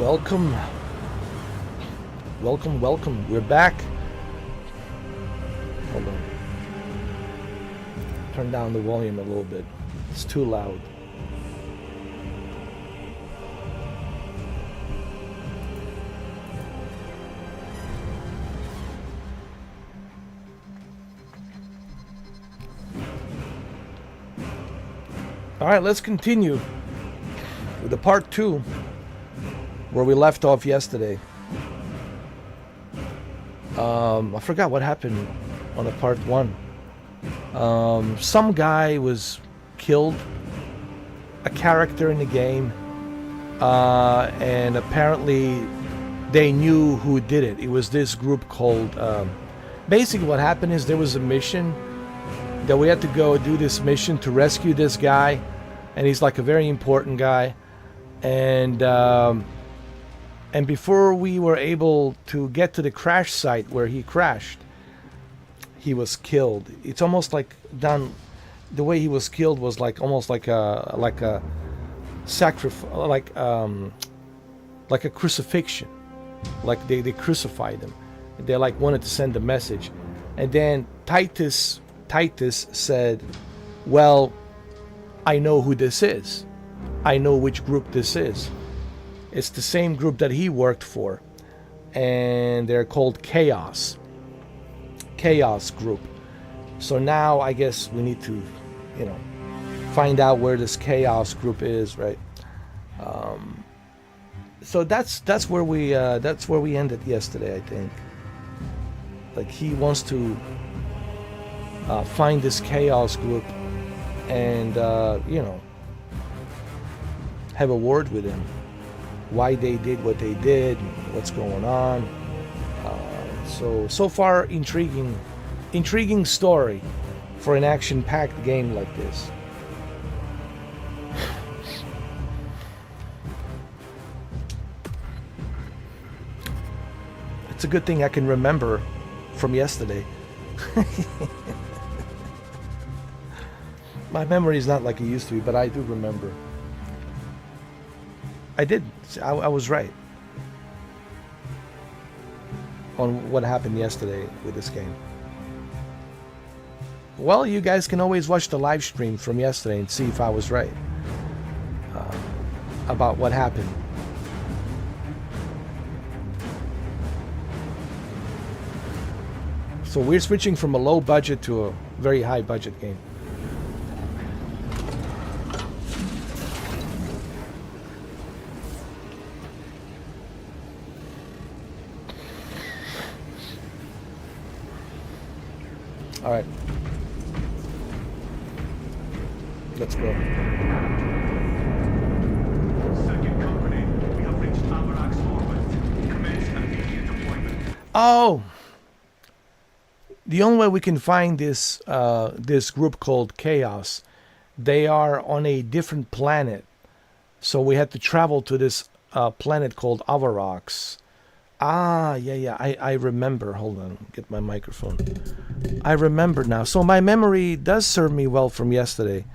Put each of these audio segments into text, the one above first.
Welcome. Welcome, welcome. We're back. Hold on. Turn down the volume a little bit. It's too loud. All right, let's continue with the part 2 where we left off yesterday. I forgot what happened on the part 1. Some guy was killed, a character in the game, and apparently they knew who did it. It was this group called... basically what happened is there was a mission that we had to go do this mission to rescue this guy, and he's like a very important guy, and before we were able to get to the crash site where he crashed, he was killed. It's almost like done. The way he was killed was like almost like a sacrifice, like a crucifixion. Like they crucified him. They like wanted to send a message, and then Titus said, "Well, I know who this is. I know which group this is. It's the same group that he worked for, and they're called Chaos Group. So now I guess we need to, find out where this Chaos Group is, right? So that's where we ended yesterday, I think. Like he wants to find this Chaos Group and have a word with him. Why they did what they did, what's going on. So far, intriguing story for an action-packed game like this. It's a good thing I can remember from yesterday. My memory is not like it used to be, but I do remember. I did. I was right on what happened yesterday with this game. Well, you guys can always watch the live stream from yesterday and see if I was right about what happened. So we're switching from a low budget to a very high budget game. All right, let's go. Second company, we have reached Avarax orbit. Commence immediate deployment. Oh, the only way we can find this group called Chaos, they are on a different planet, so we had to travel to this planet called Avarax. Yeah, I remember. Hold on, get my microphone. I remember now. So my memory does serve me well from yesterday.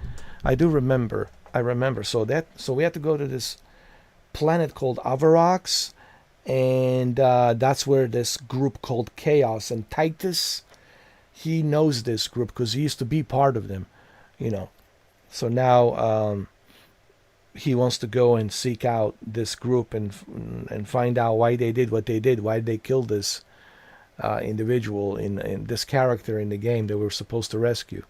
I do remember. I remember. So we had to go to this planet called Avarax, and that's where this group called Chaos, and Titus, he knows this group because he used to be part of them, So now he wants to go and seek out this group and find out why they did what they did, why they killed this individual in this character in the game that we're supposed to rescue.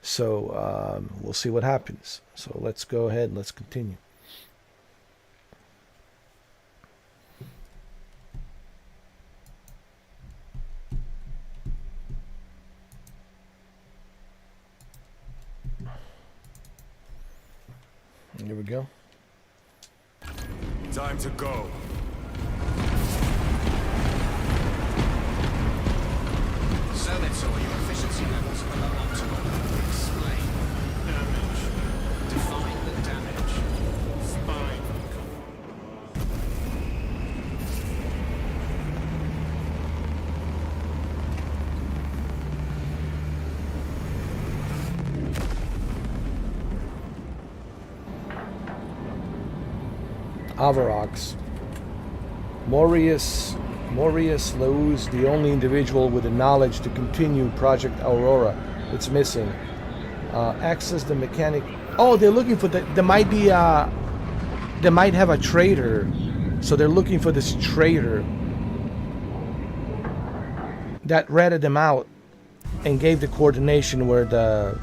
So we'll see what happens. So let's go ahead and let's continue. Here we go. Time to go. So that's all your efficiency levels are below optimal. Explain. Damage. Define the damage. Spine. Avarax. Maurice Laus, the only individual with the knowledge to continue Project Aurora. It's missing. Access the mechanic. Oh, they're looking for the. There might be they might have a traitor, so they're looking for this traitor that ratted them out and gave the coordination where the.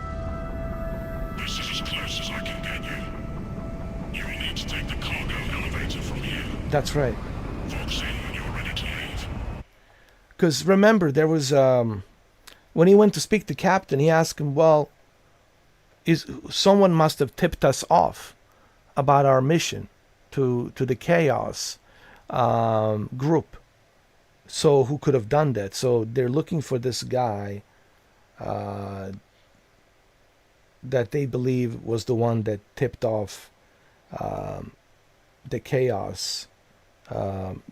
This is as close as I can get you. You will need to take the cargo elevator from here. That's right. Fox in when you're ready to leave. Because remember, there was when he went to speak to Captain, he asked him, "Well, someone must have tipped us off about our mission to the Chaos group. So who could have done that?" So they're looking for this guy that they believe was the one that tipped off the Chaos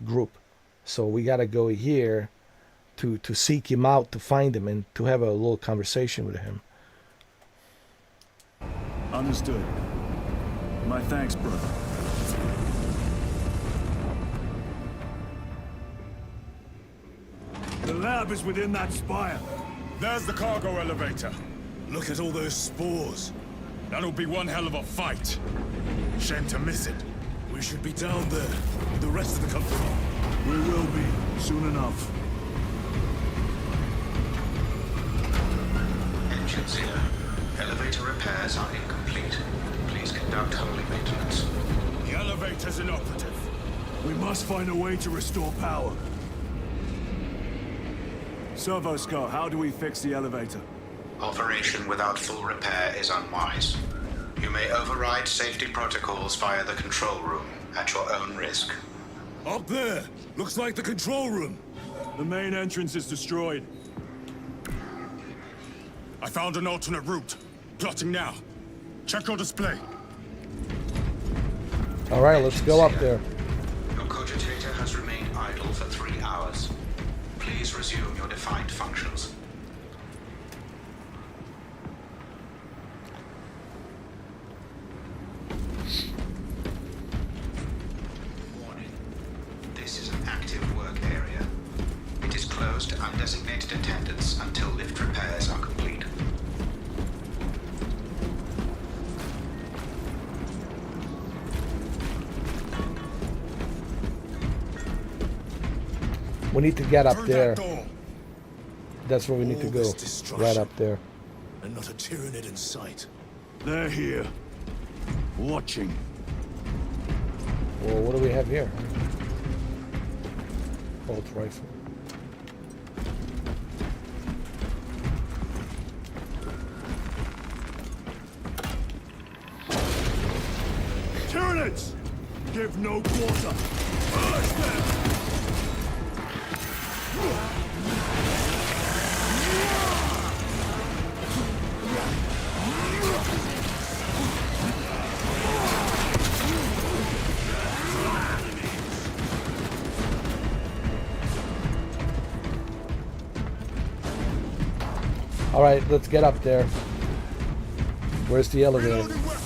group. So we got to go here to seek him out, to find him, and to have a little conversation with him. Understood. My thanks, brother. The lab is within that spire. There's the cargo elevator. Look at all those spores. That'll be one hell of a fight. Shame to miss it. We should be down there with the rest of the company. We will be, soon enough. Engine 0. Elevator repairs are incomplete. Please conduct hourly maintenance. The elevator's inoperative. We must find a way to restore power. Servosco, how do we fix the elevator? Operation without full repair is unwise. You may override safety protocols via the control room at your own risk. Up there! Looks like the control room. The main entrance is destroyed. I found an alternate route. Plotting now. Check your display. All right, let's go up there. Your cogitator has remained idle for 3 hours. Please resume your defined functions. Warning. This is an active work area. It is closed to undesignated attendants until lift repairs are complete. We need to get up Turn there. that door. That's where we need to All go. this destruction. Right up there. And not a Tyranid in sight. They're here. Watching. Well, what do we have here? Bolt rifle. Tyranids! Give no quarter. Burst them! All right, let's get up there. Where's the elevator? Reloading weapon.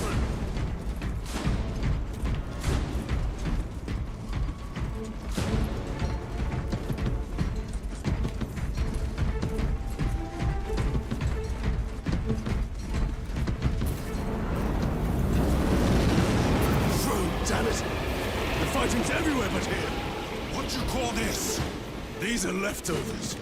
Damn it! The fighting's everywhere but here. What you call this? These are leftovers.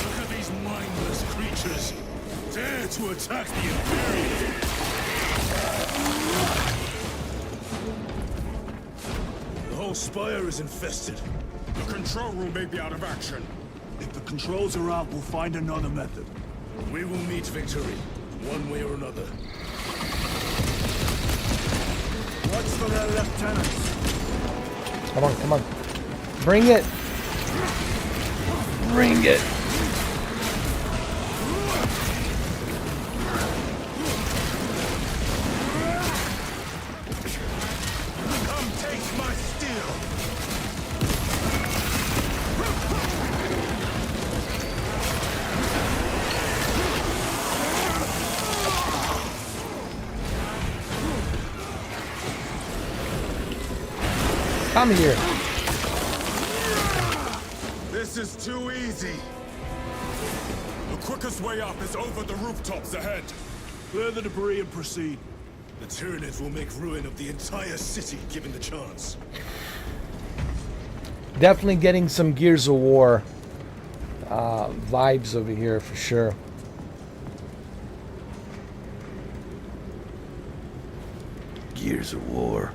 Look at these mindless creatures. Dare to attack the Imperium. The whole spire is infested. The control room may be out of action. If the controls are out, we'll find another method. We will meet victory, one way or another. Watch for their lieutenants. Come on, come on. Bring it. Bring it. Come taste my steel. come here. This is too easy. The quickest way up is over the rooftops ahead. Clear the debris and proceed. The Tyranids will make ruin of the entire city given the chance. Definitely getting some Gears of War vibes over here for sure. Gears of War.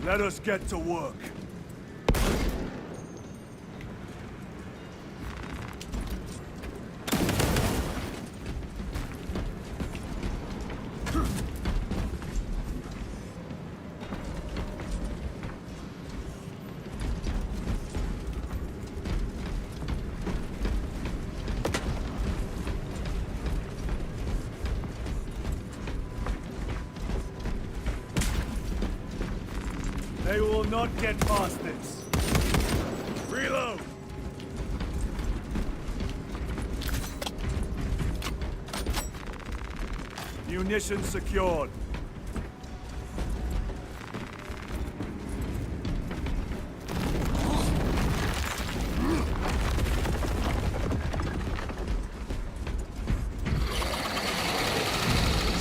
Let us get to work. They will not get past this. Reload! Munitions secured.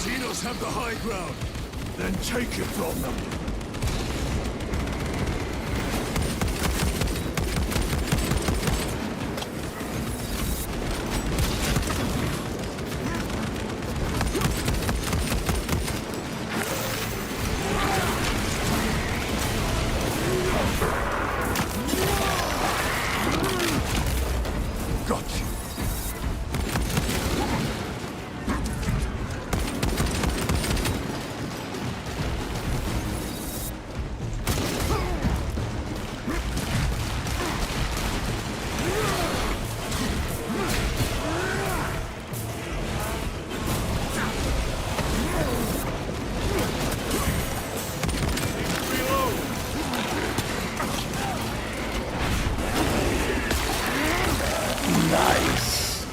Xenos have the high ground. Then take it from them. Got you. Nice.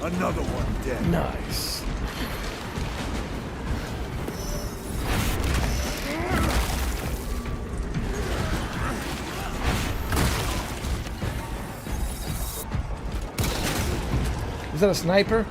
Another one dead. Nice. Is that a sniper?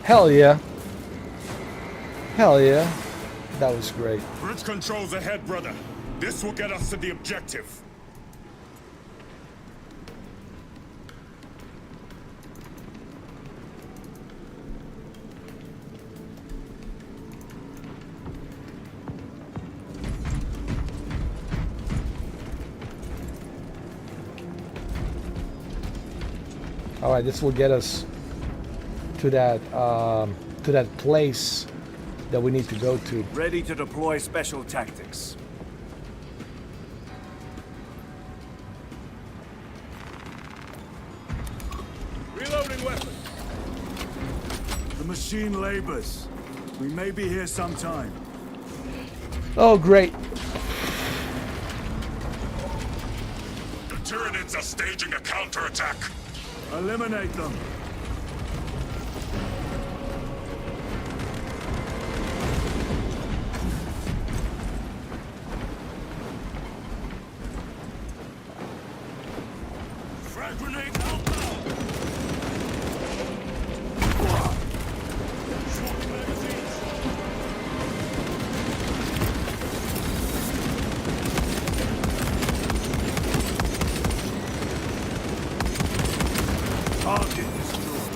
Hell yeah. Hell yeah. That was great. Bridge controls ahead, brother. This will get us to the objective. Alright, this will get us to that place that we need to go to. Ready to deploy special tactics. Reloading weapon. The machine labors. We may be here sometime. Oh, great. The Tyranids are staging a counterattack. Eliminate them. Frag grenade out now! Short magazines! Target destroyed.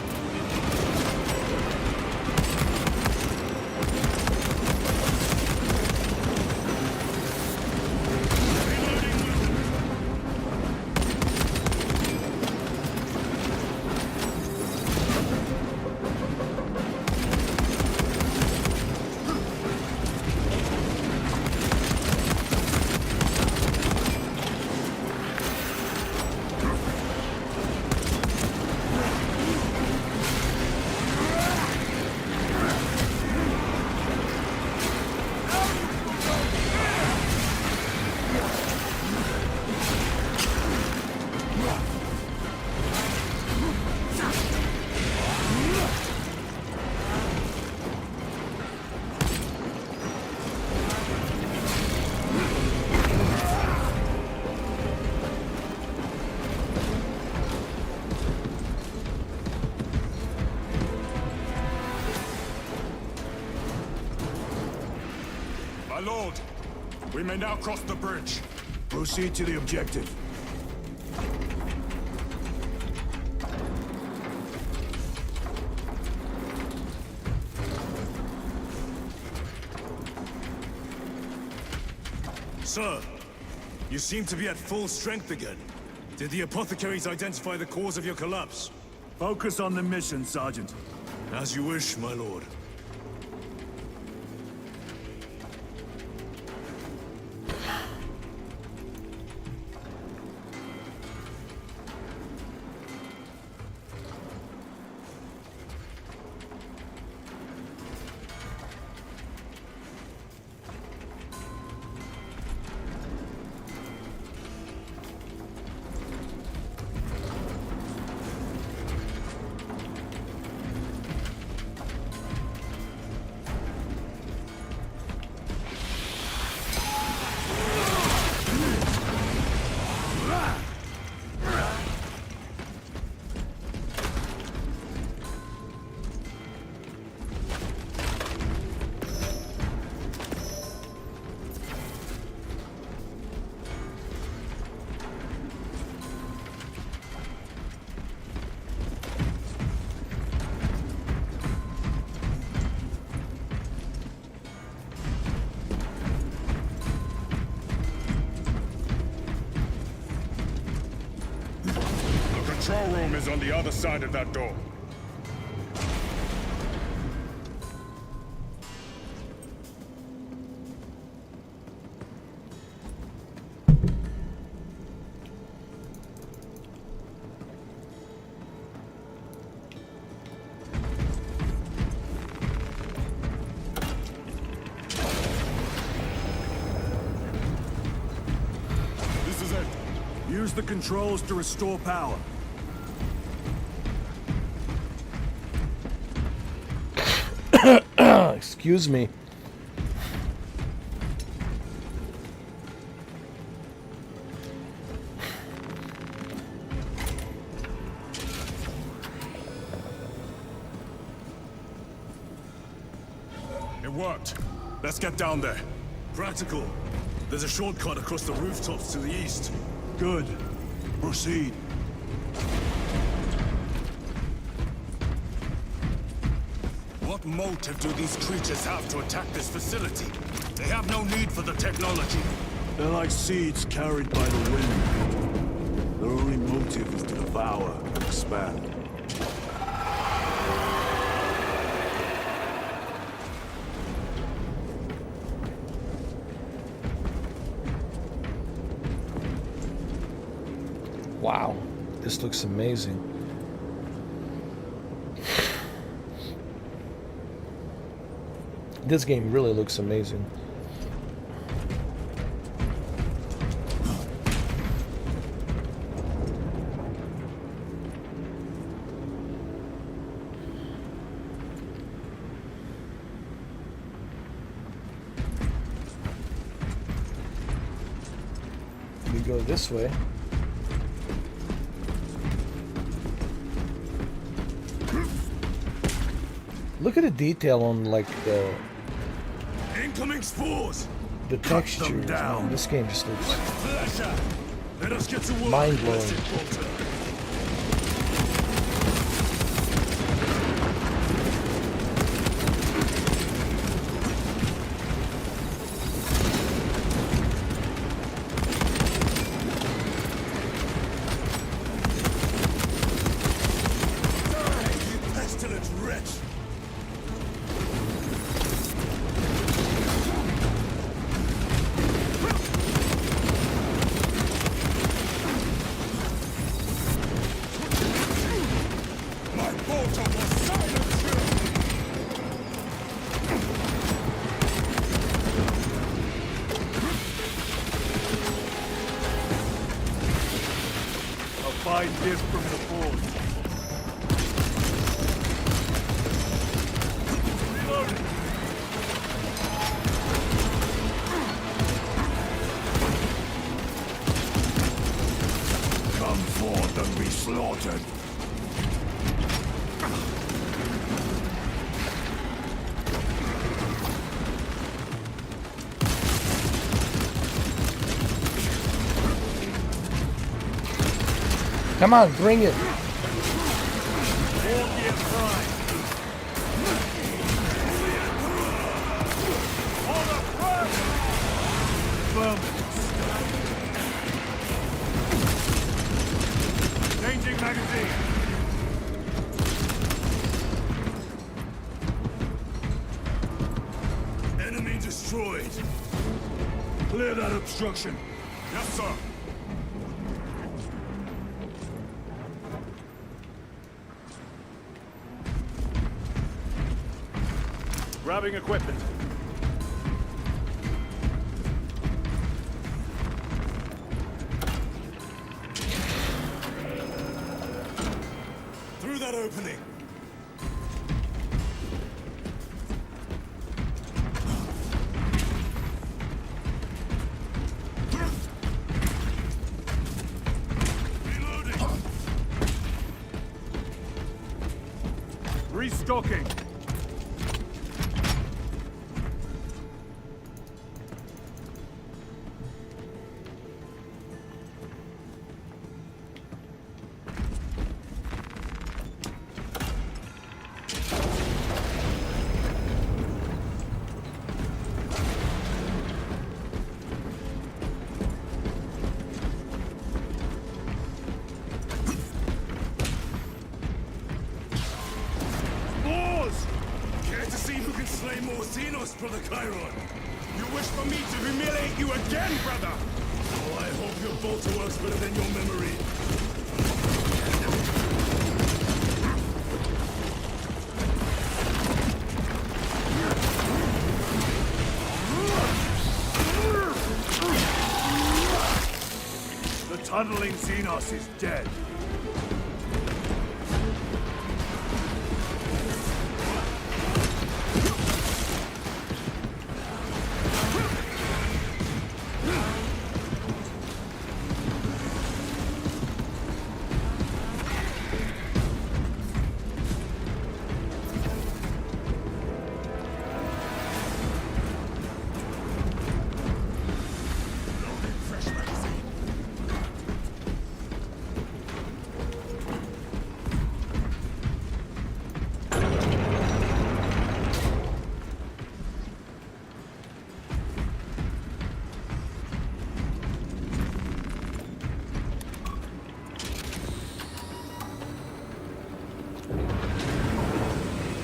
We may now cross the bridge. Proceed to the objective. Sir, you seem to be at full strength again. Did the apothecaries identify the cause of your collapse? Focus on the mission, Sergeant. As you wish, my lord. The control room is on the other side of that door. This is it. Use the controls to restore power. Excuse me. It worked. Let's get down there. Practical. There's a shortcut across the rooftops to the east. Good. Proceed. What motive do these creatures have to attack this facility? They have no need for the technology. They're like seeds carried by the wind. Their only motive is to devour and expand. Wow, this looks amazing. This game really looks amazing. We go this way. Look at the detail on like the Incoming spores! textures. down. Man, this game just looks Pleasure! Let us get to work. mind-blowing. Blessed Walter. Die, you pestilent wretch! My bolter will silence you! A fine gift from the Forge. Reloading. Come forth and be slaughtered. Come on, bring it. All gear prime. Hold up, run! Changing magazine. Enemy destroyed. Clear that obstruction. Yes, sir. Grabbing equipment. Through that opening. Reloading. Restocking. Spores! Care to see who can slay more Xenos, Brother Chiron? You wish for me to humiliate you again, brother? Oh, I hope your bolter works better than your memory. The tunneling Xenos is dead. Fresh magazine.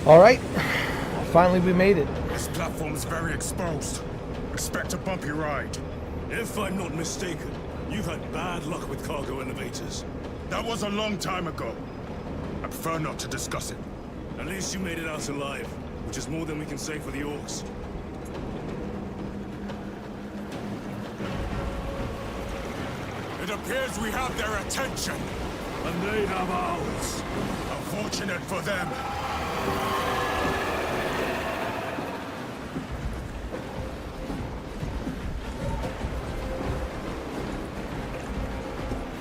All right. Finally, we made it. This platform's very exposed. Expect a bumpy ride. If I'm not mistaken, you've had bad luck with cargo elevators. That was a long time ago. I prefer not to discuss it. At least you made it out alive, which is more than we can say for the orcs. It appears we have their attention. And they have ours. Unfortunate for them.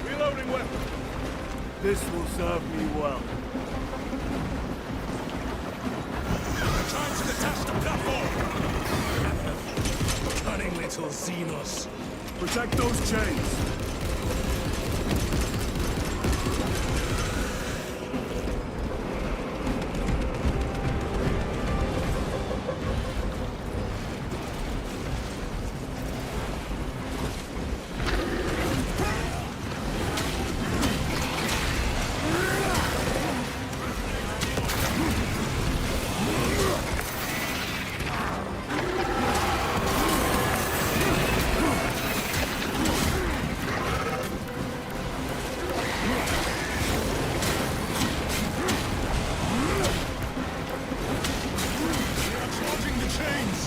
Reloading weapon. This will serve me well. Trying to detach the platform. Cunning little Xenos. Protect those chains. Charging the chains.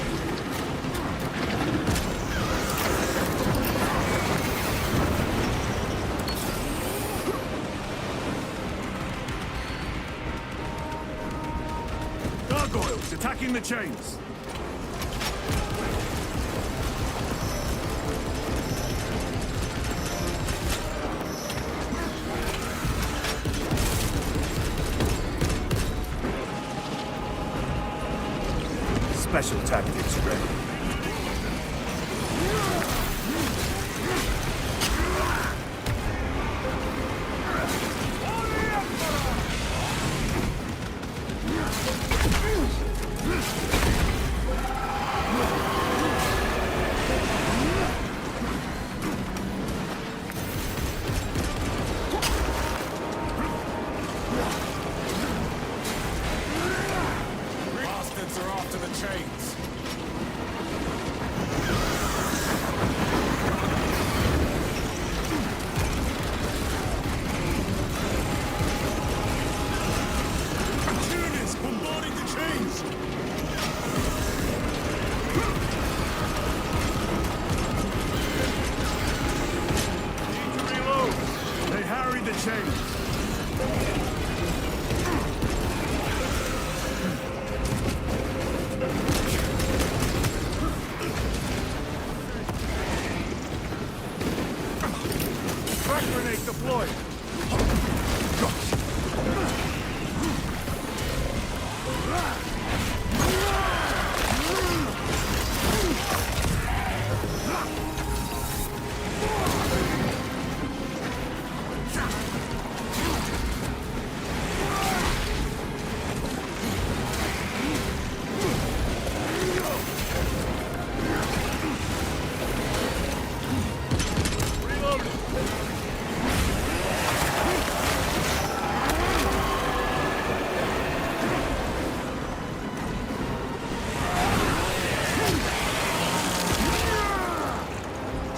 Gargoyles attacking the chains. Special tactics ready. Grenade deployed.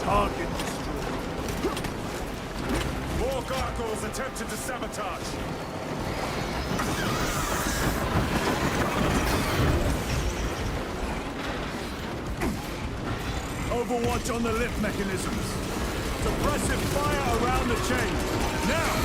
Target destroyed. More gargoyles attempted to sabotage. Overwatch on the lift mechanisms. Suppressive fire around the chain. Now!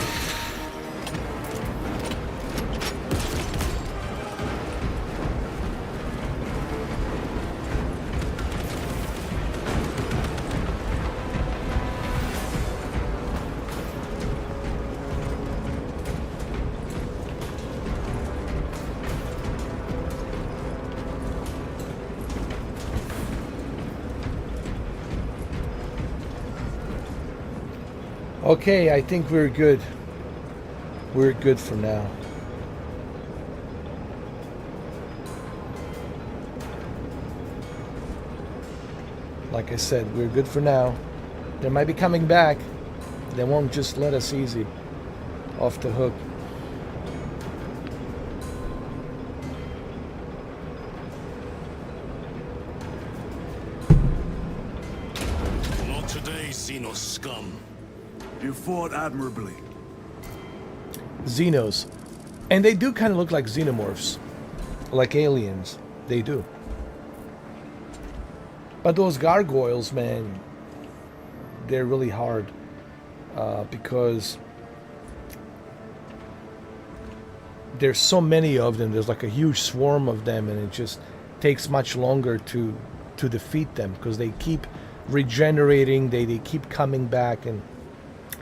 Okay, I think we're good. We're good for now. Like I said, we're good for now. They might be coming back. They won't just let us easy off the hook. Not today, Xenos scum. You fought admirably. Xenos. And they do kind of look like xenomorphs. Like aliens. They do. But those gargoyles, man, they're really hard. Because there's so many of them. There's like a huge swarm of them, and it just takes much longer to defeat them because they keep regenerating. They keep coming back, and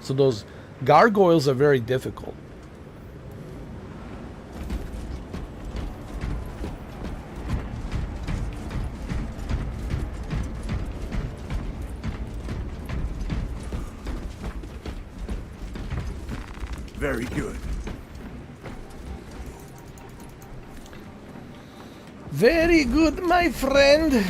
so those gargoyles are very difficult. Very good. Very good, my friend.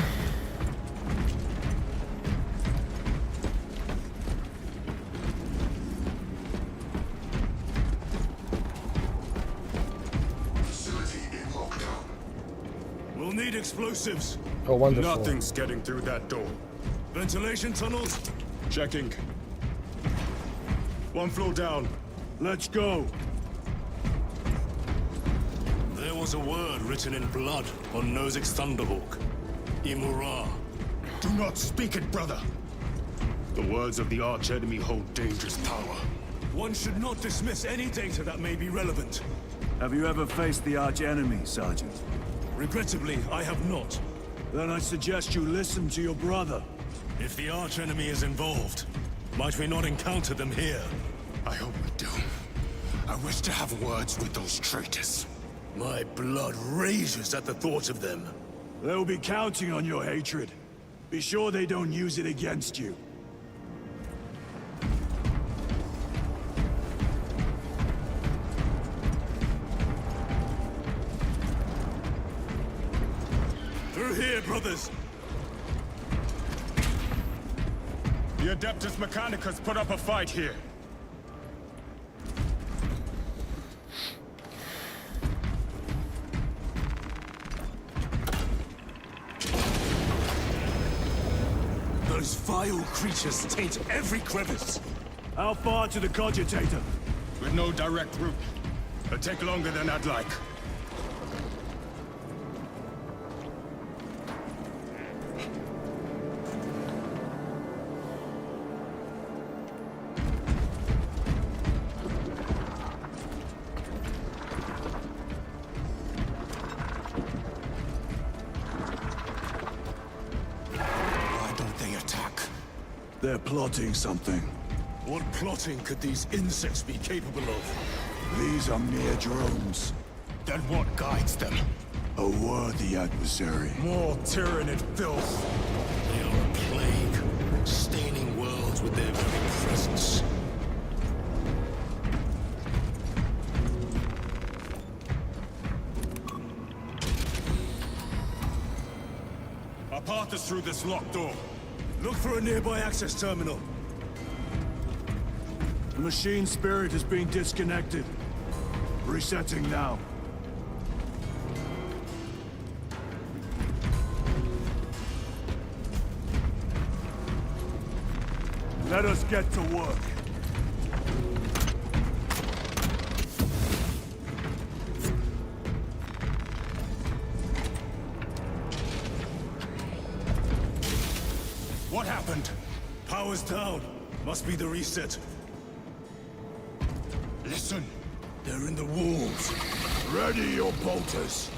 We'll need explosives. Oh, wonderful. Nothing's getting through that door. Ventilation tunnels? Checking. One floor down. Let's go. There was a word written in blood on Nozick's Thunderhawk. Imura. Do not speak it, brother. The words of the archenemy hold dangerous power. One should not dismiss any data that may be relevant. Have you ever faced the arch-enemy, Sergeant? Regrettably, I have not. Then I suggest you listen to your brother. If the archenemy is involved, might we not encounter them here? I hope we do. I wish to have words with those traitors. My blood rages at the thought of them. They'll be counting on your hatred. Be sure they don't use it against you. Through here, brothers! The Adeptus Mechanicus put up a fight here. Those vile creatures taint every crevice. How far to the Cogitator? With no direct route. It'll take longer than I'd like. Why don't they attack? They're plotting something. What plotting could these insects be capable of? These are mere drones. Then what guides them? A worthy adversary. More tyrannid filth. They are a plague, staining worlds with their very presence. Our path is through this locked door. Look for a nearby access terminal. The machine spirit has been disconnected. Resetting now. Let us get to work. What happened? Power's down. Must be the reset. Listen. They're in the walls. Ready your bolters.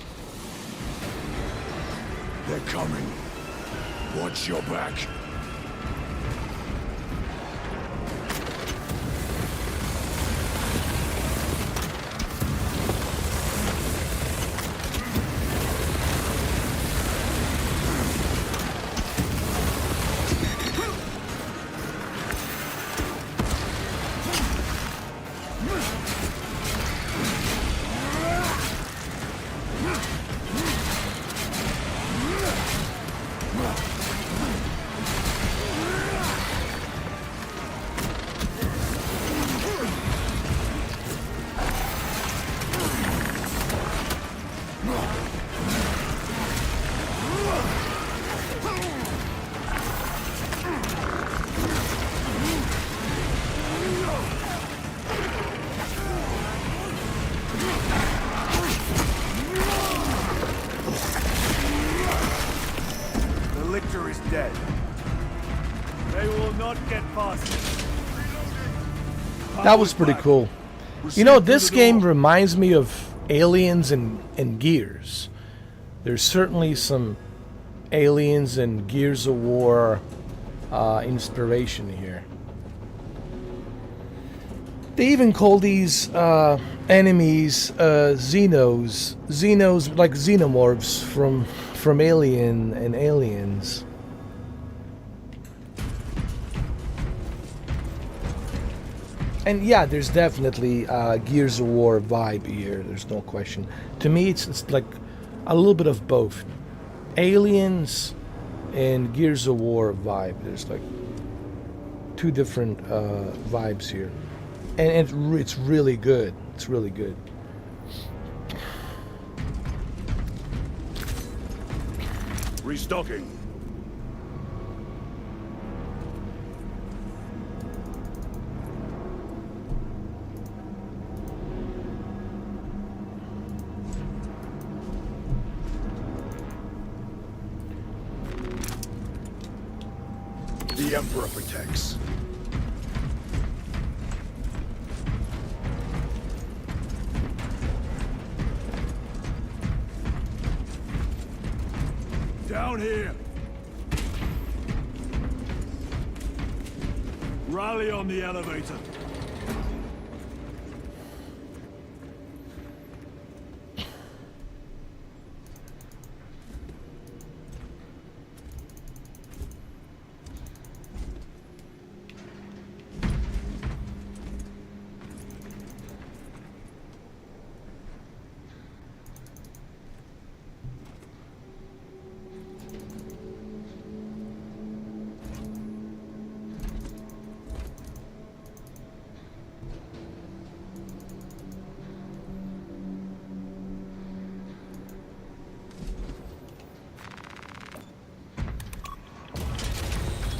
They're coming. Watch your back. The lictor is dead. They will not get past it. That was pretty cool. You know, this game reminds me of Aliens and Gears. There's certainly some Aliens and Gears of War inspiration here. They even call these enemies Xenos. Xenos, like xenomorphs from Alien and Aliens. And yeah, there's definitely Gears of War vibe here. There's no question. To me, it's like a little bit of both. Aliens and Gears of War vibe. There's like two different vibes here. And it's really good. It's really good. Restocking. The Emperor protects. Down here. Rally on the elevator.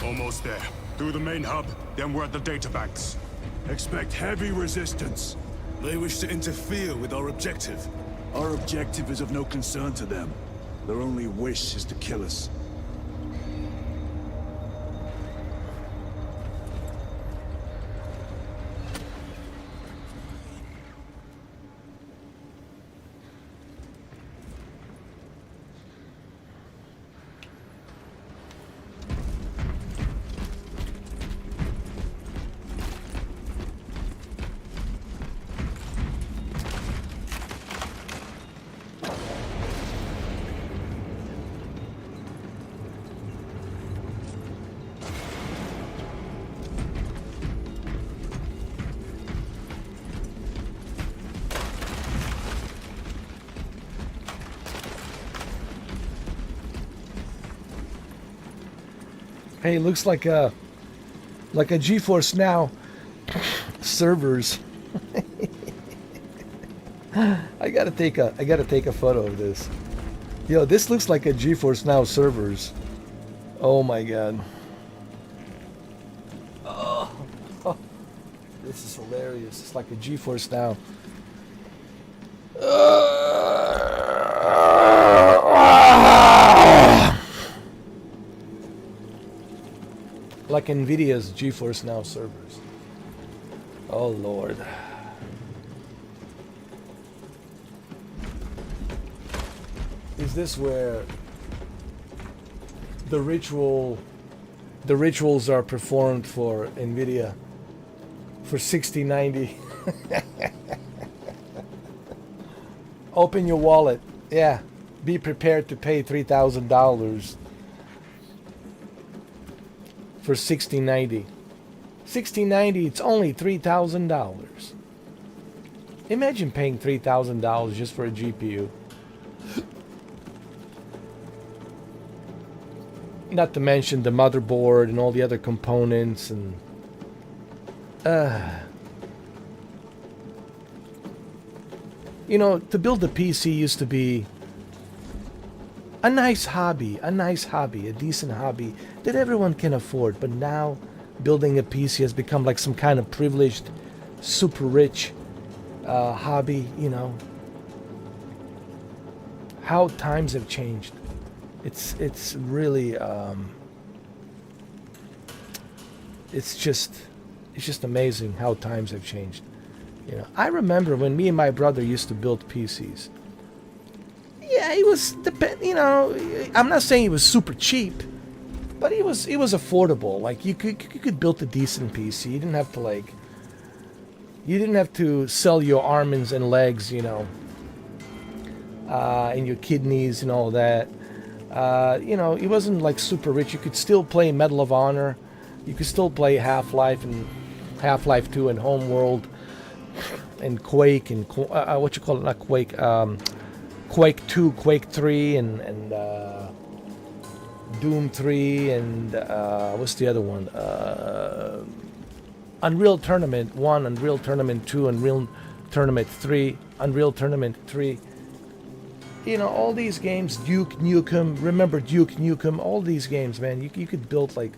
Almost there. Through the main hub, then we're at the databanks. Expect heavy resistance. They wish to interfere with our objective. Our objective is of no concern to them. Their only wish is to kill us. Hey, looks like a GeForce Now servers. I gotta take a photo of this. Yo, this looks like a GeForce Now servers. Oh my god. Oh, this is hilarious. It's like a GeForce Now. Like Nvidia's GeForce Now servers. Oh Lord. Is this where the rituals are performed for Nvidia for 6090? Open your wallet. Yeah. Be prepared to pay $3,000 for 6090. 6090, it's only $3,000. Imagine paying $3,000 just for a GPU. Not to mention the motherboard and all the other components and you know, to build a PC used to be a nice hobby, a decent hobby that everyone can afford. But now building a PC has become like some kind of privileged, super rich hobby, you know. How times have changed. It's really it's just amazing how times have changed. You know, I remember when me and my brother used to build PCs. Yeah, he was you know, I'm not saying he was super cheap, but he was affordable. Like you could build a decent PC. You didn't have to sell your arms and legs, you know, and your kidneys and all that. You know, he wasn't like super rich. You could still play Medal of Honor. You could still play Half-Life and Half-Life 2 and Homeworld and Quake and what you call it? Not Quake. Quake 2, Quake 3, and Doom 3, and what's the other one? Unreal Tournament 1, Unreal Tournament 2, Unreal Tournament 3, Unreal Tournament 3. You know, all these games, Duke Nukem, remember Duke Nukem, all these games, man, you could build like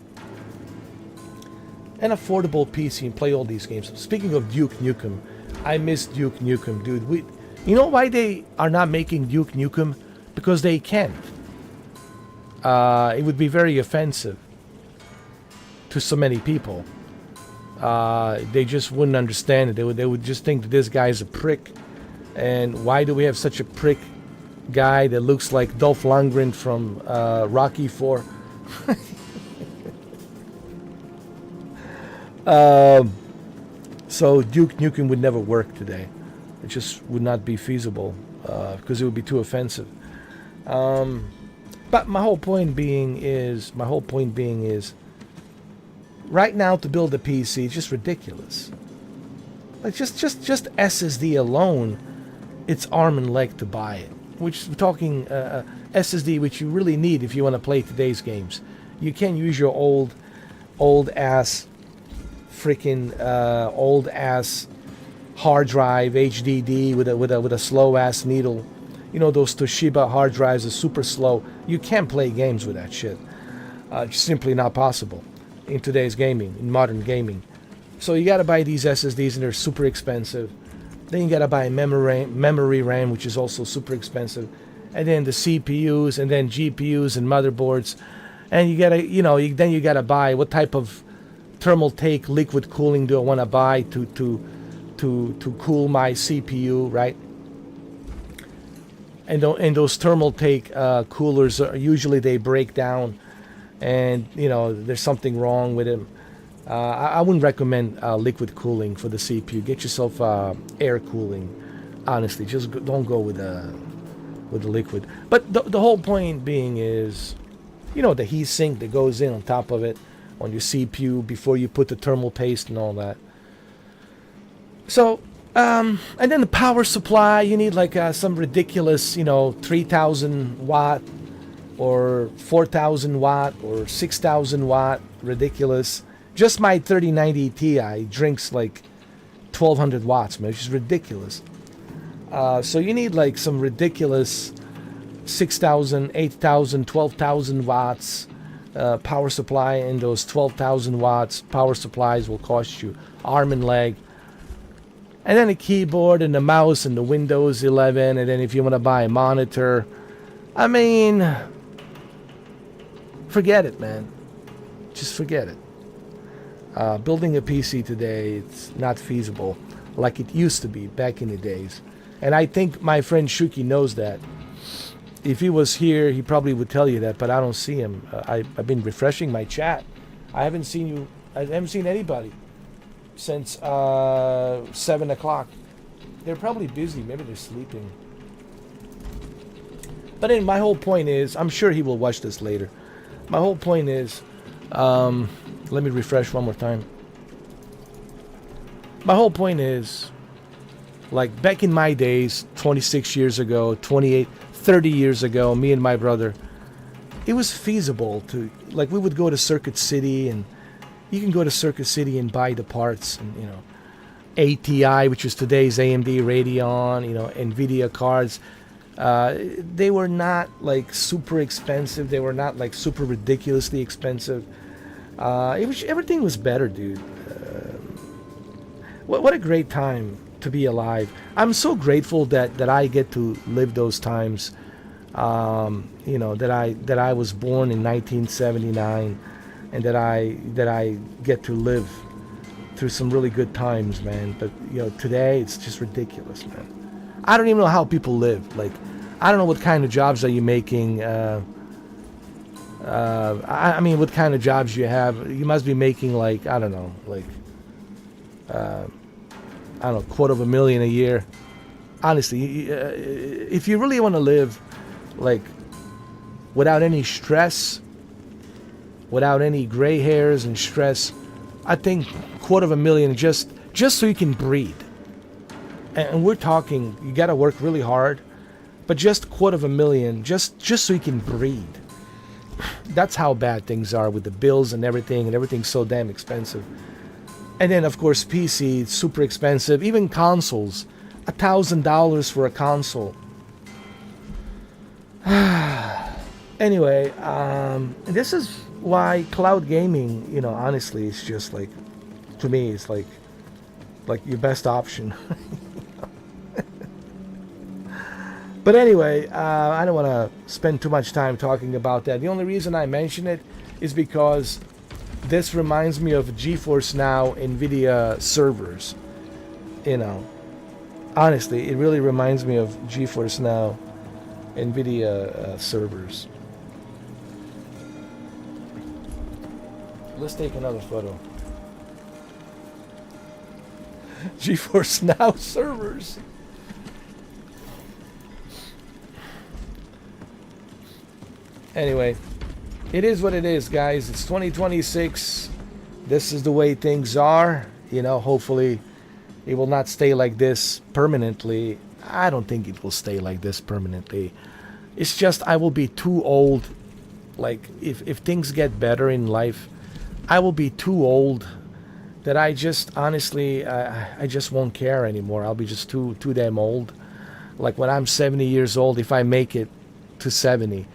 an affordable PC and play all these games. Speaking of Duke Nukem, I miss Duke Nukem, dude. You know why they are not making Duke Nukem? Because they can't. It would be very offensive to so many people. They just wouldn't understand it. They would just think that this guy's a prick. And why do we have such a prick guy that looks like Dolph Lundgren from Rocky IV? So Duke Nukem would never work today. It just would not be feasible because it would be too offensive. But my whole point being is, right now to build a PC is just ridiculous. Like just SSD alone, it's arm and leg to buy it. Which we're talking SSD, which you really need if you want to play today's games. You can't use your old ass hard drive HDD with a slow ass needle. You know, those Toshiba hard drives are super slow. You can't play games with that shit. It's simply not possible in today's gaming, in modern gaming. So you gotta buy these SSDs and they're super expensive. Then you gotta buy memory RAM, which is also super expensive. And then the CPUs and then GPUs and motherboards. And you gotta buy what type of Thermaltake liquid cooling do I want to buy to cool my CPU, right? And those Thermaltake coolers are usually they break down, and you know there's something wrong with them. I wouldn't recommend liquid cooling for the CPU. Get yourself air cooling. Honestly, just don't go with the liquid. But the whole point being is, you know, the heat sink that goes in on top of it on your CPU before you put the thermal paste and all that. So, and then the power supply, you need like some ridiculous, you know, 3,000 watt or 4,000 watt or 6,000 watt, ridiculous. Just my 3090 Ti drinks like 1,200 watts, man, which is ridiculous. So you need like some ridiculous 6,000, 8,000, 12,000 watts power supply, and those 12,000 watts power supplies will cost you arm and leg. And then a keyboard and a mouse and the Windows 11, and then if you want to buy a monitor, I mean, forget it, man. Just forget it. Building a PC today, it's not feasible like it used to be back in the days. And I think my friend Shuki knows that. If he was here, he probably would tell you that, but I don't see him. I've been refreshing my chat. I haven't seen anybody since 7 o'clock. They're probably busy. Maybe they're sleeping. But then my whole point is, I'm sure he will watch this later. My whole point is, let me refresh one more time. My whole point is, like back in my days, 26 years ago, 28, 30 years ago, me and my brother, it was feasible to, like, we would go to Circuit City, and you can go to Circuit City and buy the parts, and, you know, ATI, which is today's AMD Radeon, you know, NVIDIA cards. They were not like super expensive. They were not like super ridiculously expensive. Everything was better, dude. What a great time to be alive. I'm so grateful that I get to live those times. You know, that I was born in 1979, and that I get to live through some really good times, man. But you know, today it's just ridiculous, man. I don't even know how people live. Like, I don't know what kind of jobs are you making. I mean, what kind of jobs you have? You must be making like, I don't know, like I don't know, $250,000 a year. Honestly, if you really want to live like without any stress, without any gray hairs and stress, I think $250,000 just so you can breathe. And we're talking, you got to work really hard, but just $250,000 just so you can breathe. That's how bad things are with the bills and everything's so damn expensive. And then of course PC, it's super expensive. Even consoles, $1,000 for a console. Anyway, this is why cloud gaming, you know, honestly, it's just like, to me, it's like your best option. But anyway, I don't want to spend too much time talking about that. The only reason I mention it is because this reminds me of GeForce Now NVIDIA servers. You know, honestly, it really reminds me of GeForce Now NVIDIA servers. Let's take another photo. GeForce Now servers. Anyway, it is what it is, guys. It's 2026. This is the way things are. You know, hopefully it will not stay like this permanently. I don't think it will stay like this permanently. It's just I will be too old. Like, if things get better in life, I will be too old that I just, honestly, I just won't care anymore. I'll be just too damn old. Like when I'm 70 years old, if I make it to 70.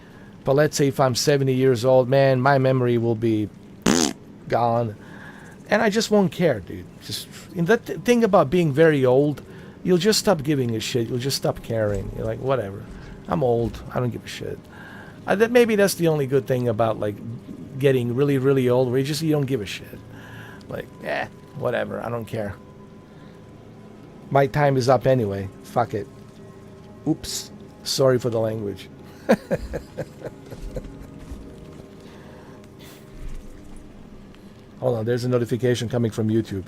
But let's say if I'm 70 years old, man, my memory will be gone. And I just won't care, dude. Just the thing about being very old, you'll just stop giving a shit. You'll just stop caring. You're like, whatever. I'm old. I don't give a shit. Maybe that's the only good thing about like getting really, really old, where you don't give a shit. Like, whatever. I don't care. My time is up anyway. Fuck it. Oops. Sorry for the language. Hold on, there's a notification coming from YouTube.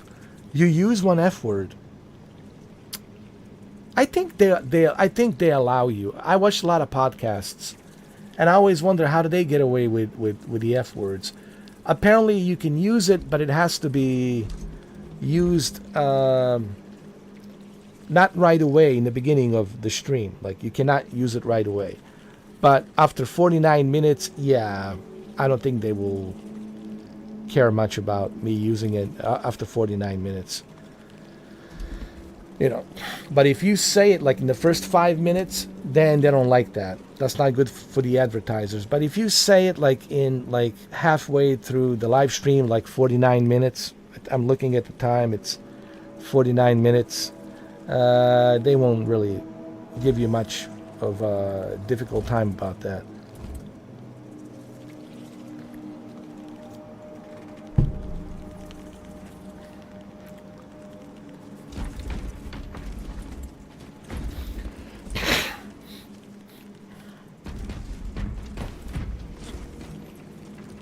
You use one F word. I think they allow you. I watch a lot of podcasts, and I always wonder how do they get away with the F words. Apparently you can use it, but it has to be used not right away in the beginning of the stream. Like, you cannot use it right away. But after 49 minutes, yeah, I don't think they will care much about me using it after 49 minutes. You know, but if you say it like in the first 5 minutes, then they don't like that. That's not good for the advertisers. But if you say it like in like halfway through the live stream, like 49 minutes, I'm looking at the time, it's 49 minutes, they won't really give you much of a difficult time about that.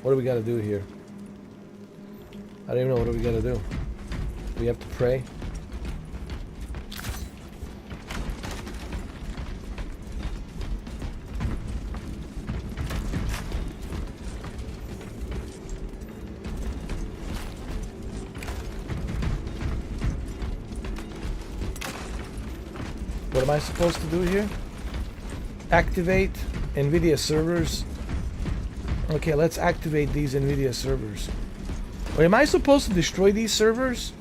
What do we got to do here? I don't even know. What do we got to do? We have to pray. What am I supposed to do here? Activate NVIDIA servers. Okay, let's activate these NVIDIA servers. Wait, am I supposed to destroy these servers?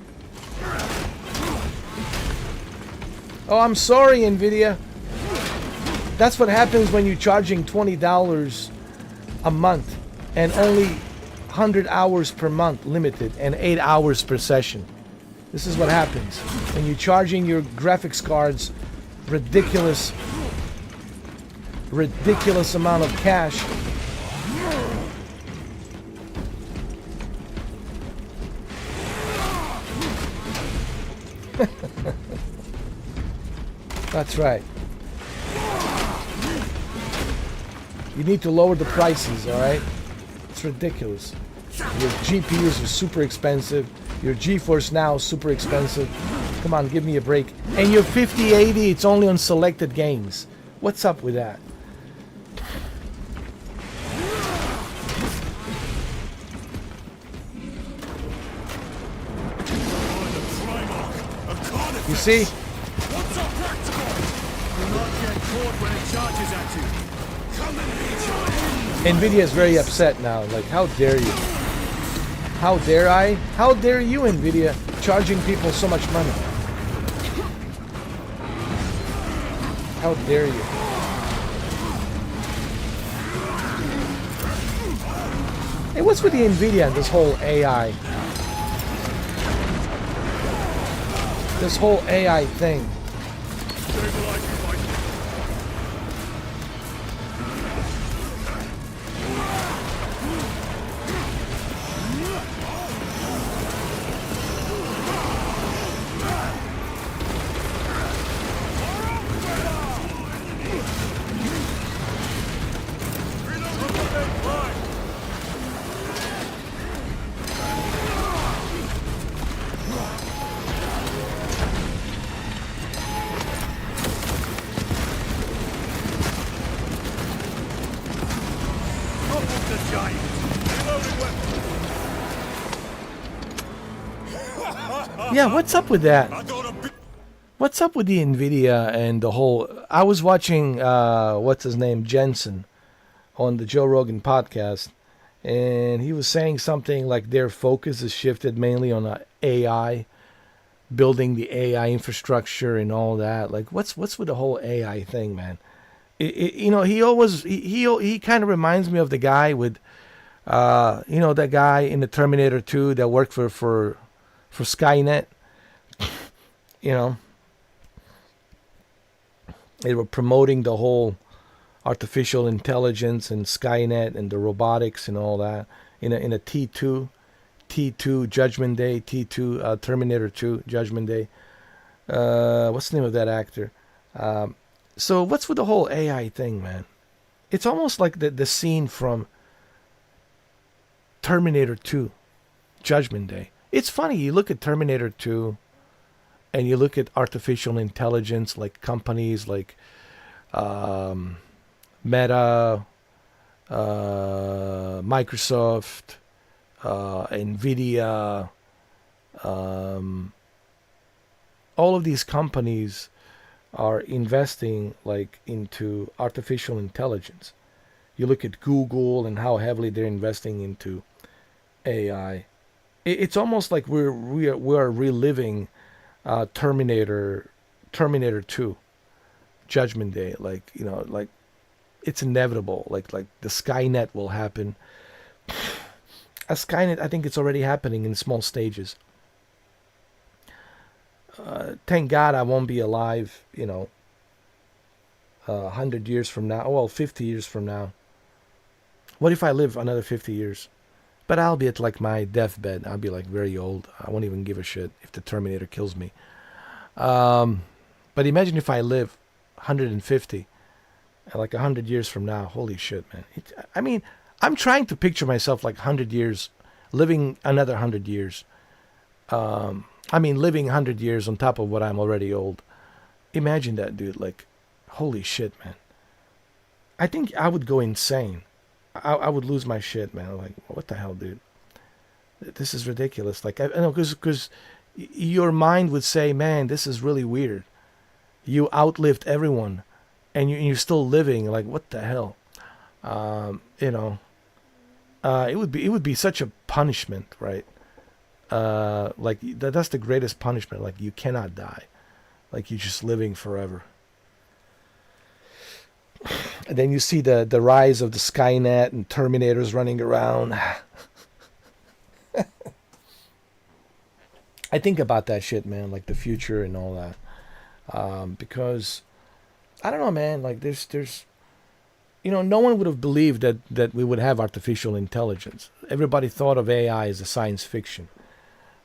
Oh, I'm sorry, NVIDIA. That's what happens when you're charging $20 a month and only 100 hours per month limited and 8 hours per session. This is what happens when you're charging your graphics cards ridiculous amount of cash. That's right. You need to lower the prices, alright? It's ridiculous. Your GPUs are super expensive. Your GeForce Now is super expensive. Come on, give me a break. And your 5080, it's only on selected games. What's up with that? You see? What's up, practical? Do not get caught when it charges at you. Come and meet your end. Nvidia is very upset now. Like, how dare you? How dare I? How dare you, Nvidia, charging people so much money? How dare you? Hey, what's with the Nvidia and this whole AI? This whole AI thing. Yeah, what's up with that? What's up with the Nvidia and the whole... I was watching, what's his name, Jensen, on the Joe Rogan podcast, and he was saying something like their focus is shifted mainly on AI, building the AI infrastructure and all that. Like, what's with the whole AI thing, man? You know, he kind of reminds me of the guy with, you know, that guy in the Terminator 2 that worked for Skynet. You know, they were promoting the whole artificial intelligence and Skynet and the robotics and all that in a T2 Judgment Day, T2 Terminator 2 Judgment Day. What's the name of that actor? So what's with the whole AI thing, man? It's almost like the scene from Terminator 2 Judgment Day. It's funny, you look at Terminator 2 and you look at artificial intelligence, like companies like Meta, Microsoft, Nvidia, all of these companies are investing like into artificial intelligence. You look at Google and how heavily they're investing into AI. It's almost like we are reliving Terminator 2, Judgment Day. Like, you know, like it's inevitable. Like the Skynet will happen. A Skynet, I think it's already happening in small stages. Thank God I won't be alive, 100 years from now. Well, 50 years from now. What if I live another 50 years? But I'll be at like my deathbed. I'll be like very old. I won't even give a shit if the Terminator kills me. But imagine if I live 150, like 100 years from now. Holy shit, man. I mean, I'm trying to picture myself like 100 years, living another 100 years. Living 100 years on top of what I'm already old. Imagine that, dude. Like, holy shit, man. I think I would go insane. I would lose my shit, man. Like, what the hell, dude? This is ridiculous. Like, I know, because your mind would say, man, this is really weird. You outlived everyone, and you're still living. Like, what the hell? It would be such a punishment, right? Like that's the greatest punishment. Like, you cannot die. Like, you're just living forever. And then you see the rise of the Skynet and Terminators running around. I think about that shit, man, like the future and all that. Because I don't know, man, like there's no one would have believed that we would have artificial intelligence. Everybody thought of AI as a science fiction.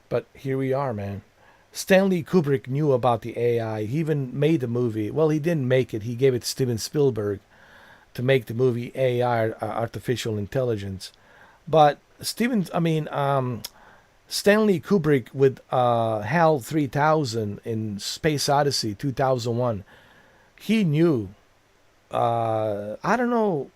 But here we are, man. Stanley Kubrick knew about the AI. He even made the movie. Well, he didn't make it. He gave it to Steven Spielberg to make the movie AI, Artificial Intelligence. But Stanley Kubrick with HAL 3000 in Space Odyssey 2001, he knew. I don't know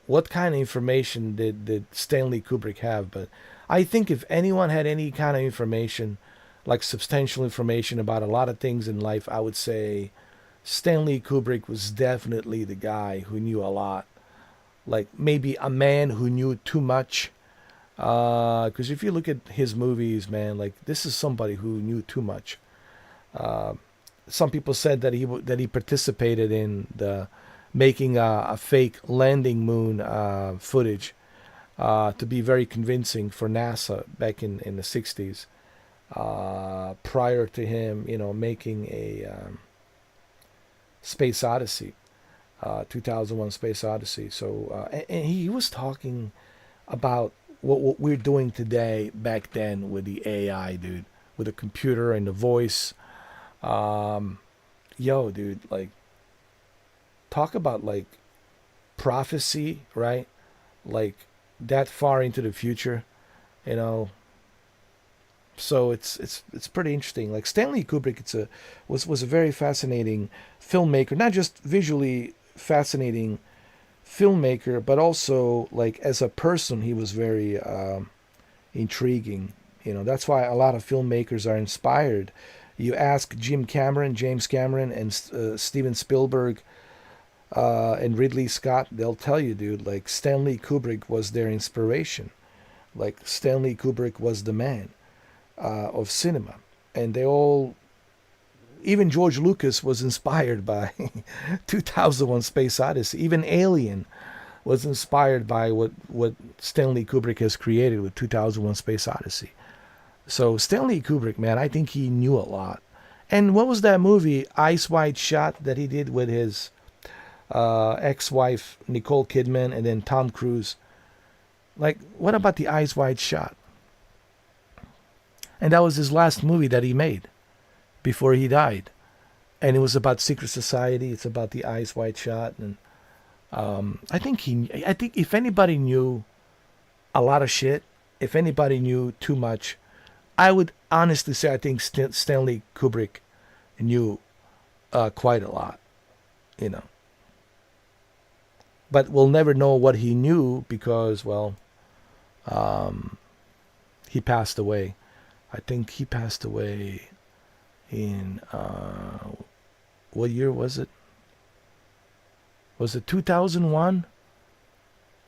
what kind of information did Stanley Kubrick have, but I think if anyone had any kind of information, like substantial information about a lot of things in life, I would say Stanley Kubrick was definitely the guy who knew a lot. Like maybe a man who knew too much. Because if you look at his movies, man, like this is somebody who knew too much. Some people said that he participated in the making a fake landing moon footage to be very convincing for NASA back in the 60s. Prior to him, making a Space Odyssey, 2001 Space Odyssey. So, and he was talking about what we're doing today back then with the AI, dude, with the computer and the voice. Dude, like, talk about like prophecy, right? Like that far into the future, So it's pretty interesting. Like Stanley Kubrick, was a very fascinating filmmaker, not just visually fascinating filmmaker, but also like as a person, he was very intriguing. That's why a lot of filmmakers are inspired. You ask James Cameron, and Steven Spielberg, and Ridley Scott, they'll tell you, dude, like Stanley Kubrick was their inspiration. Like Stanley Kubrick was the man of cinema, and they all, even George Lucas was inspired by 2001 Space Odyssey. Even Alien was inspired by what Stanley Kubrick has created with 2001 Space Odyssey. So Stanley Kubrick, man, I think he knew a lot. And what was that movie, Eyes Wide Shut, that he did with his ex-wife Nicole Kidman and then Tom Cruise? Like, what about the Eyes Wide Shut? And that was his last movie that he made before he died. And it was about secret society. It's about the Eyes Wide Shut. And I think if anybody knew a lot of shit, if anybody knew too much, I would honestly say I think Stanley Kubrick knew quite a lot, But we'll never know what he knew because, well, he passed away. I think he passed away in What year was it? Was it 2001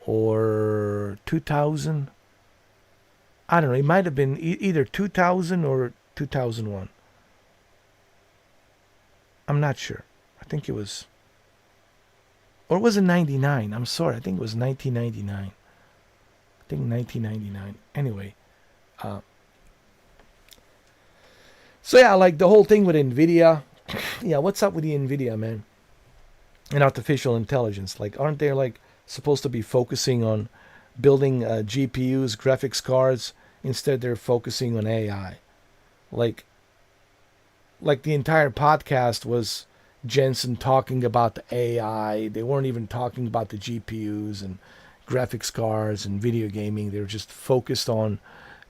or 2000? I don't know. It might have been either 2000 or 2001. I'm not sure. I think it was, or was it 99? I'm sorry. I think it was 1999. I think 1999. Anyway. So yeah, like the whole thing with NVIDIA. Yeah, what's up with the NVIDIA, man? And artificial intelligence. Like, aren't they like supposed to be focusing on building GPUs, graphics cards? Instead, they're focusing on AI. Like the entire podcast was Jensen talking about the AI. They weren't even talking about the GPUs and graphics cards and video gaming. They were just focused on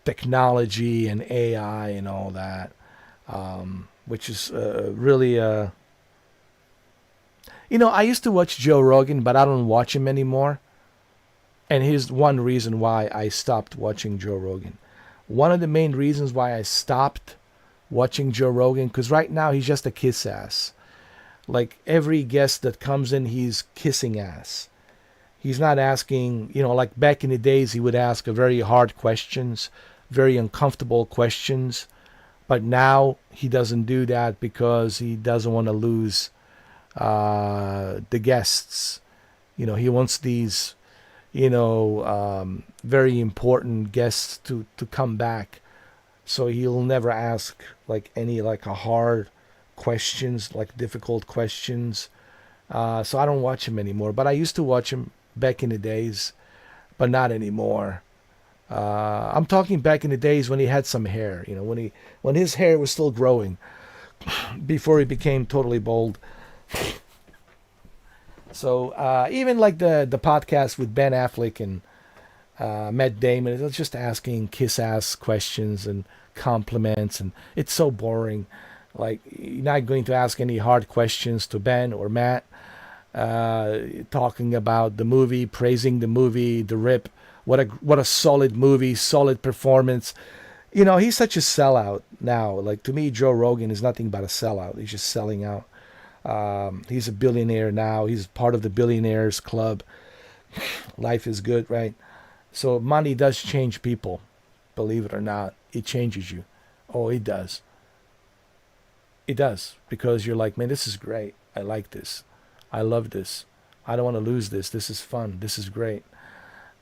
technology and AI and all that, which is really... You know, I used to watch Joe Rogan, but I don't watch him anymore. And here's one reason why I stopped watching Joe Rogan. One of the main reasons why I stopped watching Joe Rogan, because right now he's just a kiss ass. Like every guest that comes in, he's kissing ass. He's not asking, you know, like back in the days, he would ask very hard questions, very uncomfortable questions. But now he doesn't do that because he doesn't want to lose the guests. You know, he wants these, you know, very important guests to come back. So he'll never ask like any like a hard questions, like difficult questions. So I don't watch him anymore. But I used to watch him back in the days, but not anymore. I'm talking back in the days when he had some hair. You know, when his hair was still growing, before he became totally bald. So even like the podcast with Ben Affleck and Matt Damon, it's just asking kiss-ass questions and compliments, and it's so boring. Like, you're not going to ask any hard questions to Ben or Matt, talking about the movie, praising the movie, The Rip. What a solid movie, solid performance. You know, he's such a sellout now. Like, to me, Joe Rogan is nothing but a sellout. He's just selling out. He's a billionaire now. He's part of the billionaires club. Life is good, right? So money does change people. Believe it or not, it changes you. Oh, it does. It does. Because you're like, man, this is great. I like this. I love this. I don't want to lose this. This is fun. This is great.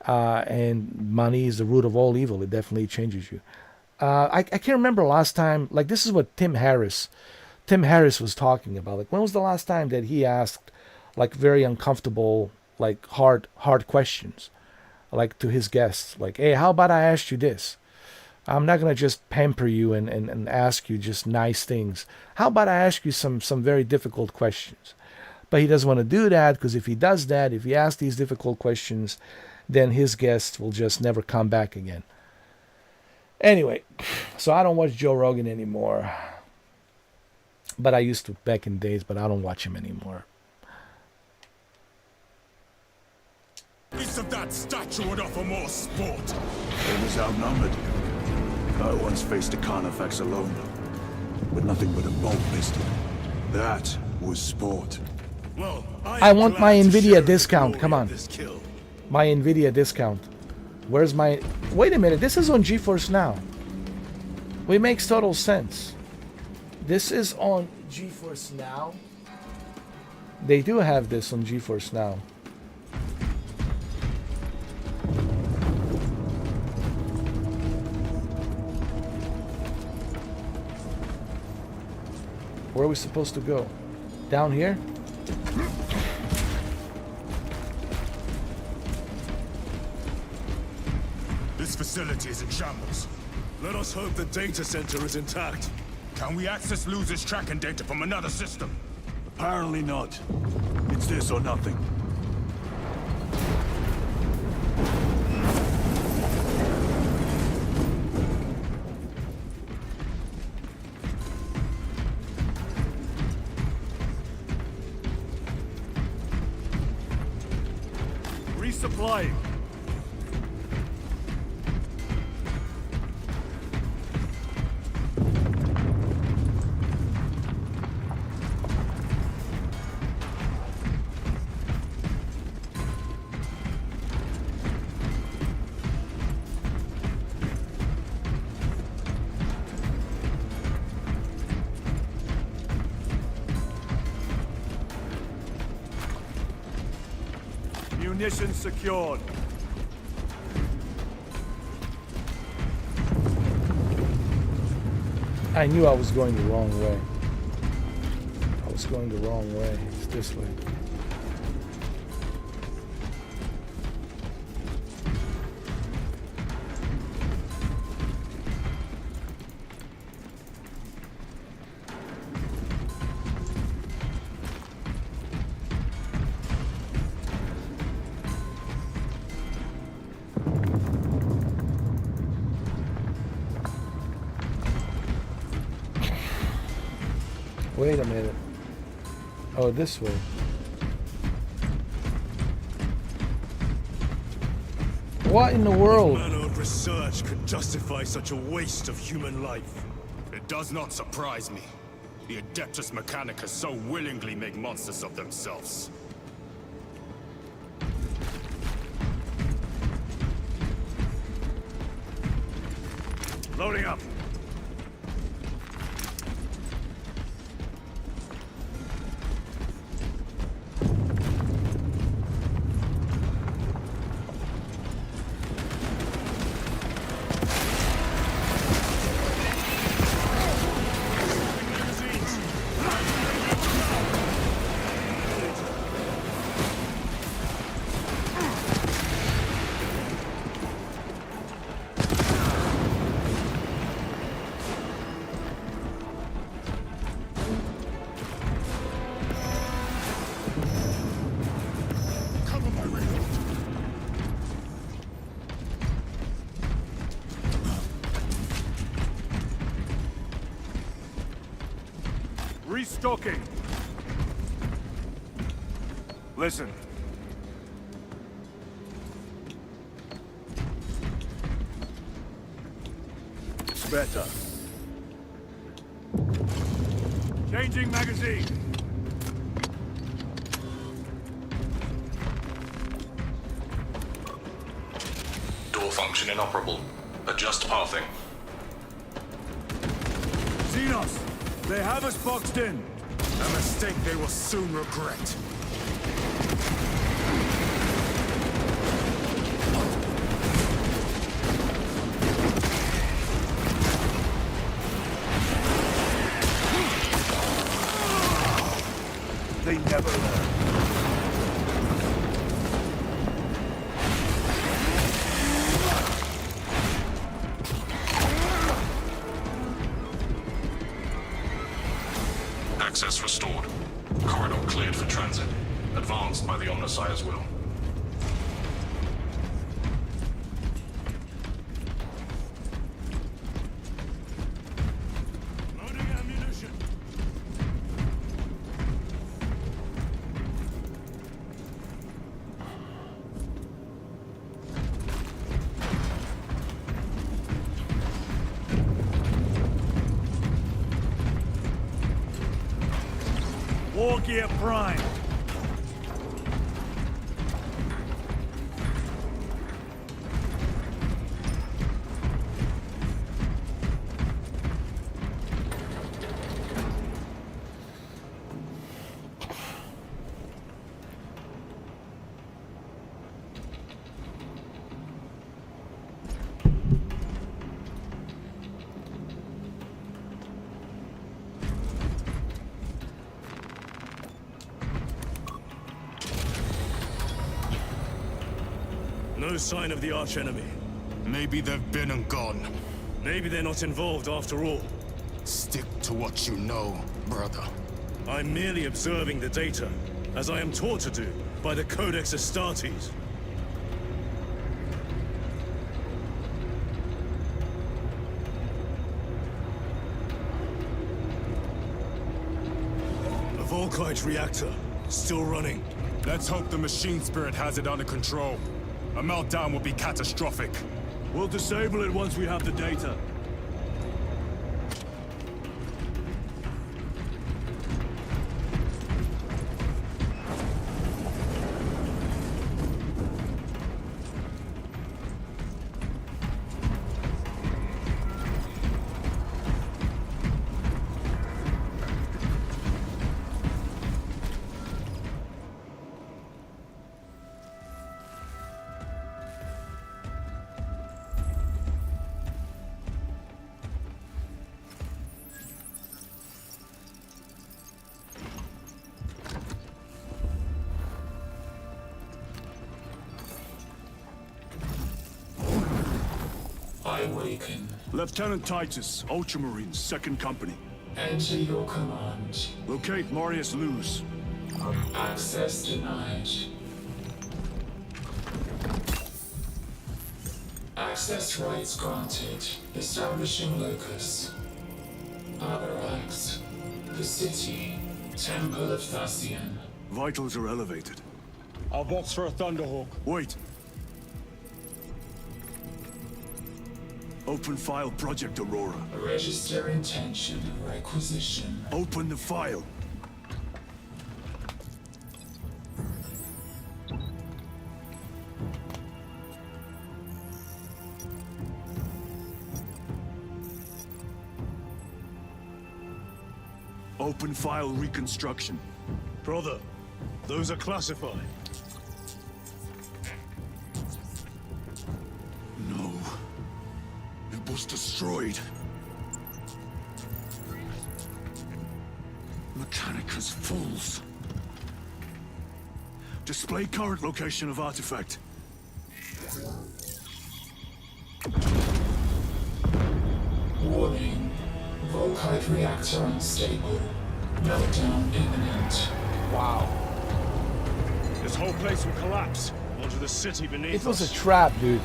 And money is the root of all evil. It definitely changes you. I can't remember last time. Like, this is what Tim Harris was talking about. Like, when was the last time that he asked like very uncomfortable, like hard questions, like to his guests? Like, hey, how about I ask you this? I'm not gonna just pamper you and ask you just nice things. How about I ask you some very difficult questions? But he doesn't want to do that, because if he does that, if he asks these difficult questions, then his guests will just never come back again. Anyway, so I don't watch Joe Rogan anymore. But I used to back in days, but I don't watch him anymore. Each of that statue would offer more sport. It was outnumbered. I once faced the Carnifex alone, with nothing but a bolt pistol. That was sport. Well, I want my NVIDIA discount. Come on. This kill. My NVIDIA discount. Where's my... Wait a minute. This is on GeForce Now. It makes total sense. This is on GeForce Now. They do have this on GeForce Now. Where are we supposed to go? Down here? This facility is in shambles. Let us hope the data center is intact. Can we access Luz's tracking data from another system? Apparently not. It's this or nothing. Resupplying. Munitions secured. I knew I was going the wrong way. I was going the wrong way. It's this way. Wait a minute. Oh, this way. What in the world? What manner of research could justify such a waste of human life? It does not surprise me. The Adeptus Mechanicus so willingly make monsters of themselves. Loading up. Cover my reload. Restocking. Listen. Better. Changing magazine. Door function inoperable. Adjust pathing. Xenos, they have us boxed in. A mistake they will soon regret. They never learn. Access restored. Corridor cleared for transit. Advanced by the Omnissiah's will. Loading ammunition. War gear prime. No sign of the archenemy. Maybe they've been and gone. Maybe they're not involved after all. Stick to what you know, brother. I'm merely observing the data, as I am taught to do by the Codex Astartes. A Volkite reactor, still running. Let's hope the machine spirit has it under control. A meltdown will be catastrophic. We'll disable it once we have the data. awaken. Lieutenant Titus, Ultramarines, 2nd Company. Enter your command. Locate Marius Luz. Access denied. Access rights granted. Establishing locus. Avarax. The city. Temple of Thasian. Vitals are elevated. I'll box for a Thunderhawk. Wait. Open file Project Aurora. Register intention of requisition. Open the file. Open file reconstruction. Brother, those are classified. No. It was destroyed. Mechanicus fools. Display current location of artifact. Warning. Volkite reactor unstable. Meltdown imminent. Wow. This whole place will collapse onto the city beneath It was us. a trap, dude.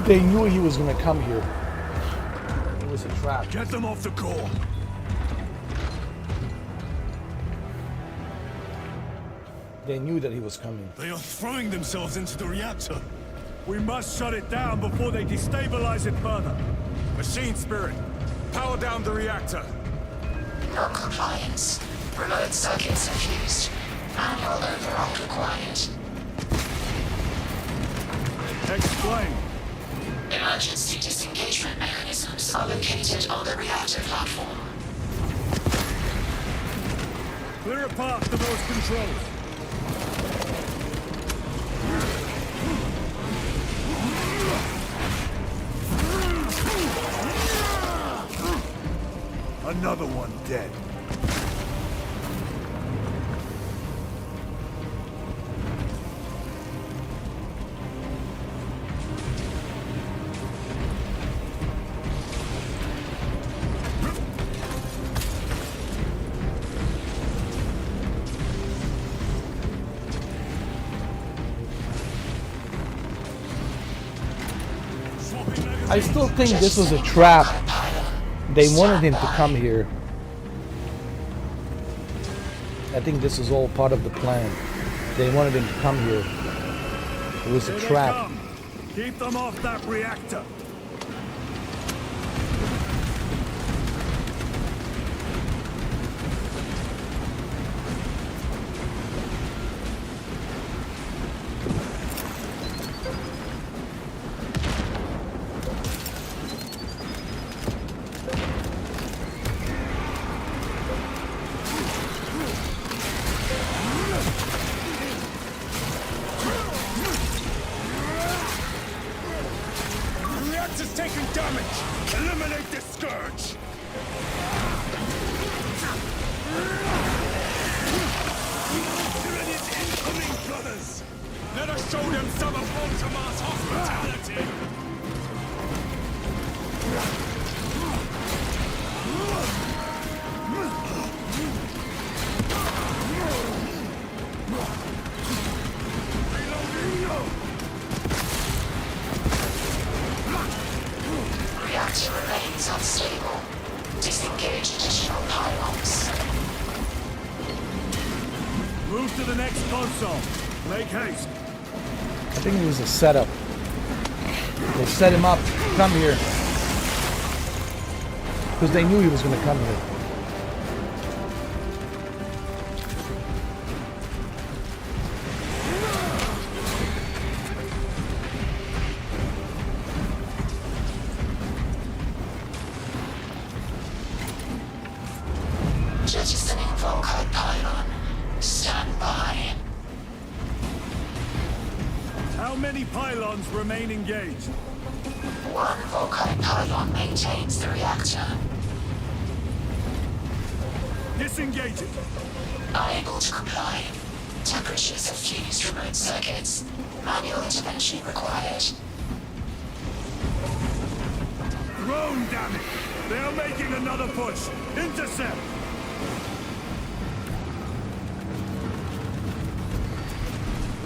They knew he was gonna come here. It was a trap. Get them off the core. They knew that he was coming. They are throwing themselves into the reactor. We must shut it down before they destabilize it further. Machine Spirit, power down the reactor. Non-compliance. Remote circuits are fused. Manual override required. Explain. Emergency disengagement mechanisms are located on the reactor platform. Clear a path to those controls. Another one dead. I still think this was a trap. They wanted him to come here. I think this is all part of the plan. They wanted him to come here. It was a Here they trap. come. Keep them off that reactor. The reactor's taking damage. Eliminate the scourge. Tyranids incoming, brothers. Let us show them some of Ultramar's hospitality. Reactor remains unstable. Disengage additional pylons. Move to the next console. Make haste. I think it was a setup. They set him up. Come here. Because they knew he was going to come here. Jettisoning Volkite pylon. Stand by. How many pylons remain engaged? One Volkite pylon maintains the reactor. Disengage it. Unable to comply. Temperatures have fused remote circuits. Manual intervention required. Drone, damn it! They are making another push! Intercept!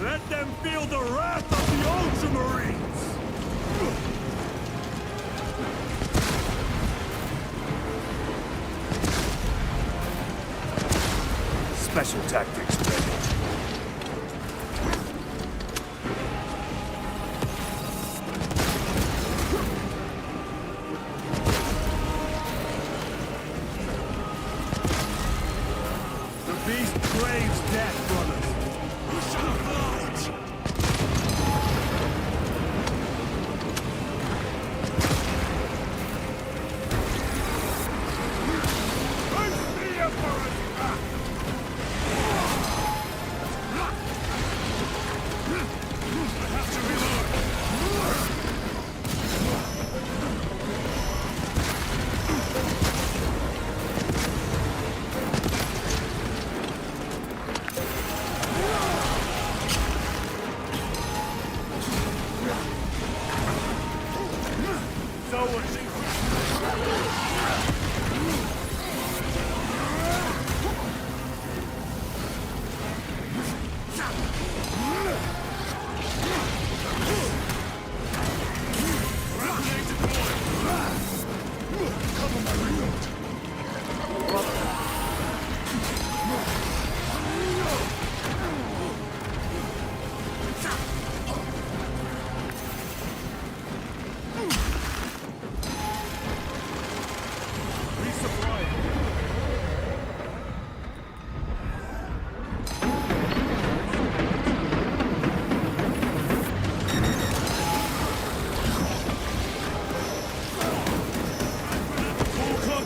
Let them feel the wrath of the Ultramarines! Special tactics ready. The beast craves death, brothers. Who shall fight?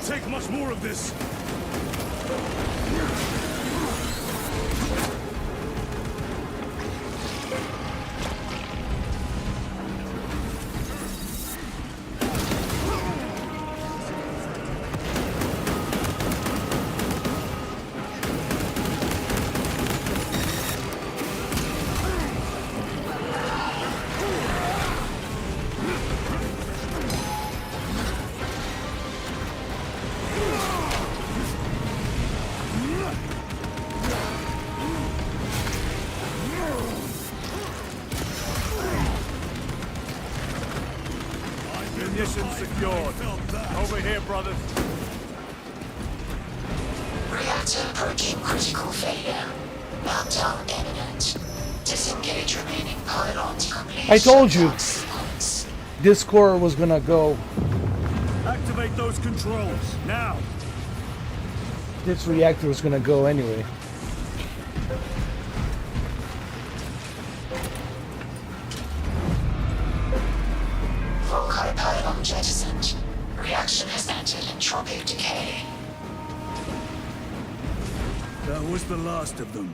Take much more of this. Munition secured. Over here, brothers. Reactor approaching critical failure. Meltdown imminent. Disengage remaining pylon to complete. I told you. shutdown sequence. This core was gonna go. Activate those controls, now! This reactor was gonna go anyway. Volkite pylon jettisoned. Reaction has entered entropic decay. That was the last of them.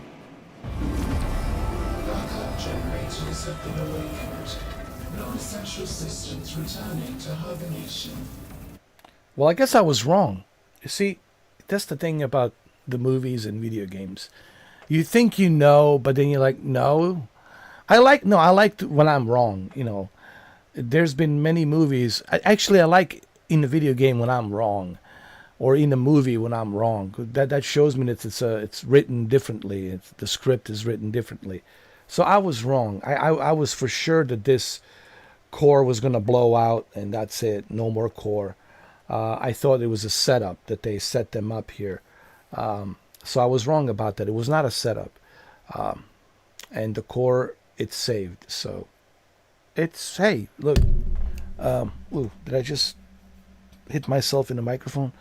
Backup generators have been awakened. Non-essential systems returning to hibernation. Well, I guess I was wrong. You see, that's the thing about the movies and video games. You think you know, but then you're like, no. I like when I'm wrong, you know. There's been many movies. I like in the video game when I'm wrong, or in the movie when I'm wrong. That shows me that it's written differently. The script is written differently. So I was wrong. I was for sure that this core was going to blow out, and that's it. No more core. I thought it was a setup, that they set them up here. So I was wrong about that. It was not a setup. And the core, it's saved. So it's, hey, look. Ooh, did I just hit myself in the microphone?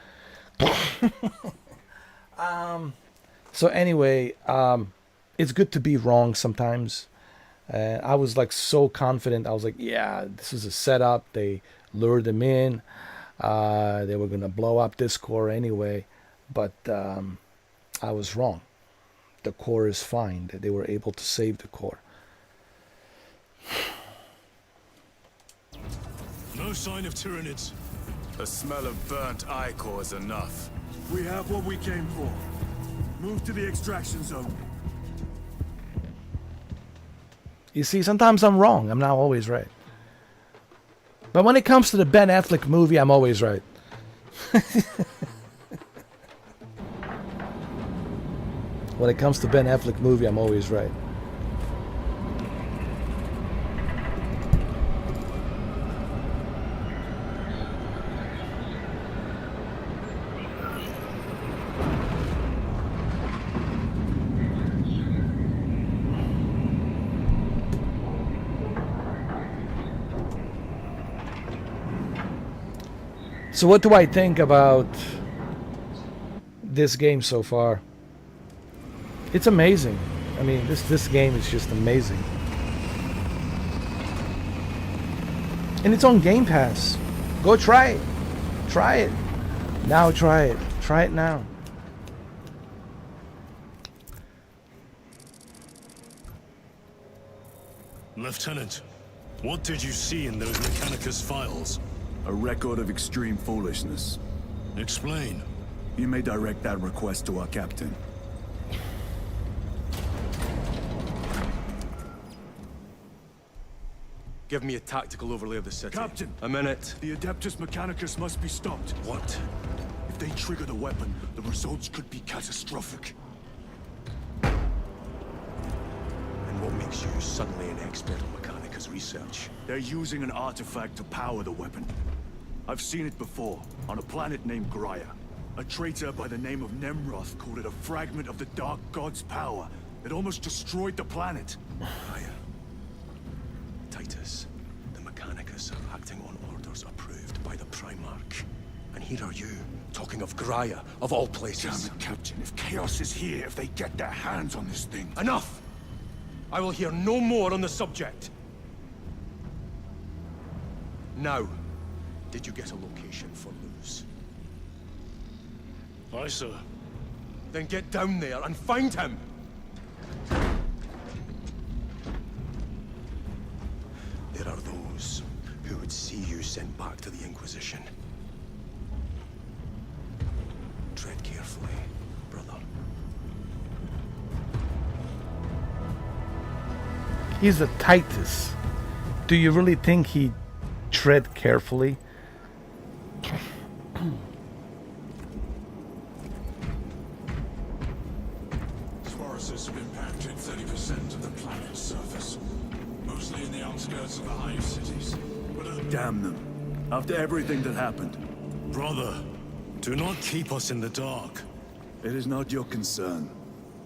So anyway, it's good to be wrong sometimes. I was like so confident. I was like, yeah, this is a setup. They lured them in. They were going to blow up this core anyway. But I was wrong. The core is fine. They were able to save the core. No sign of Tyranids. The smell of burnt ichor is enough. We have what we came for. Move to the extraction zone. You see, sometimes I'm wrong. I'm not always right. But when it comes to the Ben Affleck movie, I'm always right. When it comes to Ben Affleck movie, I'm always right. So what do I think about this game so far? It's amazing. I mean, this game is just amazing. And it's on Game Pass. Go try it. Try it. Now try it. Try it now. Lieutenant, what did you see in those Mechanicus files? A record of extreme foolishness. Explain. You may direct that request to our captain. Give me a tactical overlay of the city. Captain! A minute. The Adeptus Mechanicus must be stopped. What? If they trigger the weapon, the results could be catastrophic. And what makes you suddenly an expert on Mechanicus research? They're using an artifact to power the weapon. I've seen it before, on a planet named Graia. A traitor by the name of Nemroth called it a fragment of the Dark God's power. It almost destroyed the planet. Graia. Titus, the Mechanicus are acting on orders approved by the Primarch. And here are you, talking of Graia, of all places. Damn it, Captain. If Chaos is here, if they get their hands on this thing... Enough! I will hear no more on the subject. Now, did you get a location for Luz? Aye, sir. Then get down there and find him! There are those who would see you sent back to the Inquisition. Tread carefully, brother. He's a Titus. Do you really think he tread carefully? Forests have impacted 30% of the planet's surface, mostly in the outskirts of the hive cities. But Damn them. After everything that happened. Brother, do not keep us in the dark. It is not your concern.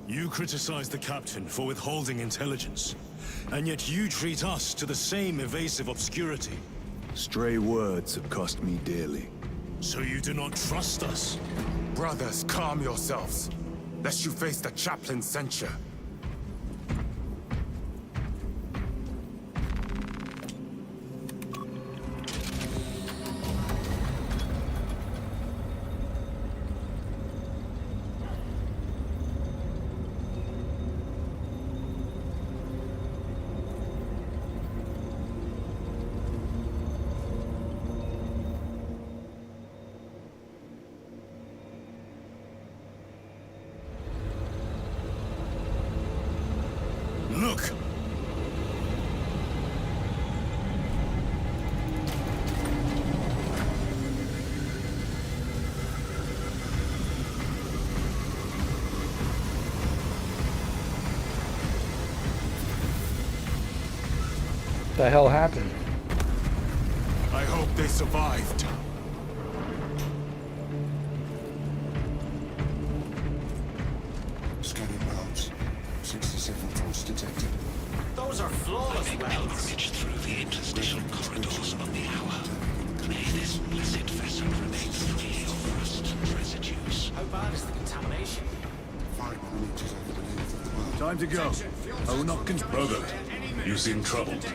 You criticize the captain for withholding intelligence, and yet you treat us to the same evasive obscurity. Stray words have cost me dearly. So you do not trust us? Brothers, calm yourselves, lest you face the chaplain's censure. Look! The hell happened? I hope they survived. Scanning wells. 67 faults detected. Those are flawless wells. Reach through the interstitial corridors of the hour. May this blessed vessel remain free of rust and residues. How bad is the contamination? 5 millimeters over the length of the well. Time to go. I will not Brother, you seem troubled.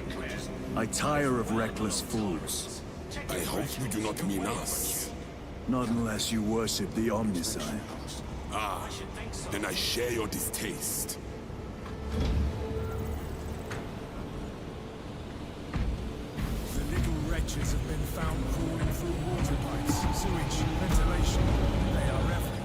I tire of reckless fools. I hope you do not mean us. Not unless you worship the Omnicide. Ah, then I share your distaste. The little wretches have been found crawling through water pipes, sewage, ventilation. They are everywhere.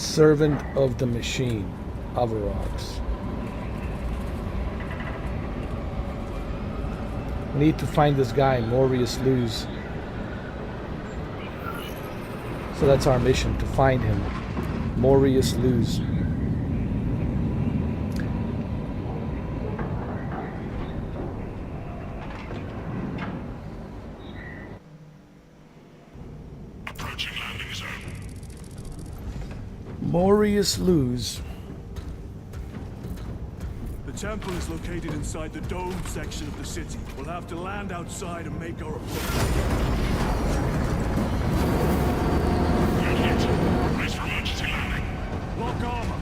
Servant of the Machine, Avarox. We need to find this guy, Morius Luz. So that's our mission, to find him. Morius Luz. Approaching landing zone. Morius Luz. The temple is located inside the domed section of the city. We'll have to land outside and make our approach. Good hit. Brace for emergency landing. Lock armor.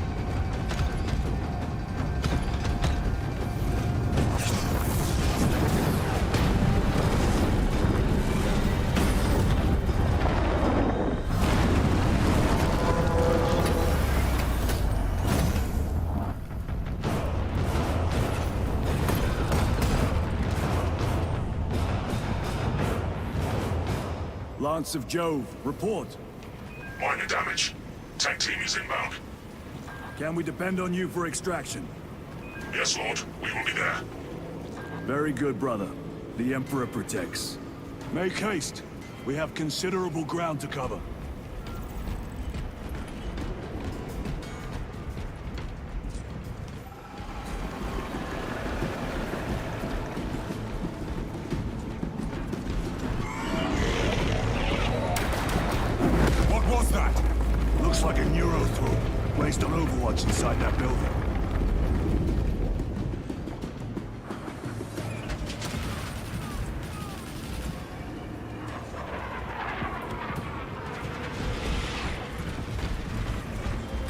Lance of Jove, report. Minor damage. Tech team is inbound. Can we depend on you for extraction? Yes, Lord. We will be there. Very good, brother. The Emperor protects. Make haste. We have considerable ground to cover. What was that? Looks like a neurothrope placed on Overwatch inside that building.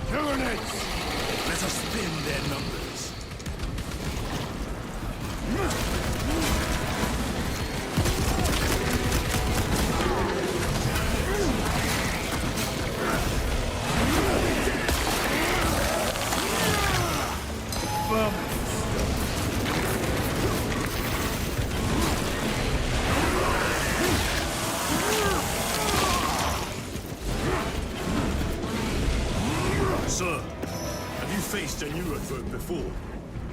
Tyranids! Let us spin their numbers. Sir, have you faced a neurothrope before?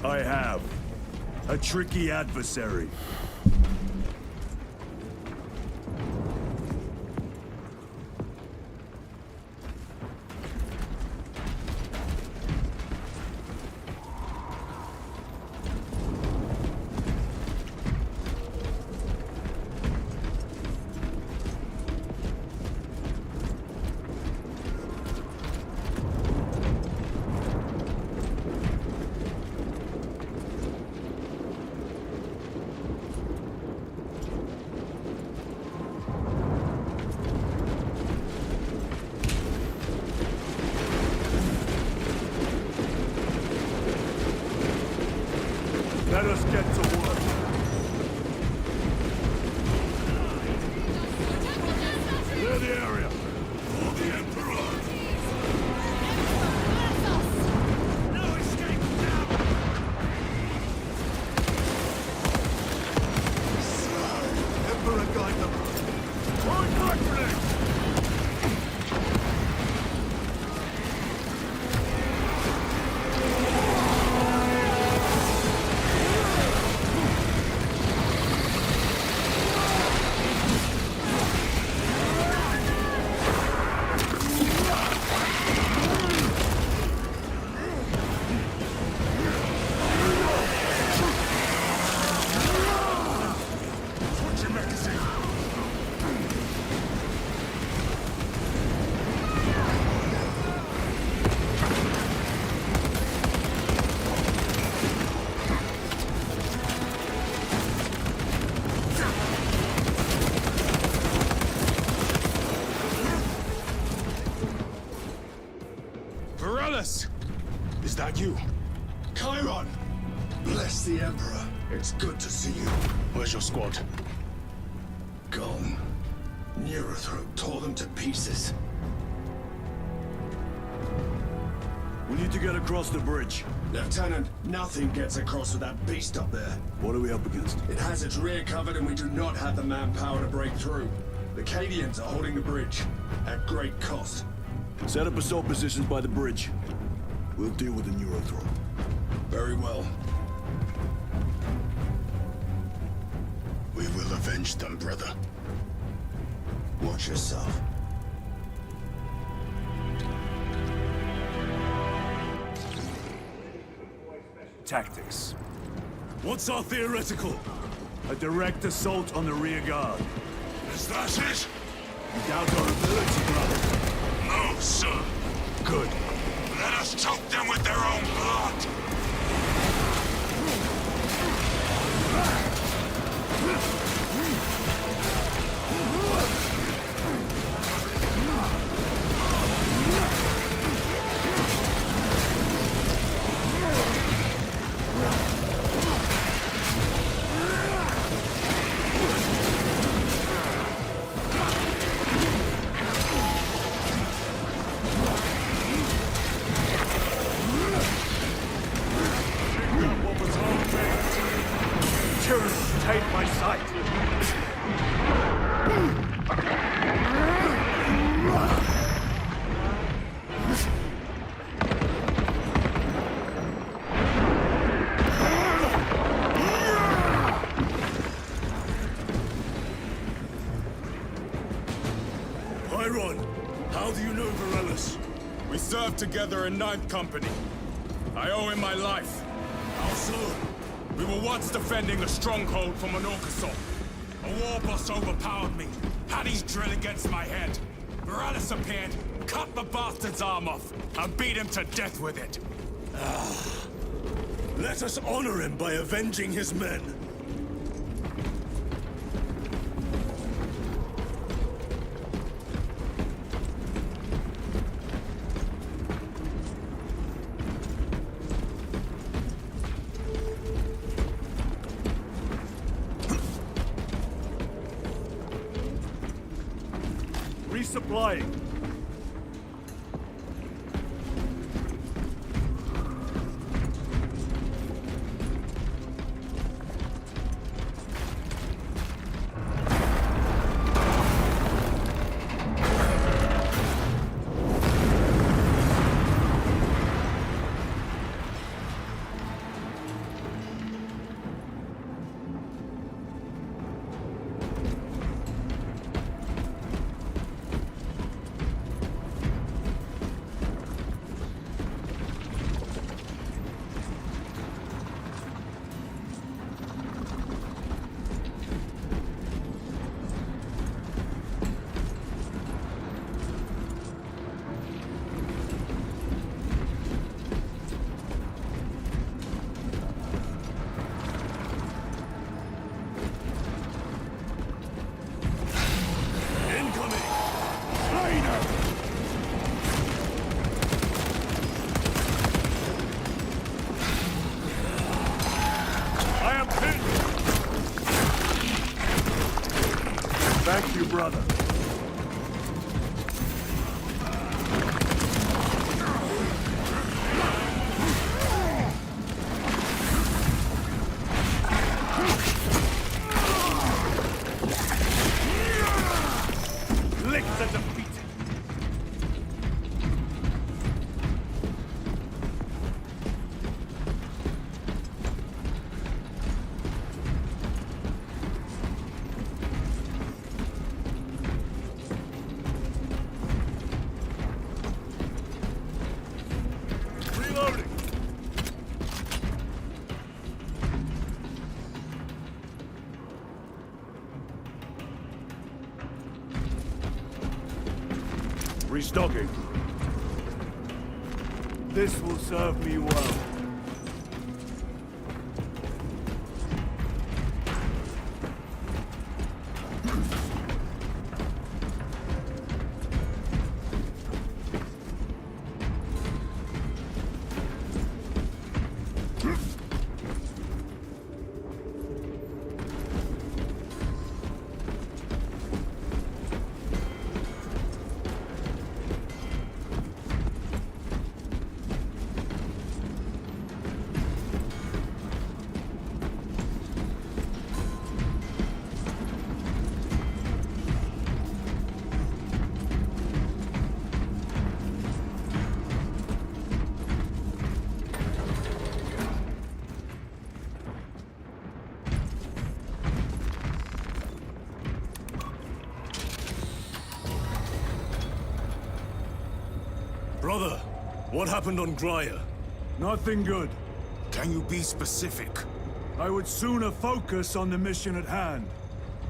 I have. A tricky adversary. Let us get to work. Clear the area. For the Emperor. No escape now. Emperor guide them. Point black grenade. Varellus! Is that you? Chiron! Bless the Emperor. It's good to see you. Where's your squad? Gone. Neurothrope tore them to pieces. We need to get across the bridge. Lieutenant, nothing gets across with that beast up there. What are we up against? It has its rear covered and we do not have the manpower to break through. The Cadians are holding the bridge, at great cost. Set up assault positions by the bridge. We'll deal with the Neurothron. Very well. We will avenge them, brother. Watch yourself. Tactics. What's our theoretical? A direct assault on the rear guard. Is that it? You doubt our ability, brother? No, sir. Good. Let us choke them with their own blood. Take my sight. Pyron, how do you know Varellus? We served together in 9th Company. I owe him my life. How so? We were once defending a stronghold from an Orcasol. A war boss overpowered me, had his drill against my head. Varellus appeared, cut the bastard's arm off, and beat him to death with it. Let us honor him by avenging his men. Resupplying. Thank you, brother. Licked and defeated. Reloading. Restocking. This will serve me well. Brother, what happened on Graya? Nothing good. Can you be specific? I would sooner focus on the mission at hand.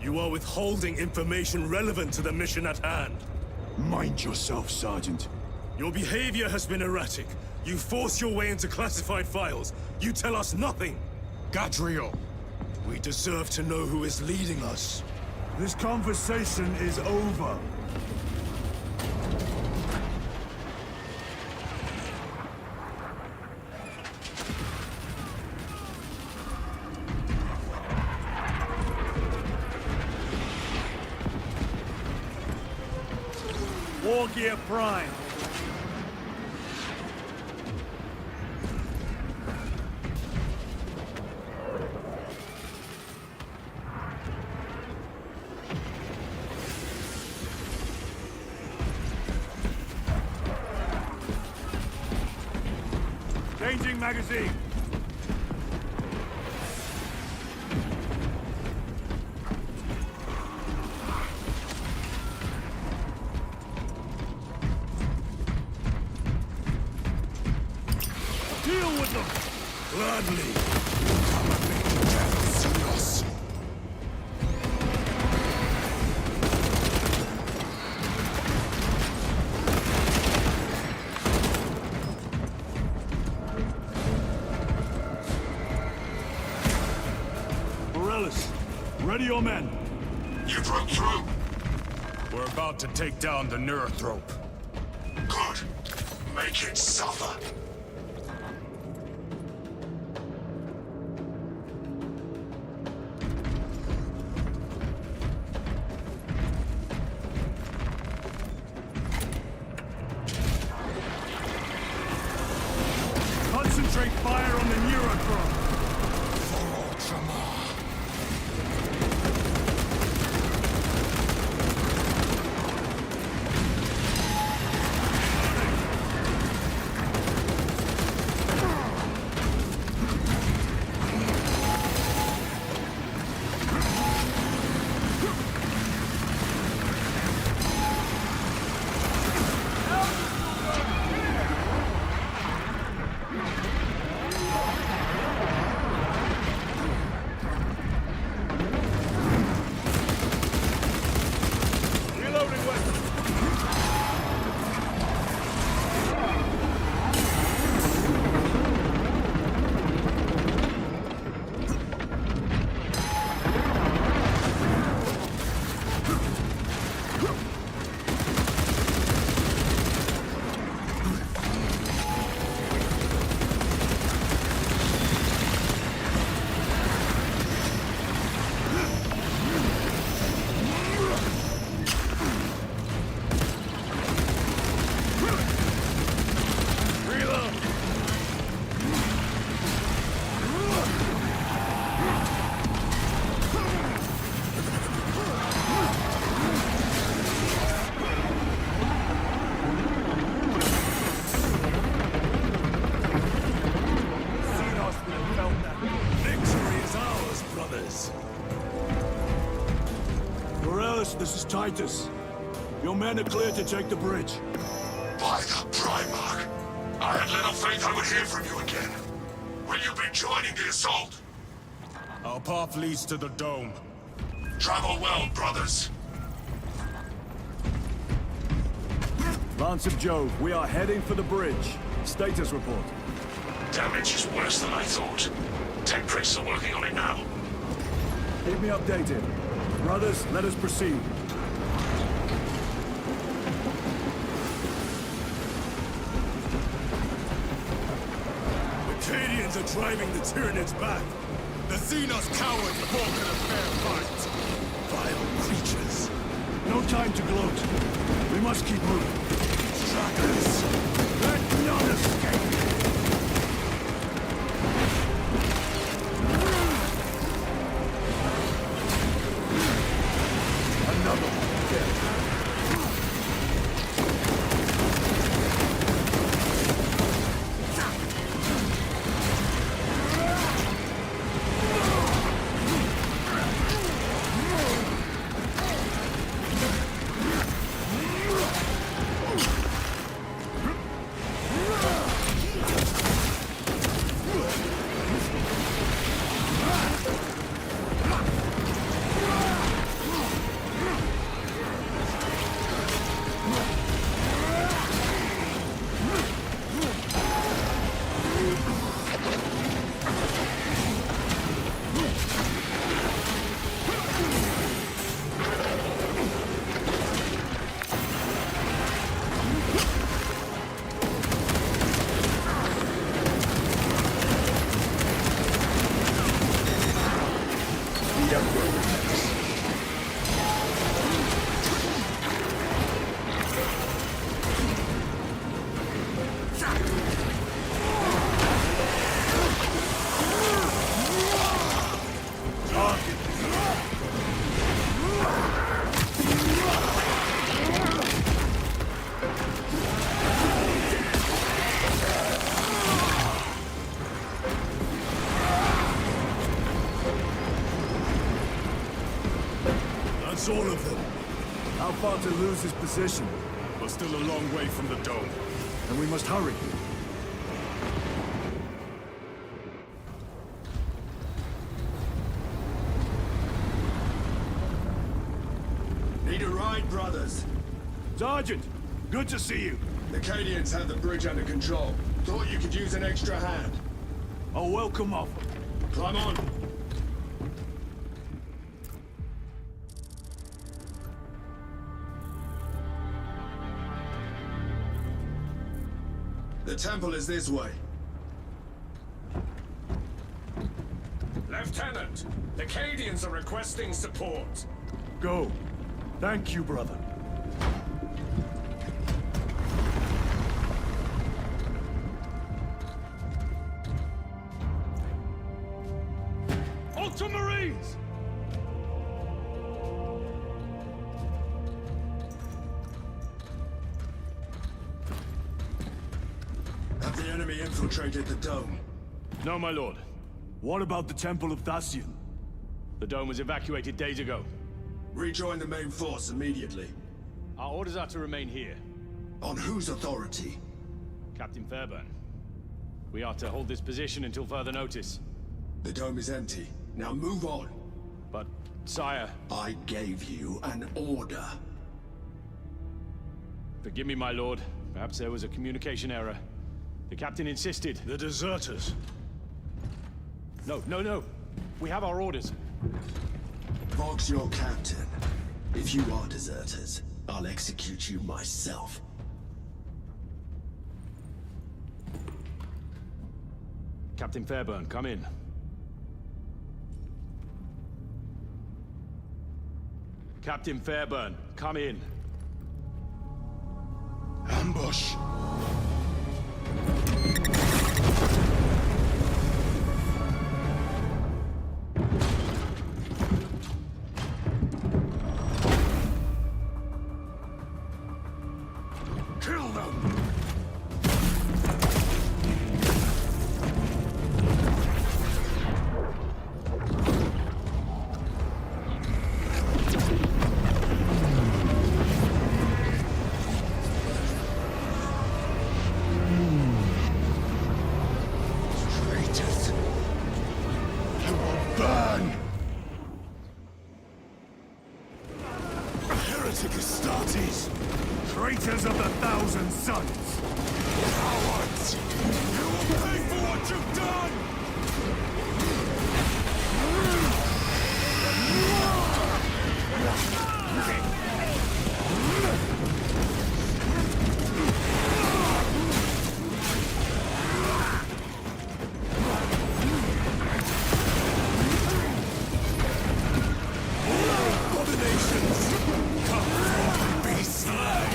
You are withholding information relevant to the mission at hand. Mind yourself, Sergeant. Your behavior has been erratic. You force your way into classified files. You tell us nothing. Gadriel, we deserve to know who is leading us. This conversation is over. War Gear Prime. Changing magazine. Deal with them! Gladly. Come and make together, Xenos. Morellis, ready your men. You broke through. We're about to take down the Neurothrope. Good. Make it suffer. Concentrate fire on the Neurothrope. Victory is ours, brothers. Morellis, this is Titus. Your men are clear to take the bridge. By the Primarch. I had little faith I would hear from you again. Will you be joining the assault? Our path leads to the dome. Travel well, brothers. Lance of Jove, we are heading for the bridge. Status report. Damage is worse than I thought. Tech priests are working on it now. Keep me updated. Brothers, let us proceed. The Cadians are driving the Tyranids back. The Xenos cowards balk at a fair fight. Vile creatures. No time to gloat. We must keep moving. Trackers. Let none escape. Another one dead. That's all of them. How far to lose this position? We're still a long way from the dome. And we must hurry. Need a ride, brothers? Sergeant, good to see you. The Cadians have the bridge under control. Thought you could use an extra hand. A welcome offer. Climb on. The temple is this way. Lieutenant, the Cadians are requesting support. Go. Thank you, brother. Ultramarines! Have the enemy infiltrated the dome? No, my lord. What about the Temple of Thasian? The dome was evacuated days ago. Rejoin the main force immediately. Our orders are to remain here. On whose authority? Captain Fairburn. We are to hold this position until further notice. The dome is empty. Now move on. But, sire... I gave you an order. Forgive me, my lord. Perhaps there was a communication error. The captain insisted. The deserters. No. We have our orders. Vox your captain. If you are deserters, I'll execute you myself. Captain Fairburn, come in. Captain Fairburn, come in. Ambush! Kill them! Traitors! You will burn! Heretic Astartes! Traitors of the Thousand Sons! Cowards! You will pay for what you've done! Abominations! Come forth and be slain!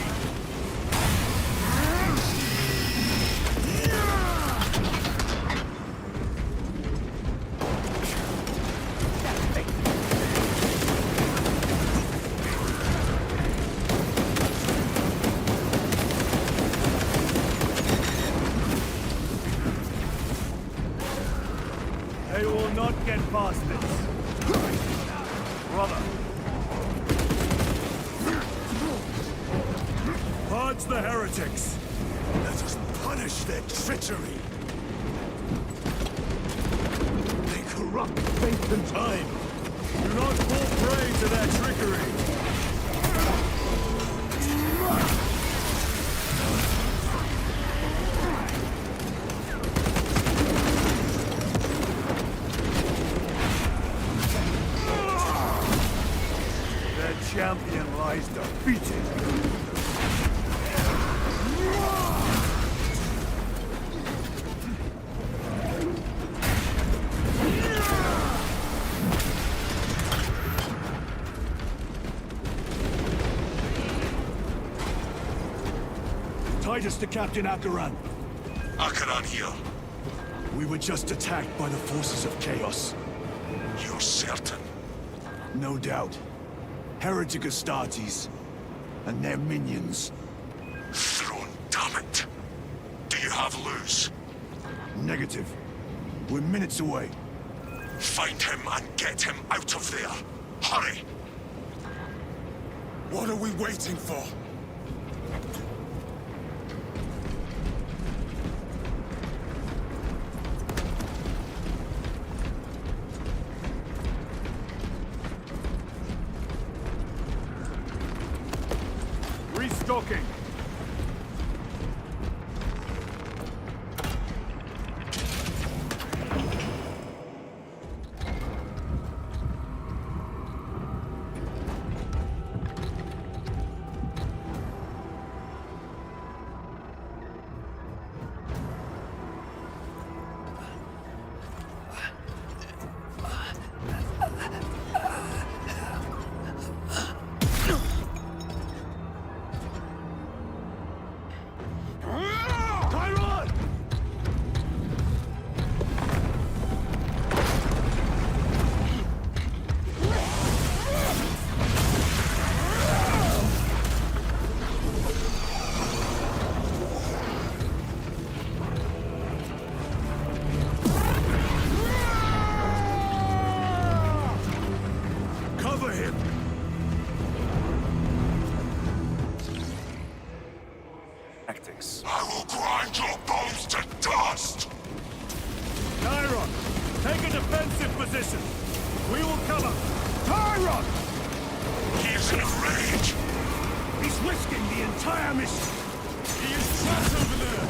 They will not get past this. Brother. Purge the heretics. Let us punish their treachery. They corrupt faith and time. Do not fall prey to their trickery. Their champion lies defeated. Titus to Captain Akaran. Akaran here. We were just attacked by the forces of Chaos. You're certain? No doubt. Heretic Astartes. And their minions. Throne, damn it! Do you have Luz? Negative. We're minutes away. Find him and get him out of there. Hurry! What are we waiting for? Restocking. Cover him! Tactics. I will grind your bones to dust! Tyron, take a defensive position. We will cover. Tyron! He's in a rage! He's risking the entire mission! He is trapped over there!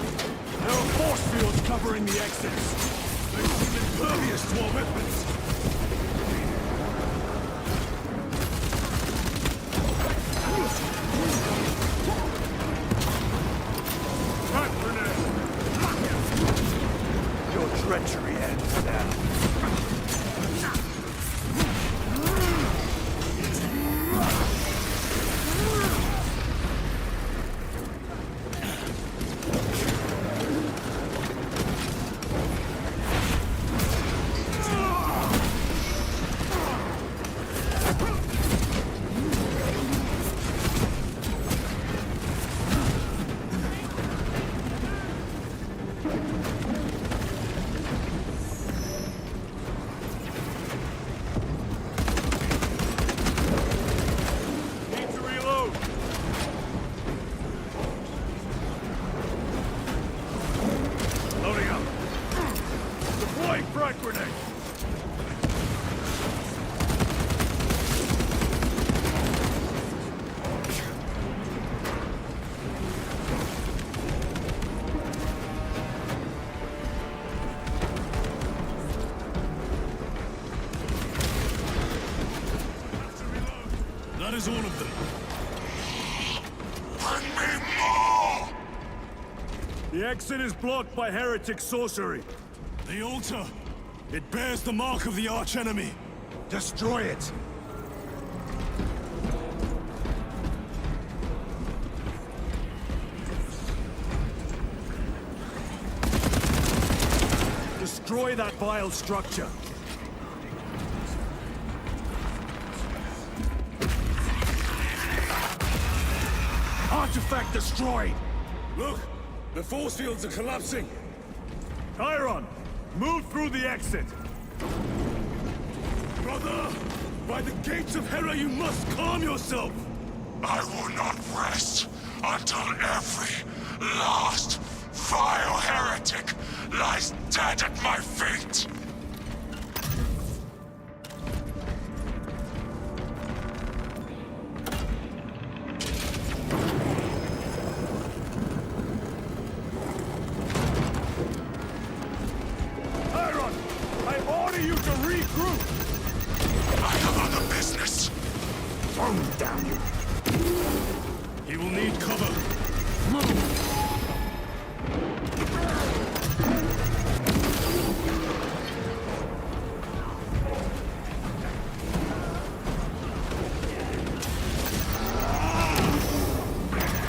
There are force fields covering the exits. They seem impervious to our weapons. Your treachery ends now. Need to reload. Loading up. Deploying frag grenade. That is all of them. Bring me more! The exit is blocked by heretic sorcery. The altar! It bears the mark of the archenemy. Destroy it! Destroy that vile structure. Artifact destroyed! Look! The force fields are collapsing! Tyron, move through the exit. Brother! By the gates of Hera, you must calm yourself! I will not rest until every last vile heretic lies dead at my feet! Tyron, I order you to regroup. I have other business! Throw him down, you! He will need cover! Move!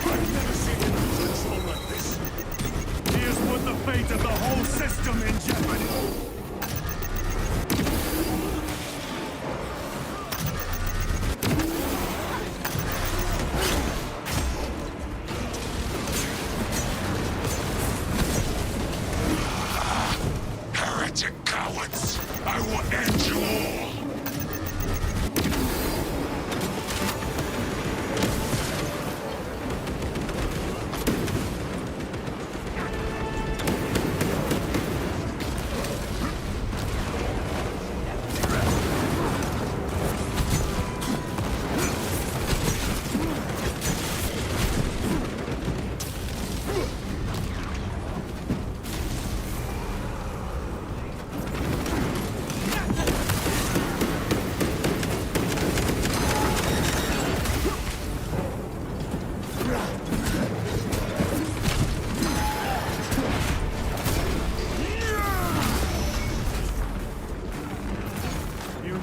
I've never seen him lose control like this! He has put the fate of the whole system in jeopardy. Heretic cowards! I will end you all!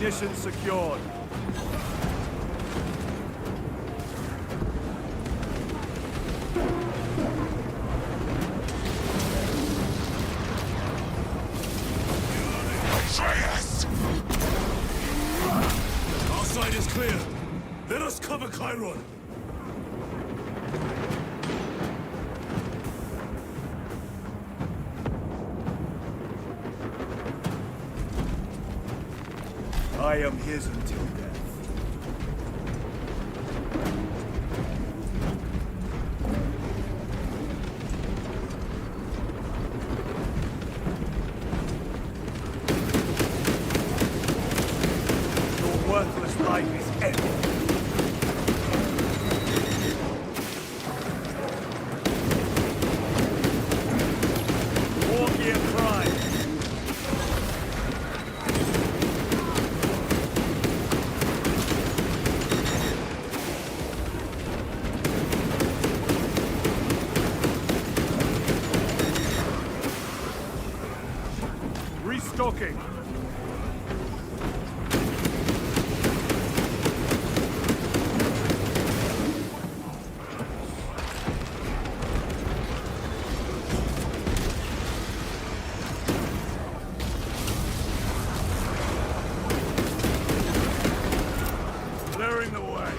Position secured. Atreus! Our side is clear. Let us cover Chiron. I am his until death. Your worthless life is ended. War Gear Prime. Restocking. Clearing the way.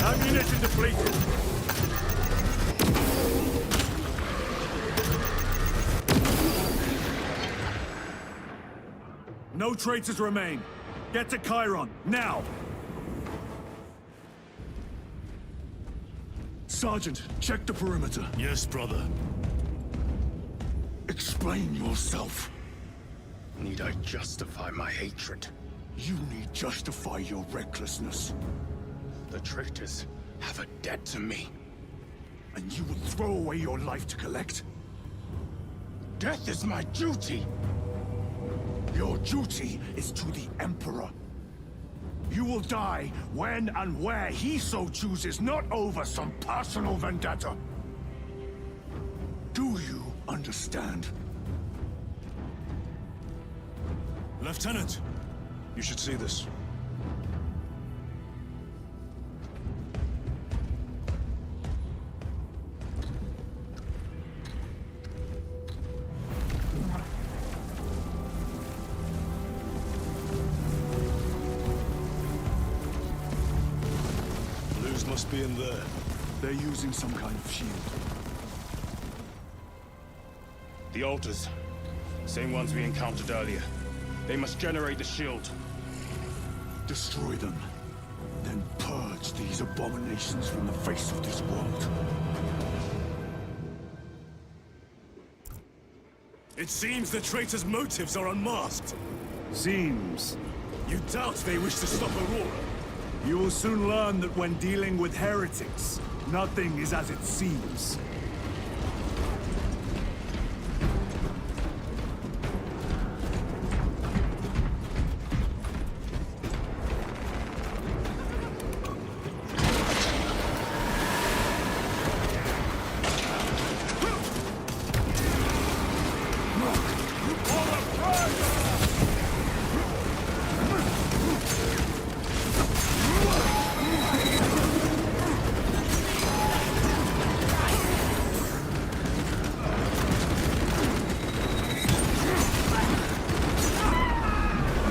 Ammunition depleted. No traitors remain. Get to Chiron, now! Sergeant, check the perimeter. Yes, brother. Explain yourself. Need I justify my hatred? You need justify your recklessness. The traitors have a debt to me. And you would throw away your life to collect? Death is my duty! Your duty is to the Emperor. You will die when and where he so chooses, not over some personal vendetta. Do you understand? Lieutenant, you should see this. Blues must be in there. They're using some kind of shield. The altars. Same ones we encountered earlier. They must generate the shield. Destroy them. Then purge these abominations from the face of this world. It seems the traitor's motives are unmasked. Seems. You doubt they wish to stop Aurora? You will soon learn that when dealing with heretics, nothing is as it seems.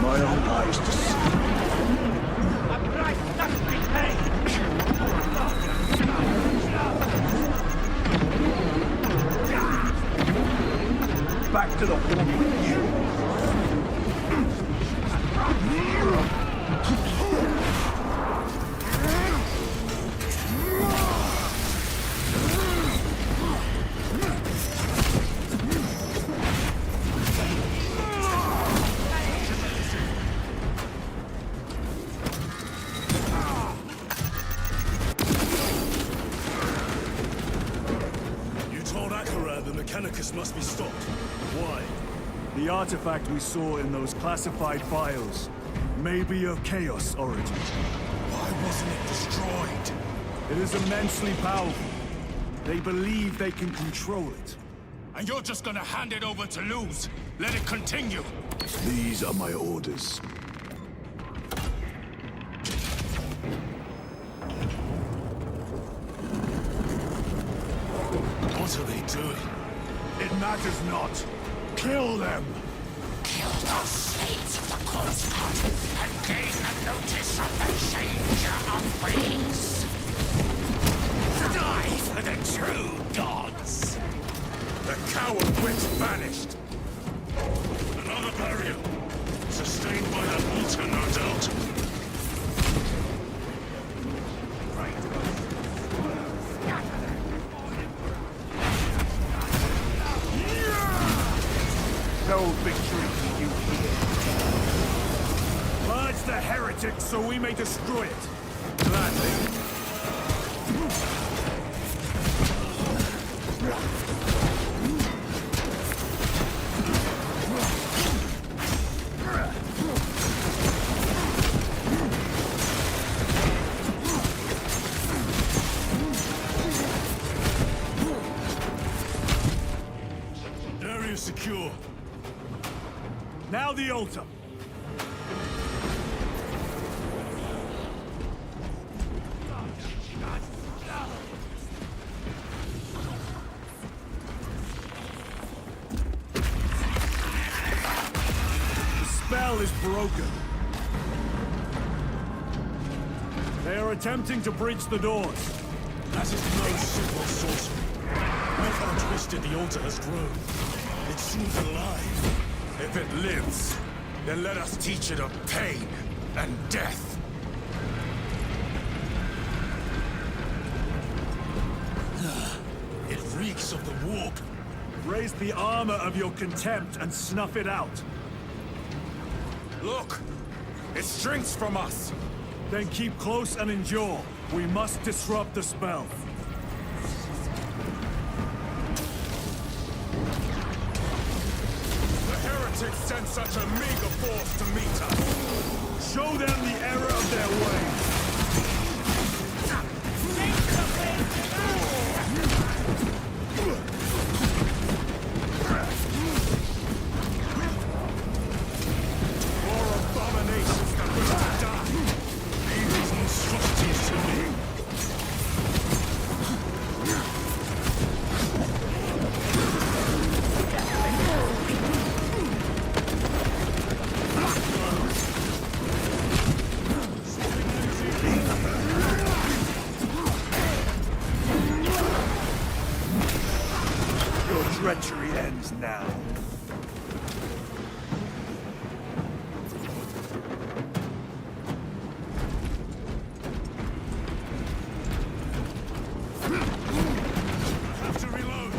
My own eyes to see. Back to the war with you. must be stopped. Why? The artifact we saw in those classified files may be of Chaos origin. Why wasn't it destroyed? It is immensely powerful. They believe they can control it. And you're just gonna hand it over to Luz? Let it continue? These are my orders. What are they doing? It matters not. Kill them! Kill those slaves of the Cosmod and gain a notice of the changer of ways. Die for the true gods. The coward witch vanished. Another barrier. Sustained by the altar, no doubt. No victory for you here. Purge the heretics so we may destroy it. Gladly. Area secure. Now the altar. The spell is broken. They are attempting to breach the doors. That is no simple sorcery. Look how twisted the altar has grown. It seems alive. If it lives, then let us teach it of pain and death. It reeks of the warp. Raise the armor of your contempt and snuff it out. Look! It shrinks from us! Then keep close and endure. We must disrupt the spell. The heretics sent such a meager force to meet us. Show them the error of their ways. More abominations that will die. Leave these monstrosities to me. Your treachery ends now. Have to reload.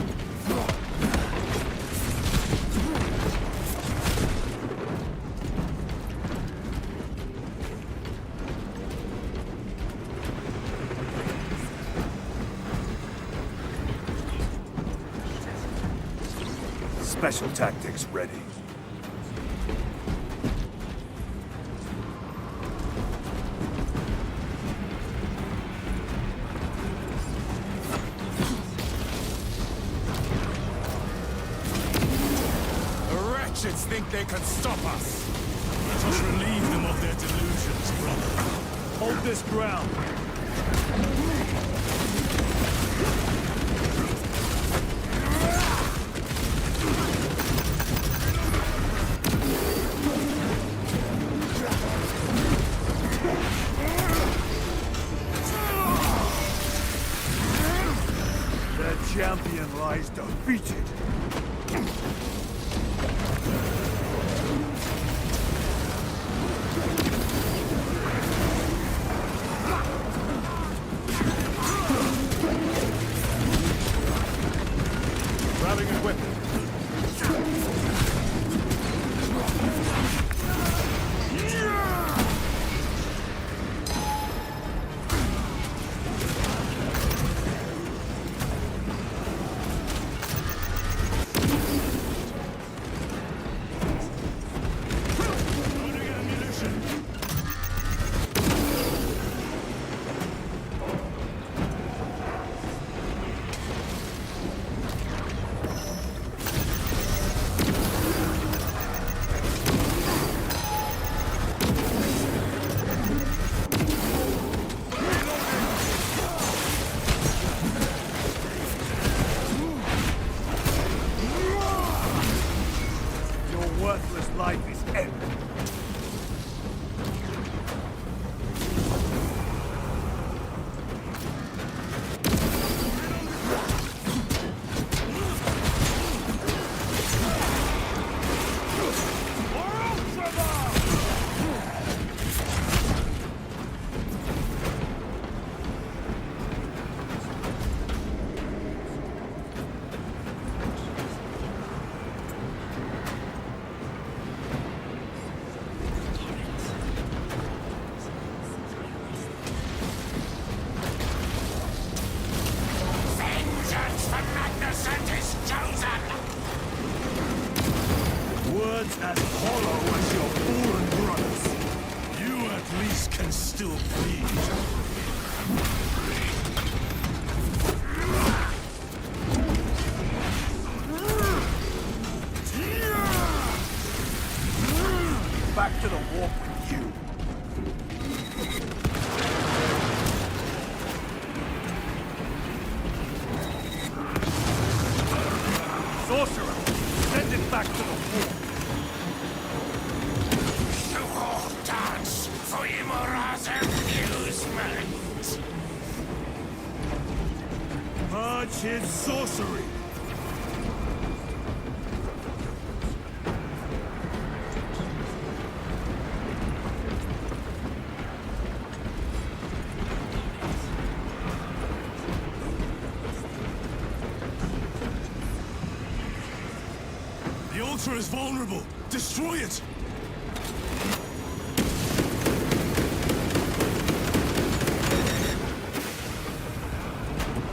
Special tactics ready. The wretches think they can stop us. Let us relieve them of their delusions, brother. Hold this ground. The champion lies defeated. Grabbing equipment. Grimora's amusement! Purge his sorcery! The altar is vulnerable! Destroy it!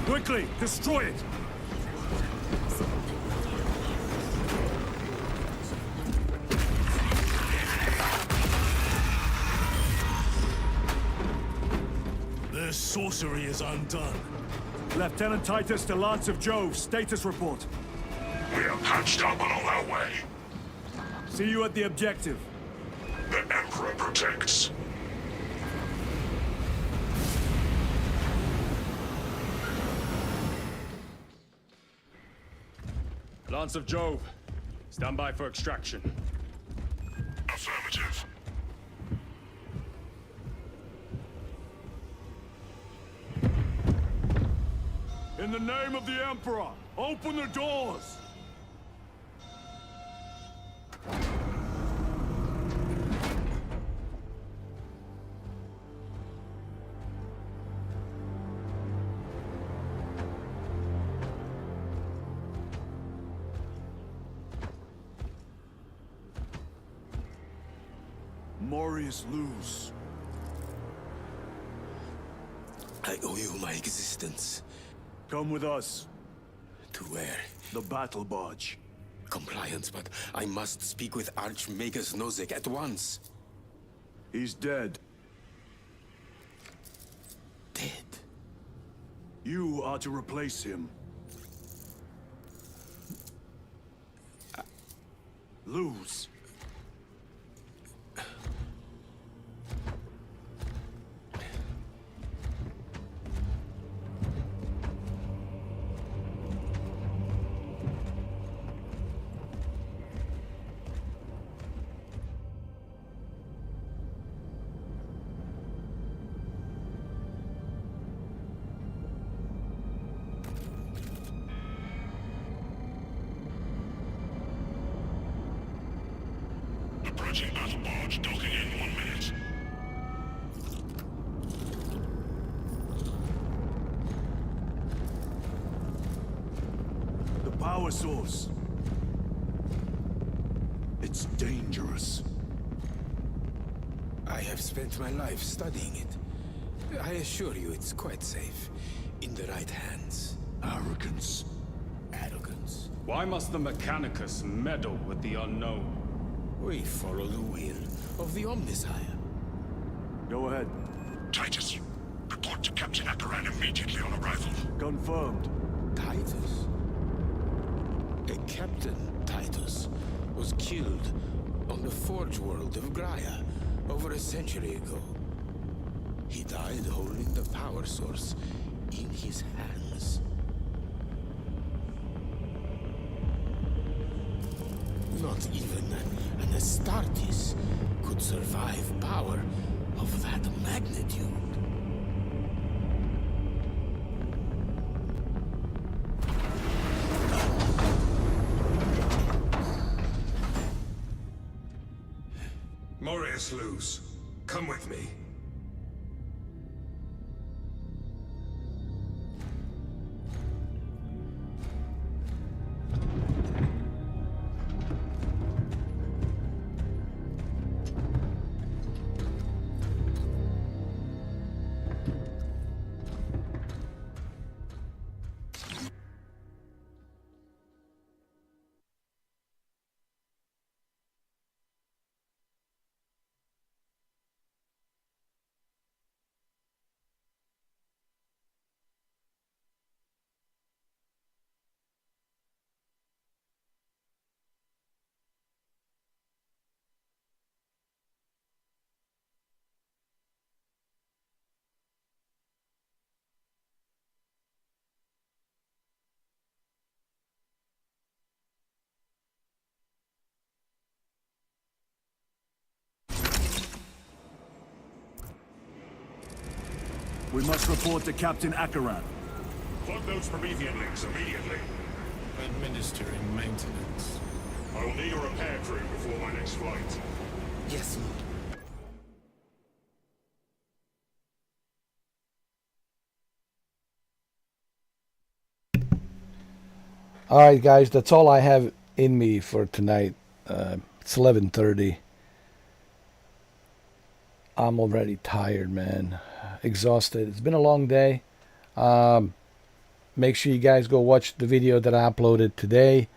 Quickly, destroy it! Their sorcery is undone. Lieutenant Titus to Lance of Jove, status report. We are patched up and on our way. See you at the objective. The Emperor protects. Lance of Jove, stand by for extraction. Affirmative. In the name of the Emperor, open the doors! Morius Luz. I owe you my existence. Come with us. To where? The battle barge. Compliance, but I must speak with Archmagus Nozick at once. He's dead. Dead? You are to replace him. Luz. Approaching battle barge, docking in 1 minute. The power source. It's dangerous. I have spent my life studying it. I assure you it's quite safe. In the right hands. Arrogance. Arrogance? Why must the Mechanicus meddle with the unknown? We follow the will of the Omnissiah. Go ahead. Titus, report to Captain Akaran immediately on arrival. Confirmed. Titus? A Captain Titus was killed on the Forge world of Graia over a century ago. He died holding the power source in his hands. Not even an Astartes could survive power of that magnitude. Morius Luz, come with me. We must report to Captain Akaran. Plug those Promethean links immediately. Administering maintenance. I will need a repair crew before my next flight. Yes, Lord. All right, guys, that's all I have in me for tonight. It's 11:30. I'm already tired, man. Exhausted. It's been a long day. Make sure you guys go watch the video that I uploaded today.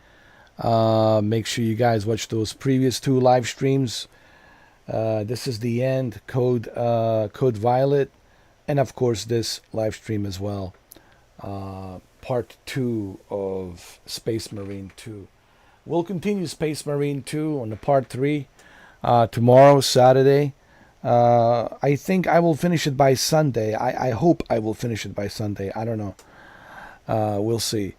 Make sure you guys watch those previous 2 live streams. This is the end. Code Violet, and of course this live stream as well. Part 2 of Space Marine 2. We'll continue Space Marine 2 on the part 3 tomorrow, Saturday. I think I will finish it by Sunday. I hope I will finish it by Sunday. I don't know. We'll see.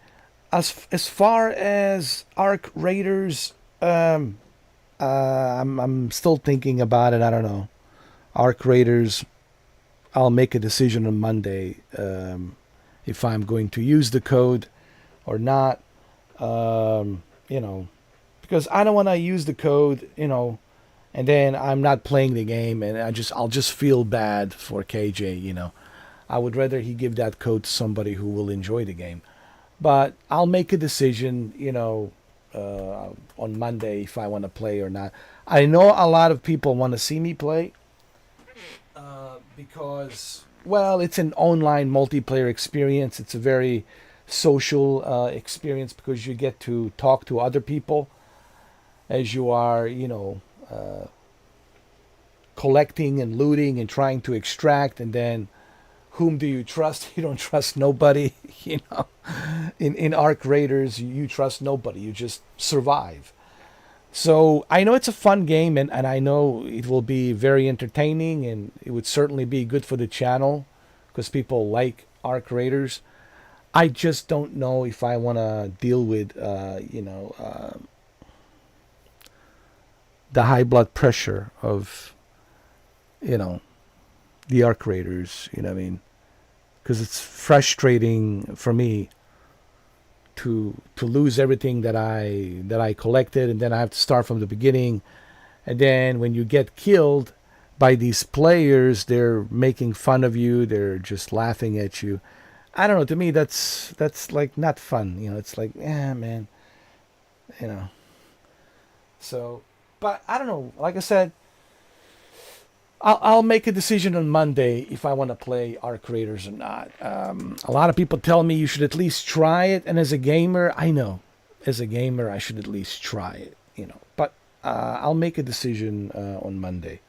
As far as Arc Raiders, I'm still thinking about it. I don't know. Arc Raiders, I'll make a decision on Monday. If I'm going to use the code or not, because I don't want to use the code, and then I'm not playing the game, and I'll just feel bad for KJ, I would rather he give that code to somebody who will enjoy the game. But I'll make a decision, on Monday if I want to play or not. I know a lot of people want to see me play because, well, it's an online multiplayer experience. It's a very social experience because you get to talk to other people as you are, collecting and looting and trying to extract. And then whom do you trust? You don't trust nobody. In Arc Raiders, you trust nobody. You just survive. So I know it's a fun game, and I know it will be very entertaining, and it would certainly be good for the channel because people like Arc Raiders. I just don't know if I want to deal with, the high blood pressure of, the Arc Raiders, because it's frustrating for me to lose everything that I collected, and then I have to start from the beginning. And then when you get killed by these players, they're making fun of you, they're just laughing at you. I don't know, to me that's like not fun, it's like, man, so, but I don't know, like I said, I'll make a decision on Monday if I want to play Arc Raiders or not. A lot of people tell me you should at least try it, and as a gamer, I know, as a gamer, I should at least try it, But I'll make a decision on Monday,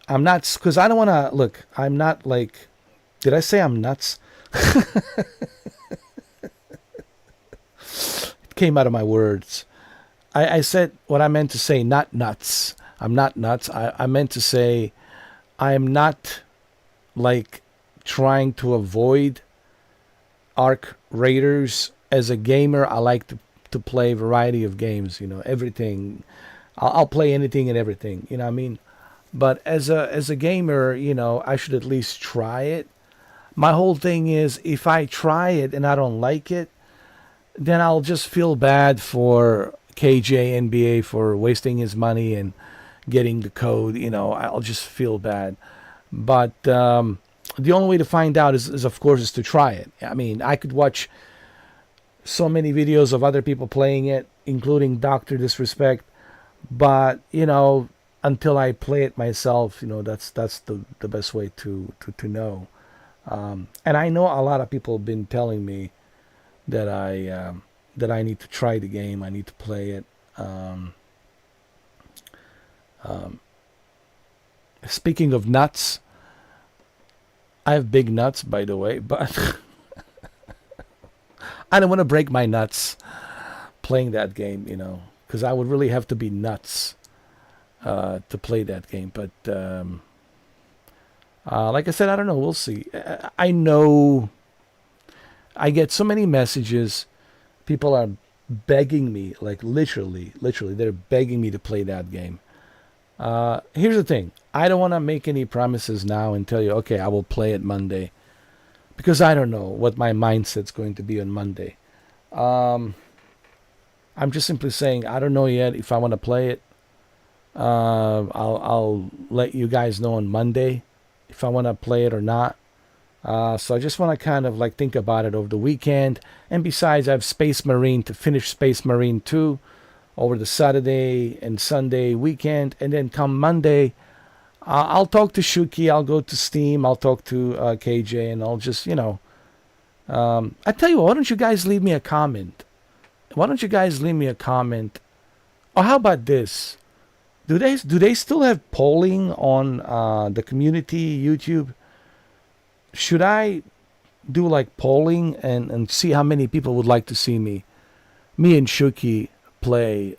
I'm not, because I don't want to look. I'm not like, did I say I'm nuts? It came out of my words. I said what I meant to say, not nuts. I'm not nuts. I meant to say I'm not like trying to avoid Arc Raiders. As a gamer, I like to play a variety of games, everything. I'll play anything and everything, what I mean? But as a gamer, I should at least try it. My whole thing is if I try it and I don't like it, then I'll just feel bad for KJ NBA for wasting his money and getting the code, I'll just feel bad. But the only way to find out is of course, is to try it. I mean, I could watch so many videos of other people playing it, including Dr. Disrespect. But, until I play it myself, that's the best way to know. And I know a lot of people have been telling me that I need to try the game. I need to play it. Speaking of nuts, I have big nuts, by the way, but I don't want to break my nuts playing that game, because I would really have to be nuts to play that game. But like I said, I don't know. We'll see. I know I get so many messages. People are begging me, like literally, they're begging me to play that game. Here's the thing. I don't want to make any promises now and tell you, okay, I will play it Monday. Because I don't know what my mindset's going to be on Monday. I'm just simply saying I don't know yet if I want to play it. I'll let you guys know on Monday if I want to play it or not. So I just want to kind of like think about it over the weekend. And besides, I have Space Marine to finish Space Marine 2 over the Saturday and Sunday weekend. And then come Monday, I'll talk to Shuki. I'll go to Steam. I'll talk to KJ, and I'll just, I tell you what, why don't you guys leave me a comment? Why don't you guys leave me a comment? Or how about this? Do they still have polling on the community YouTube? Should I do like polling and see how many people would like to see me and Shuki play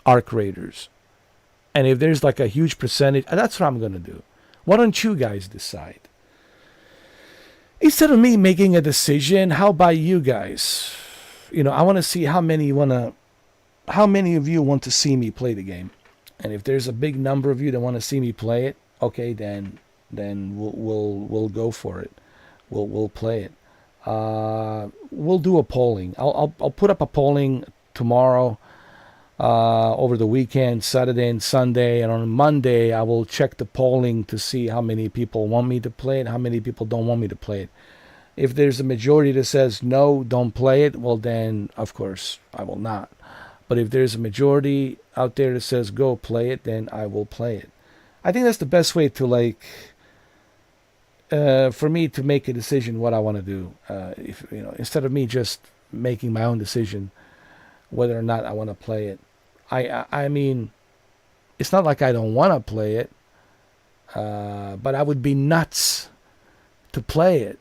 Arc Raiders? And if there's like a huge percentage, that's what I'm going to do. Why don't you guys decide? Instead of me making a decision, how about you guys? I want to see how many of you want to see me play the game. And if there's a big number of you that want to see me play it, okay, then we'll go for it. We'll play it. We'll do a polling. I'll put up a polling tomorrow, over the weekend, Saturday and Sunday, and on Monday I will check the polling to see how many people want me to play it, how many people don't want me to play it. If there's a majority that says no, don't play it, well then of course I will not. But if there's a majority out there that says go play it, then I will play it. I think that's the best way to for me to make a decision what I want to do. Instead of me just making my own decision whether or not I want to play it. I mean, it's not like I don't want to play it, but I would be nuts to play it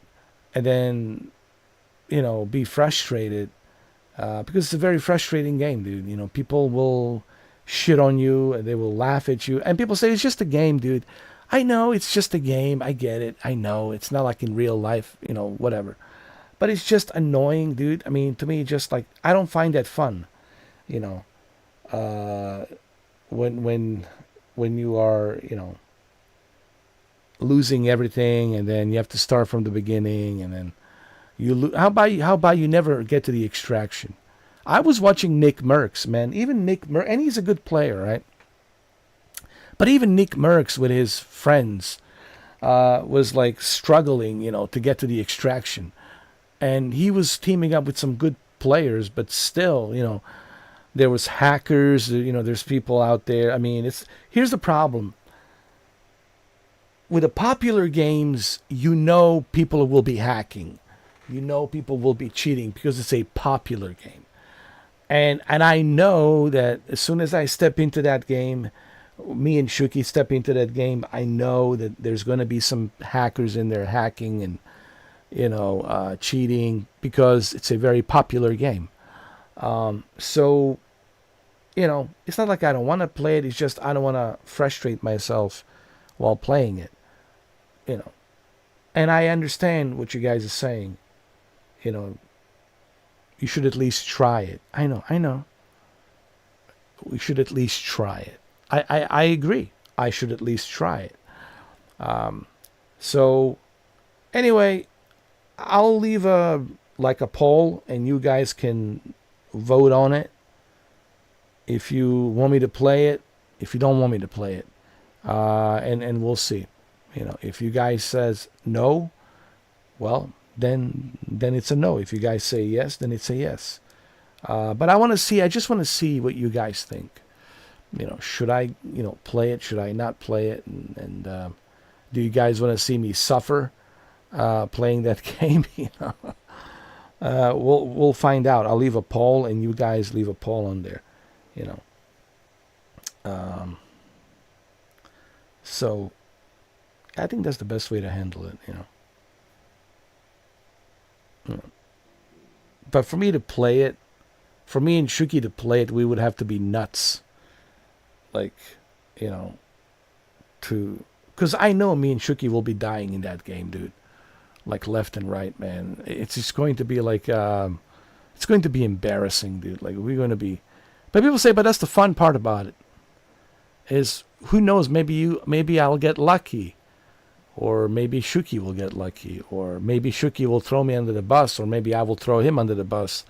and then, be frustrated because it's a very frustrating game, dude. People will shit on you and they will laugh at you. And people say, it's just a game, dude. I know it's just a game. I get it. I know it's not like in real life, whatever. But it's just annoying, dude. I mean, to me, just like, I don't find that fun, when you are, losing everything and then you have to start from the beginning and then how about you never get to the extraction? I was watching Nick Merckx, man. Even Nick Merckx, and he's a good player, right? But even Nick Merckx with his friends was like struggling, to get to the extraction. And he was teaming up with some good players, but still, there was hackers, there's people out there. I mean, here's the problem. With the popular games, people will be hacking. People will be cheating because it's a popular game. And I know that as soon as I step into that game, me and Shuki step into that game, I know that there's going to be some hackers in there hacking and, cheating because it's a very popular game. So, it's not like I don't want to play it. It's just I don't want to frustrate myself while playing it, And I understand what you guys are saying. You should at least try it. I know. We should at least try it. I agree. I should at least try it. So, anyway, I'll leave a poll, and you guys can vote on it. If you want me to play it, if you don't want me to play it, and we'll see. If you guys says no, well, then it's a no. If you guys say yes, then it's a yes. But I just want to see what you guys think. Should I, play it? Should I not play it? And do you guys want to see me suffer playing that game? We'll find out. I'll leave a poll, and you guys leave a poll on there. So I think that's the best way to handle it. But for me to play it, for me and Shuki to play it, we would have to be nuts. Because I know me and Shuki will be dying in that game, dude. Like left and right, man. It's just going to be like, it's going to be embarrassing, dude. Like we're going to be, but people say, but that's the fun part about it. is who knows, maybe I'll get lucky, or maybe Shuki will get lucky, or maybe Shuki will throw me under the bus, or maybe I will throw him under the bus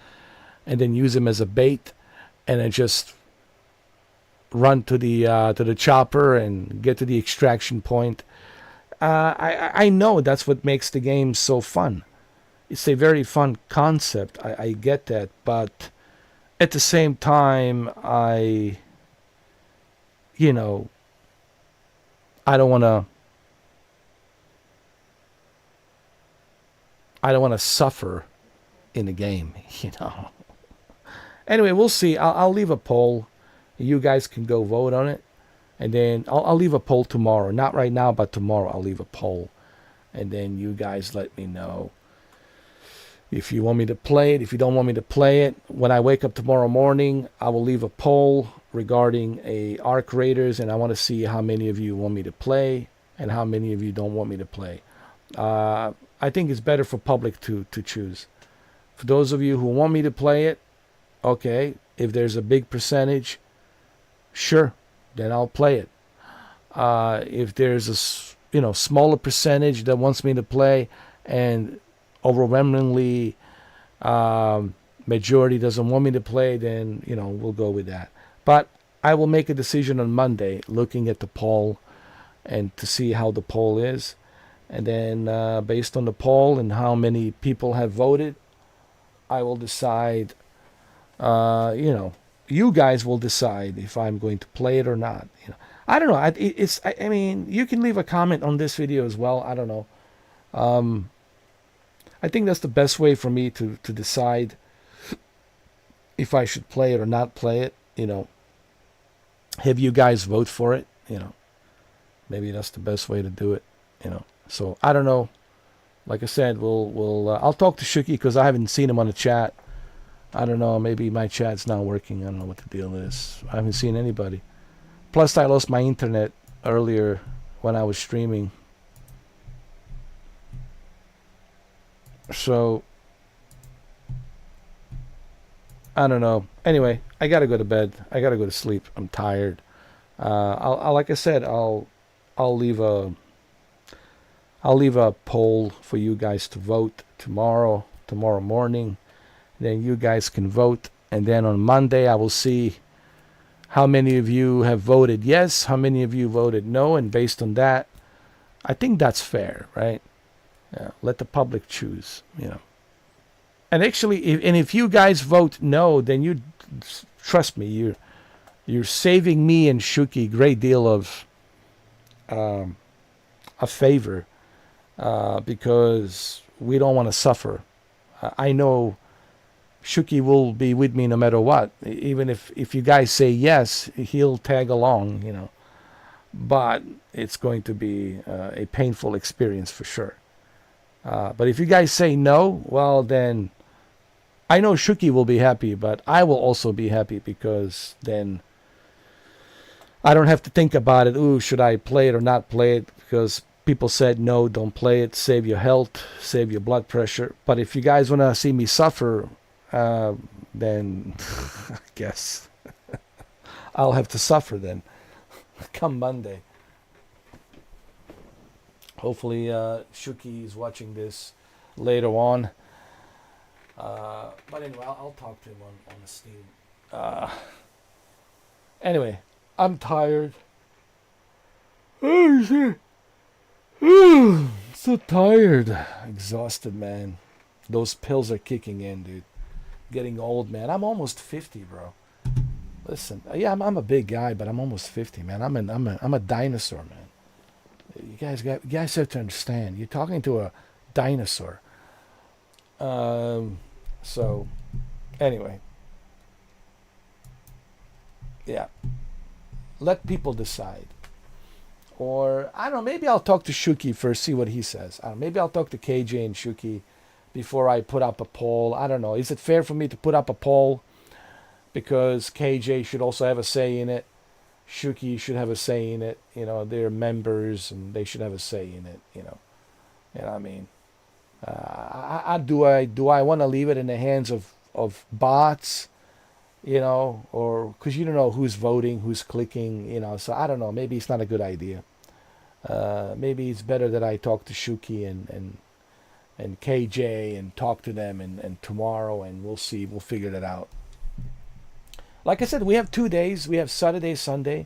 and then use him as a bait and then just run to the chopper and get to the extraction point. I know that's what makes the game so fun. It's a very fun concept. I get that, but at the same time, I don't want to suffer in the game, Anyway, we'll see. I'll leave a poll. You guys can go vote on it. And then I'll leave a poll tomorrow. Not right now, but tomorrow I'll leave a poll. And then you guys let me know if you want me to play it, if you don't want me to play it. When I wake up tomorrow morning, I will leave a poll regarding Arc Raiders, and I want to see how many of you want me to play and how many of you don't want me to play. I think it's better for public to choose. For those of you who want me to play it, okay, if there's a big percentage, sure, then I'll play it. If there's a smaller percentage that wants me to play and overwhelmingly majority doesn't want me to play, then we'll go with that. But I will make a decision on Monday, looking at the poll and to see how the poll is, and then based on the poll and how many people have voted, I will decide. You guys will decide if I'm going to play it or not. I don't know. I mean, you can leave a comment on this video as well. I don't know. I think that's the best way for me to decide if I should play it or not play it. Have you guys vote for it? Maybe that's the best way to do it. So I don't know. Like I said, I'll talk to Shuki because I haven't seen him on the chat. I don't know, maybe my chat's not working. I don't know what the deal is. I haven't seen anybody. Plus, I lost my internet earlier when I was streaming. So, I don't know. Anyway, I gotta go to bed. I gotta go to sleep. I'm tired. Like I said, I'll leave a poll for you guys to vote tomorrow morning. Then you guys can vote, and then on Monday I will see how many of you have voted yes, how many of you voted no, and based on that, I think that's fair, right? Yeah, let the public choose, And actually, if you guys vote no, then you trust me, you're saving me and Shuki a great deal of a favor, because we don't want to suffer. I know Shuki will be with me no matter what. Even if you guys say yes, he'll tag along, But it's going to be a painful experience for sure. But if you guys say no, well then, I know Shuki will be happy, but I will also be happy because then I don't have to think about it. Ooh, should I play it or not play it? Because people said no, don't play it. Save your health, save your blood pressure. But if you guys want to see me suffer, then I guess I'll have to suffer then come Monday. Hopefully Shuki is watching this later on. But anyway, I'll talk to him on the Steam. Anyway, I'm tired. Oh shit. So tired. Exhausted, man. Those pills are kicking in, dude. Getting old, man. I'm almost 50, bro. Listen, yeah, I'm a big guy, but I'm almost 50, man. I'm a dinosaur, man. You guys have to understand. You're talking to a dinosaur. So, anyway, yeah. Let people decide. Or I don't know. Maybe I'll talk to Shuki first, see what he says. Maybe I'll talk to KJ and Shuki before I put up a poll. I don't know. Is it fair for me to put up a poll? Because KJ should also have a say in it. Shuki should have a say in it. They're members and they should have a say in it. You know what I mean? Do I want to leave it in the hands of bots or because you don't know who's voting, who's clicking, so I don't know. Maybe it's not a good idea. Maybe it's better that I talk to Shuki and KJ and talk to them and tomorrow, and we'll see. We'll figure that out. Like I said, we have 2 days. We have Saturday, Sunday.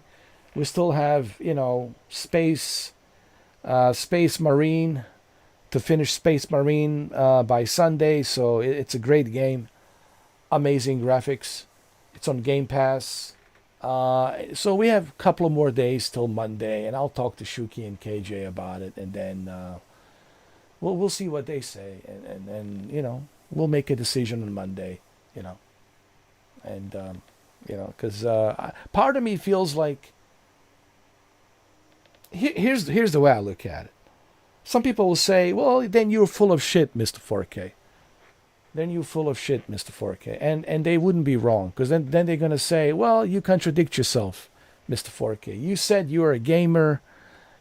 We still have, Space Marine to finish Space Marine by Sunday. So it's a great game. Amazing graphics. It's on Game Pass. So we have a couple of more days till Monday, and I'll talk to Shuki and KJ about it, and then we'll see what they say, and we'll make a decision on Monday, and because part of me feels like here's the way I look at it. Some people will say, well, then you're full of shit, Mr. 4K. Then you're full of shit, Mr. 4K. And they wouldn't be wrong, because then they're going to say, well, you contradict yourself, Mr. 4K. You said you're a gamer.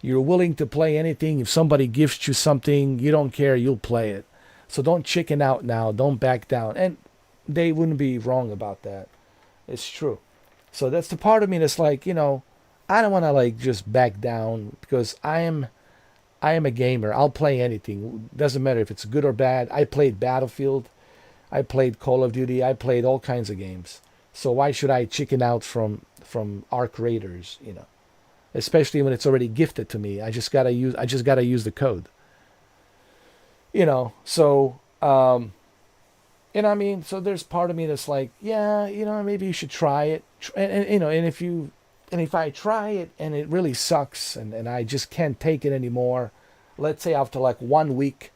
You're willing to play anything. If somebody gifts you something, you don't care, you'll play it. So don't chicken out now. Don't back down. And they wouldn't be wrong about that. It's true. So that's the part of me that's like, I don't want to just back down, because I am a gamer. I'll play anything. Doesn't matter if it's good or bad. I played Battlefield. I played Call of Duty. I played all kinds of games. So why should I chicken out from Arc Raiders, Especially when it's already gifted to me. I just gotta use the code. So I mean, so there's part of me that's like, yeah, maybe you should try it. And if I try it and it really sucks and I just can't take it anymore, let's say after 1 week,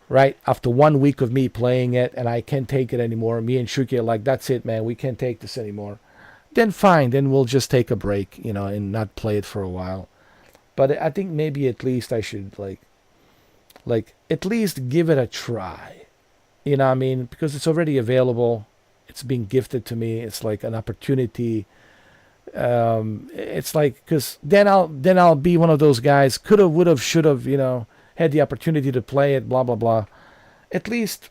right? After 1 week of me playing it and I can't take it anymore, me and Shuki are like, that's it, man, we can't take this anymore. Then fine, then we'll just take a break, and not play it for a while. But I think maybe at least I should at least give it a try. You know what I mean? Because it's already available. It's being gifted to me. It's like an opportunity. It's like, because then I'll be one of those guys, coulda, woulda, shoulda, had the opportunity to play it, blah, blah, blah. At least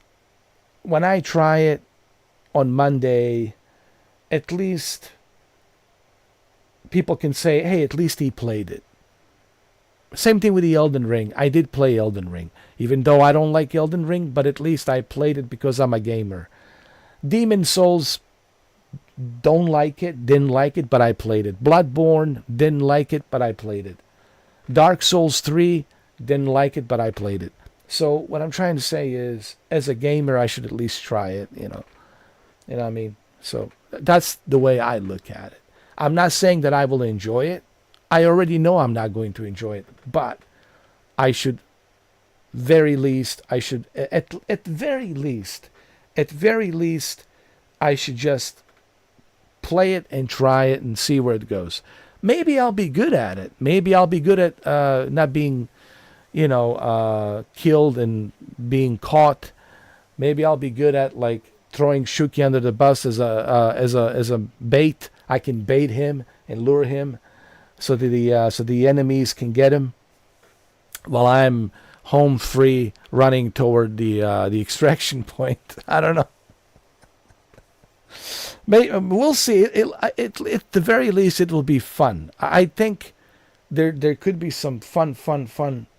when I try it on Monday, at least people can say, hey, at least he played it. Same thing with the Elden Ring. I did play Elden Ring, even though I don't like Elden Ring, but at least I played it because I'm a gamer. Demon Souls, didn't like it, but I played it. Bloodborne, didn't like it, but I played it. Dark Souls 3, didn't like it, but I played it. So what I'm trying to say is, as a gamer, I should at least try it, You know what I mean? So that's the way I look at it. I'm not saying that I will enjoy it. I already know I'm not going to enjoy it, but I should, at very least, I should just play it and try it and see where it goes. Maybe I'll be good at it. Maybe I'll be good at not being, killed and being caught. Maybe I'll be good at throwing Shuki under the bus as a bait. I can bait him and lure him so that the enemies can get him while I'm home free running toward the extraction point. I don't know. We'll see. At the very least, it will be fun. I think there could be some fun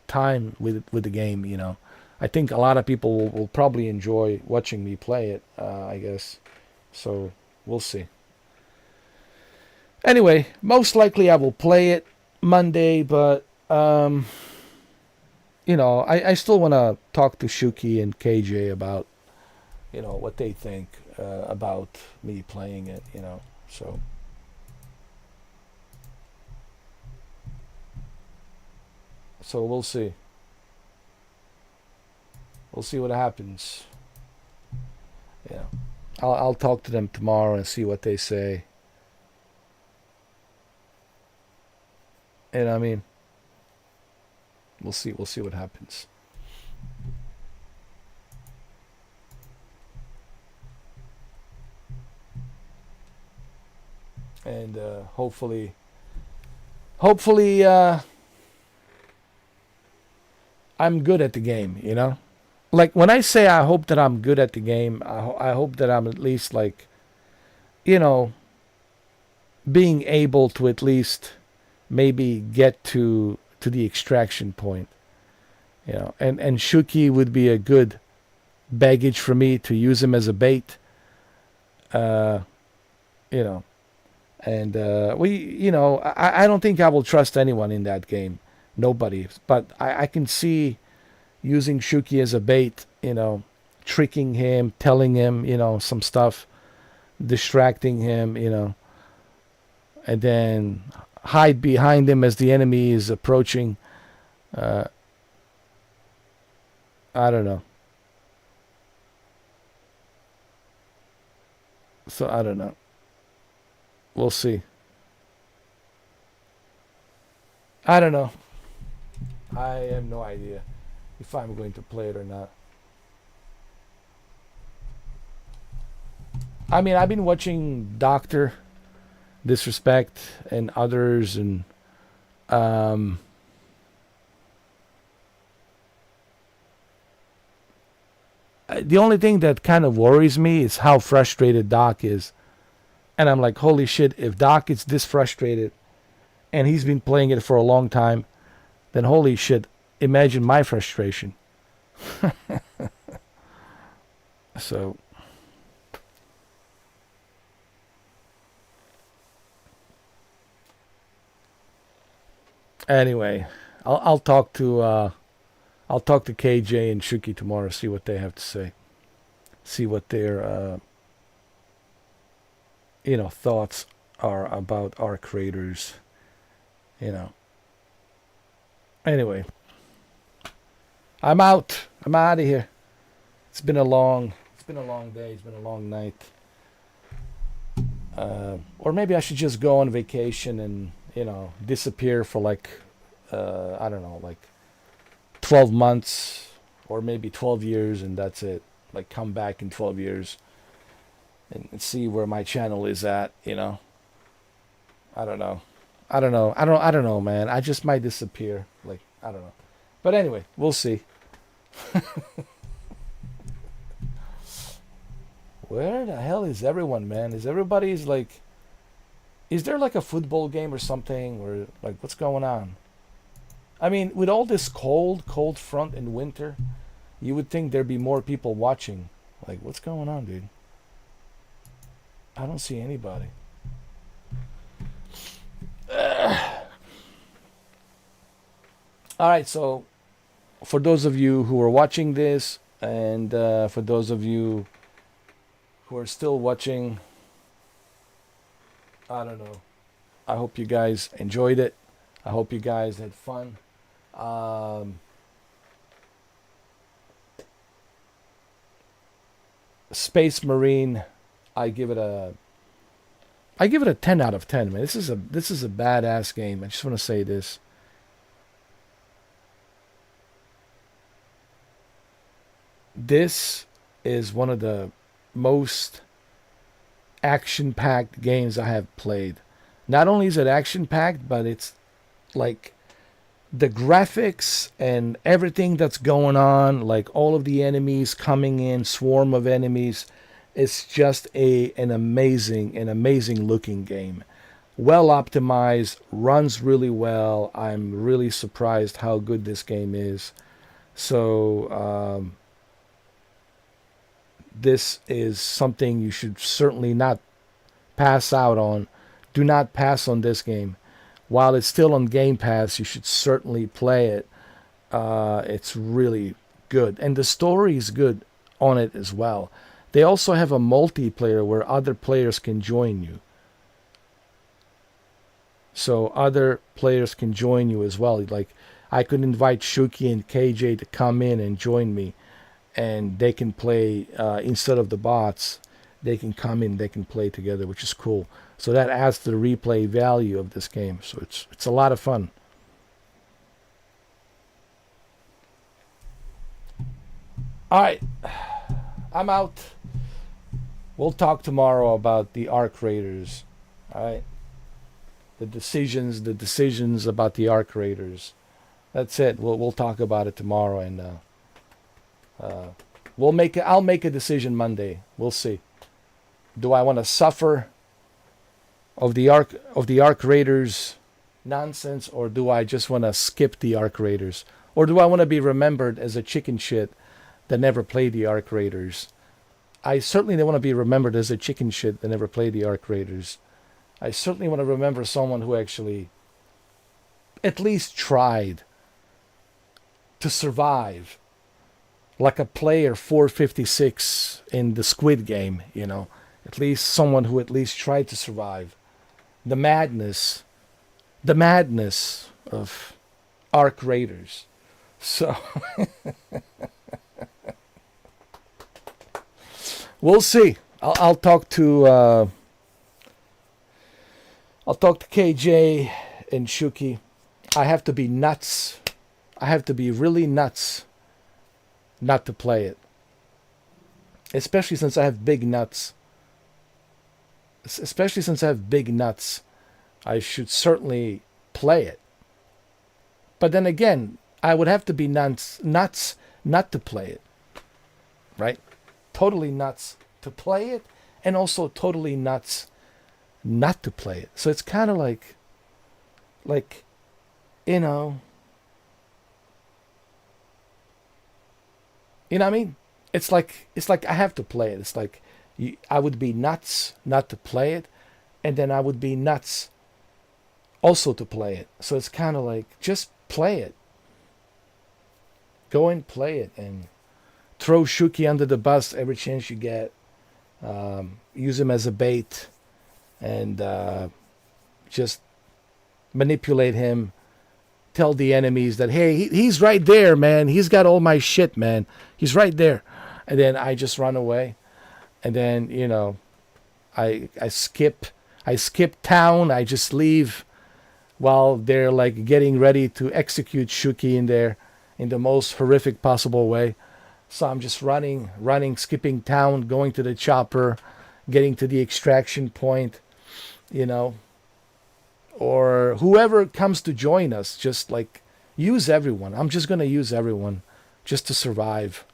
time with the game. I think a lot of people will probably enjoy watching me play it. I guess. So we'll see. Anyway, most likely I will play it Monday, but I still want to talk to Shuki and KJ about what they think about me playing it, so we'll see what happens. I'll talk to them tomorrow and see what they say. And I mean, we'll see what happens. And hopefully I'm good at the game, Like when I say I hope that I'm good at the game, I hope that I'm at least you know, being able to at least maybe get to the extraction point, you know, and Shuki would be a good baggage for me to use him as a bait, you know, and I don't think I will trust anyone in that game, nobody, but I can see using Shuki as a bait, you know, tricking him, telling him, you know, some stuff, distracting him, you know, and then hide behind him as the enemy is approaching. I don't know. So I don't know. We'll see. I don't know. I have no idea if I'm going to play it or not. I mean, I've been watching Doctor Disrespect and others, and the only thing that kind of worries me is how frustrated Doc is. And I'm like, holy shit, if Doc is this frustrated and he's been playing it for a long time, then holy shit, imagine my frustration. So anyway, I'll talk to KJ and Shuki tomorrow, see what they have to say, see what their thoughts are about Arc Raiders, you know. Anyway, I'm out of here. It's been a long day. It's been a long night. Or maybe I should just go on vacation and, you know, disappear for like, I don't know, like 12 months or maybe 12 years, and that's it. Like, come back in 12 years and see where my channel is at, you know. I don't know, man. I just might disappear. Like, I don't know. But anyway, we'll see. Where the hell is everyone, man? Is there like a football game or something? Or like, what's going on? I mean, with all this cold front in winter, you would think there'd be more people watching. Like, what's going on, dude? I don't see anybody. All right, so for those of you who are watching this, and for those of you who are still watching, I don't know. I hope you guys enjoyed it. I hope you guys had fun. Space Marine, I give it a 10 out of 10, man. This is a badass game. I just want to say this. This is one of the most action-packed games I have played. Not only is it action-packed, but it's like the graphics and everything that's going on, like all of the enemies coming in, swarm of enemies. It's just an amazing looking game. Well optimized, runs really well. I'm really surprised how good this game is. So this is something you should certainly not pass out on. Do not pass on this game. While it's still on Game Pass, you should certainly play it. It's really good. And the story is good on it as well. They also have a multiplayer where other players can join you. So other players can join you as well. Like, I could invite Shuki and KJ to come in and join me. And they can play, instead of the bots, they can come in, they can play together, which is cool. So that adds to the replay value of this game. So it's a lot of fun. All right, I'm out. We'll talk tomorrow about the Arc Raiders. All right, the decisions about the Arc Raiders. That's it. We'll talk about it tomorrow, and I'll make a decision Monday. We'll see. Do I want to suffer of the Arc Raiders nonsense, or do I just want to skip the Arc Raiders? Or do I want to be remembered as a chicken shit that never played the Arc Raiders? I certainly don't want to be remembered as a chicken shit that never played the Arc Raiders. I certainly want to remember someone who actually at least tried to survive, like a player 456 in the Squid Game, you know. At least someone who at least tried to survive the madness of Arc Raiders. So we'll see. I'll talk to KJ and Shuki. I have to be nuts. I have to be really nuts not to play it. Especially since I have big nuts. I should certainly play it. But then again, I would have to be nuts not to play it. Right? Totally nuts to play it, and also totally nuts not to play it. So it's kind of like, you know what I mean? It's like I have to play it. It's like I would be nuts not to play it, and then I would be nuts also to play it. So it's kind of like, just play it. Go and play it, and throw Shuki under the bus every chance you get. Use him as a bait, and just manipulate him. Tell the enemies that, hey, he's right there, man. He's got all my shit, man. He's right there. And then I just run away. And then, you know, I skip town. I just leave while they're like getting ready to execute Shuki in there in the most horrific possible way. So I'm just running, skipping town, going to the chopper, getting to the extraction point, you know. Or whoever comes to join us, just like use everyone. I'm just going to use everyone just to survive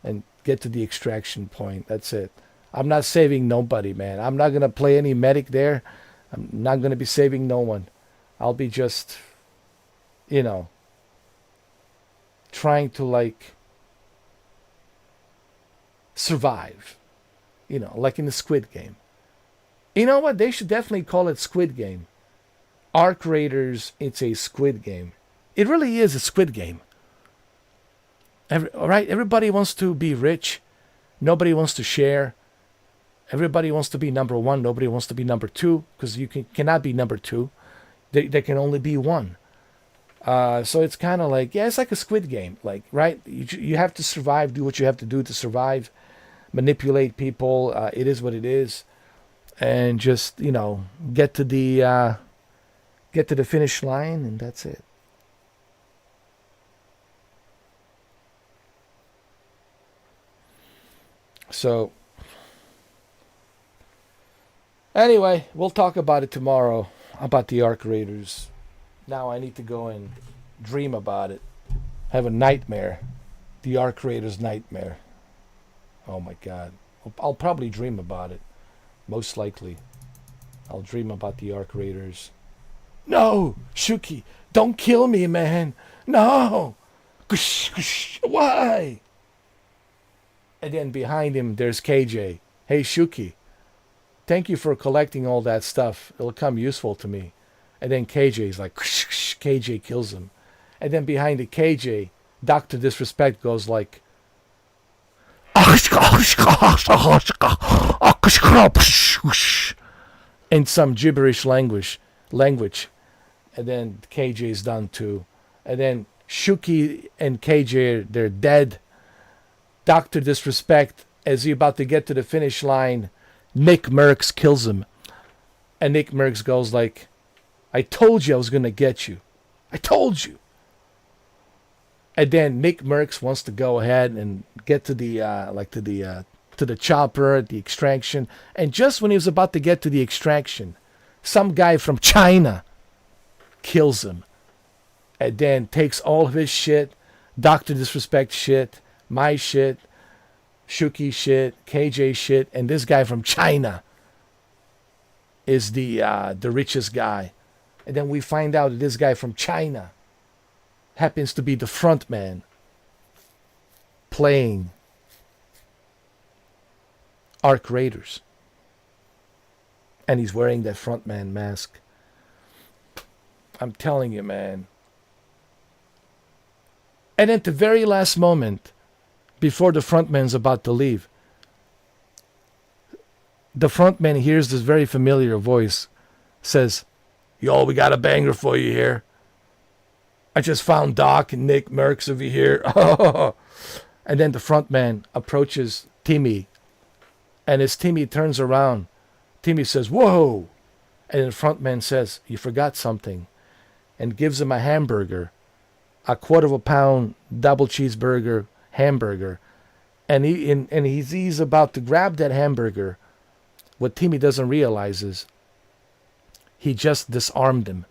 and get to the extraction point. That's it. I'm not saving nobody, man. I'm not going to play any medic there. I'm not going to be saving no one. I'll be just, you know, trying to like survive, you know, like in the Squid Game. You know what? They should definitely call it Squid Game. Arc Raiders, it's a Squid Game. It really is a Squid Game. All right, everybody wants to be rich. Nobody wants to share. Everybody wants to be number one. Nobody wants to be number two, because you cannot be number two. There can only be one. So it's kind of like, yeah, it's like a Squid Game. Like, right? You have to survive, do what you have to do to survive, manipulate people. It is what it is. And just, you know, get to the finish line, and that's it. So, anyway, we'll talk about it tomorrow, about the Arc Raiders. Now I need to go and dream about it. Have a nightmare. The Arc Raiders nightmare. Oh my God. I'll probably dream about it. Most likely. I'll dream about the Arc Raiders. No! Shuki! Don't kill me, man! No! Why? And then behind him, there's KJ. Hey, Shuki. Thank you for collecting all that stuff. It'll come useful to me. And then KJ's like, KJ kills him. And then behind the KJ, Dr. Disrespect goes like, in some gibberish language. And then KJ's done too. And then Shuki and KJ, they're dead. Dr. Disrespect, as he's about to get to the finish line, Nick Merckx kills him. And Nick Merckx goes like, I told you I was going to get you. I told you. And then Nick Merckx wants to go ahead and get to the to the chopper at the extraction. And just when he was about to get to the extraction, some guy from China kills him. And then takes all of his shit, Dr. Disrespect shit, my shit, Shuki shit, KJ shit, and this guy from China is the richest guy. And then we find out that this guy from China happens to be the front man playing Arc Raiders. And he's wearing that frontman mask. I'm telling you, man. And at the very last moment, before the frontman's about to leave, the frontman hears this very familiar voice, says, "Yo, we got a banger for you here. I just found Doc and Nick Merckx over here." And then the frontman approaches Timmy. And as Timmy turns around, Timmy says, "Whoa!" And the frontman says, "You forgot something," and gives him a hamburger, a 1/4 pound double cheeseburger hamburger. And he's about to grab that hamburger. What Timmy doesn't realize is he just disarmed him.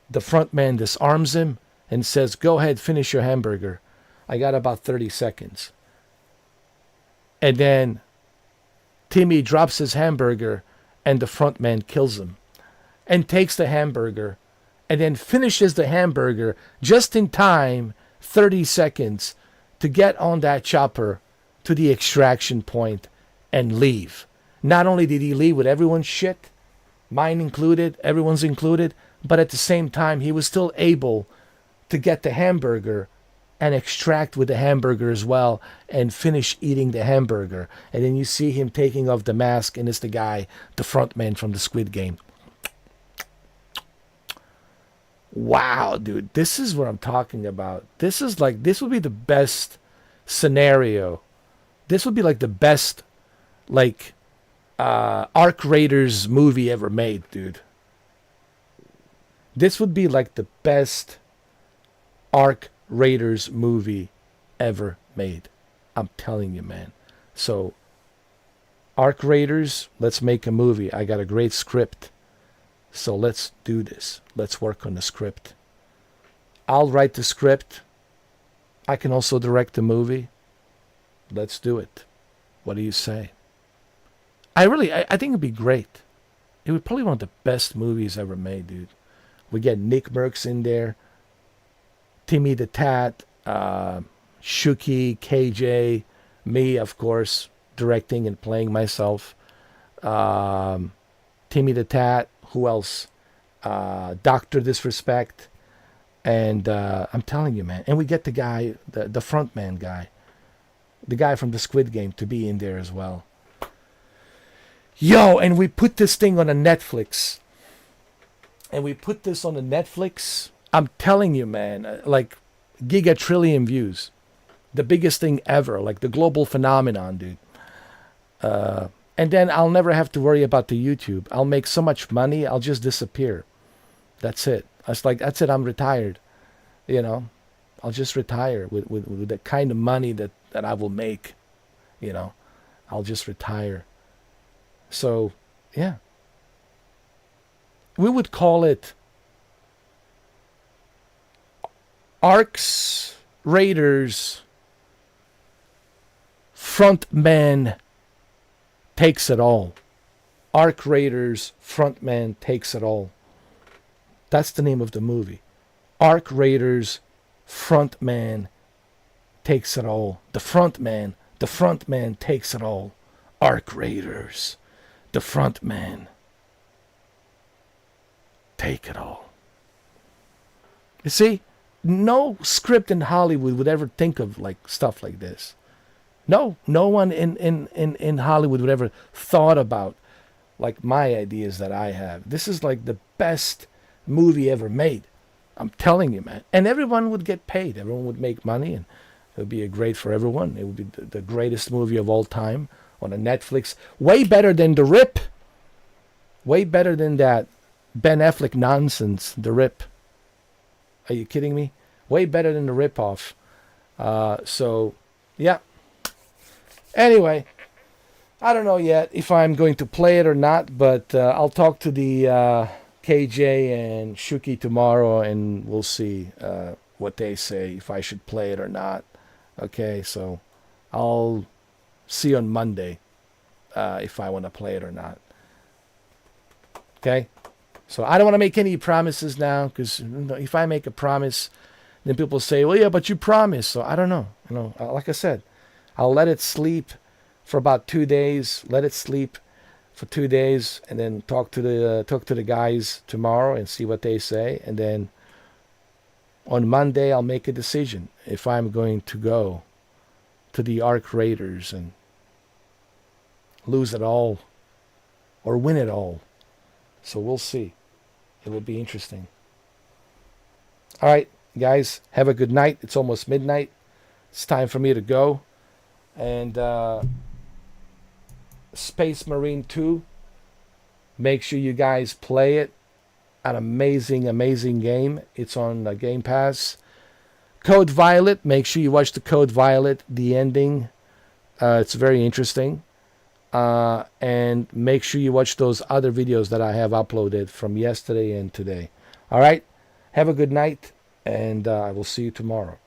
The frontman disarms him and says, "Go ahead, finish your hamburger. I got about 30 seconds." And then Timmy drops his hamburger and the frontman kills him and takes the hamburger and then finishes the hamburger just in time, 30 seconds, to get on that chopper to the extraction point and leave. Not only did he leave with everyone's shit, mine included, everyone's included, but at the same time, he was still able to get the hamburger and extract with the hamburger as well and finish eating the hamburger. And then you see him taking off the mask, and it's the guy, the front man from the Squid Game. Wow, dude, this is what I'm talking about. This would be the best scenario. This would be like the best, Arc Raiders movie ever made, dude. This would be like the best Arc Raiders movie ever made. I'm telling you, man. So, Arc Raiders, let's make a movie. I got a great script. So let's do this. Let's work on the script. I'll write the script. I can also direct the movie. Let's do it. What do you say? I think it'd be great. It would probably be one of the best movies ever made, dude. We get Nick Merckx in there, Timmy the Tat, Shuki, KJ, me, of course, directing and playing myself. Timmy the Tat, who else? Dr. Disrespect. And I'm telling you, man. And we get the guy, the front man guy, the guy from the Squid Game to be in there as well. Yo, and we put this thing on a Netflix. And we put this on a Netflix. I'm telling you, man, like gigatrillion views. The biggest thing ever, like the global phenomenon, dude. And then I'll never have to worry about the YouTube. I'll make so much money, I'll just disappear. That's it. That's it, I'm retired. You know, I'll just retire with the kind of money that I will make. You know, I'll just retire. So, yeah. We would call it Arcs Raiders Frontman Takes It All. Arc Raiders Frontman Takes It All. That's the name of the movie. Arc Raiders Frontman Takes It All. The frontman takes it all. Arc Raiders, the frontman take it all. You see, no script in Hollywood would ever think of like stuff like this. No one in Hollywood would ever thought about like my ideas that I have. This is like the best movie ever made. I'm telling you, man. And everyone would get paid. Everyone would make money, and it would be great for everyone. It would be the greatest movie of all time on a Netflix. Way better than The Rip. Way better than that Ben Affleck nonsense, The Rip. Are you kidding me? Way better than the rip-off. So, yeah. Anyway, I don't know yet if I'm going to play it or not, but I'll talk to the KJ and Shuki tomorrow, and we'll see what they say, if I should play it or not. Okay, so I'll see you on Monday if I want to play it or not. Okay? So I don't want to make any promises now, because if I make a promise, then people say, well, yeah, but you promised. So I don't know. Like I said, I'll let it sleep for about 2 days. Let it sleep for 2 days, and then talk to the guys tomorrow and see what they say. And then on Monday, I'll make a decision if I'm going to go to the Ark Raiders and lose it all or win it all. So we'll see. It will be interesting. All right, guys, have a good night. It's almost midnight. It's time for me to go. And Space Marine 2, make sure you guys play it. An amazing, amazing game. It's on Game Pass. Code Violet, make sure you watch the Code Violet, the ending. It's very interesting. And make sure you watch those other videos that I have uploaded from yesterday and today. All right? Have a good night, and I will see you tomorrow.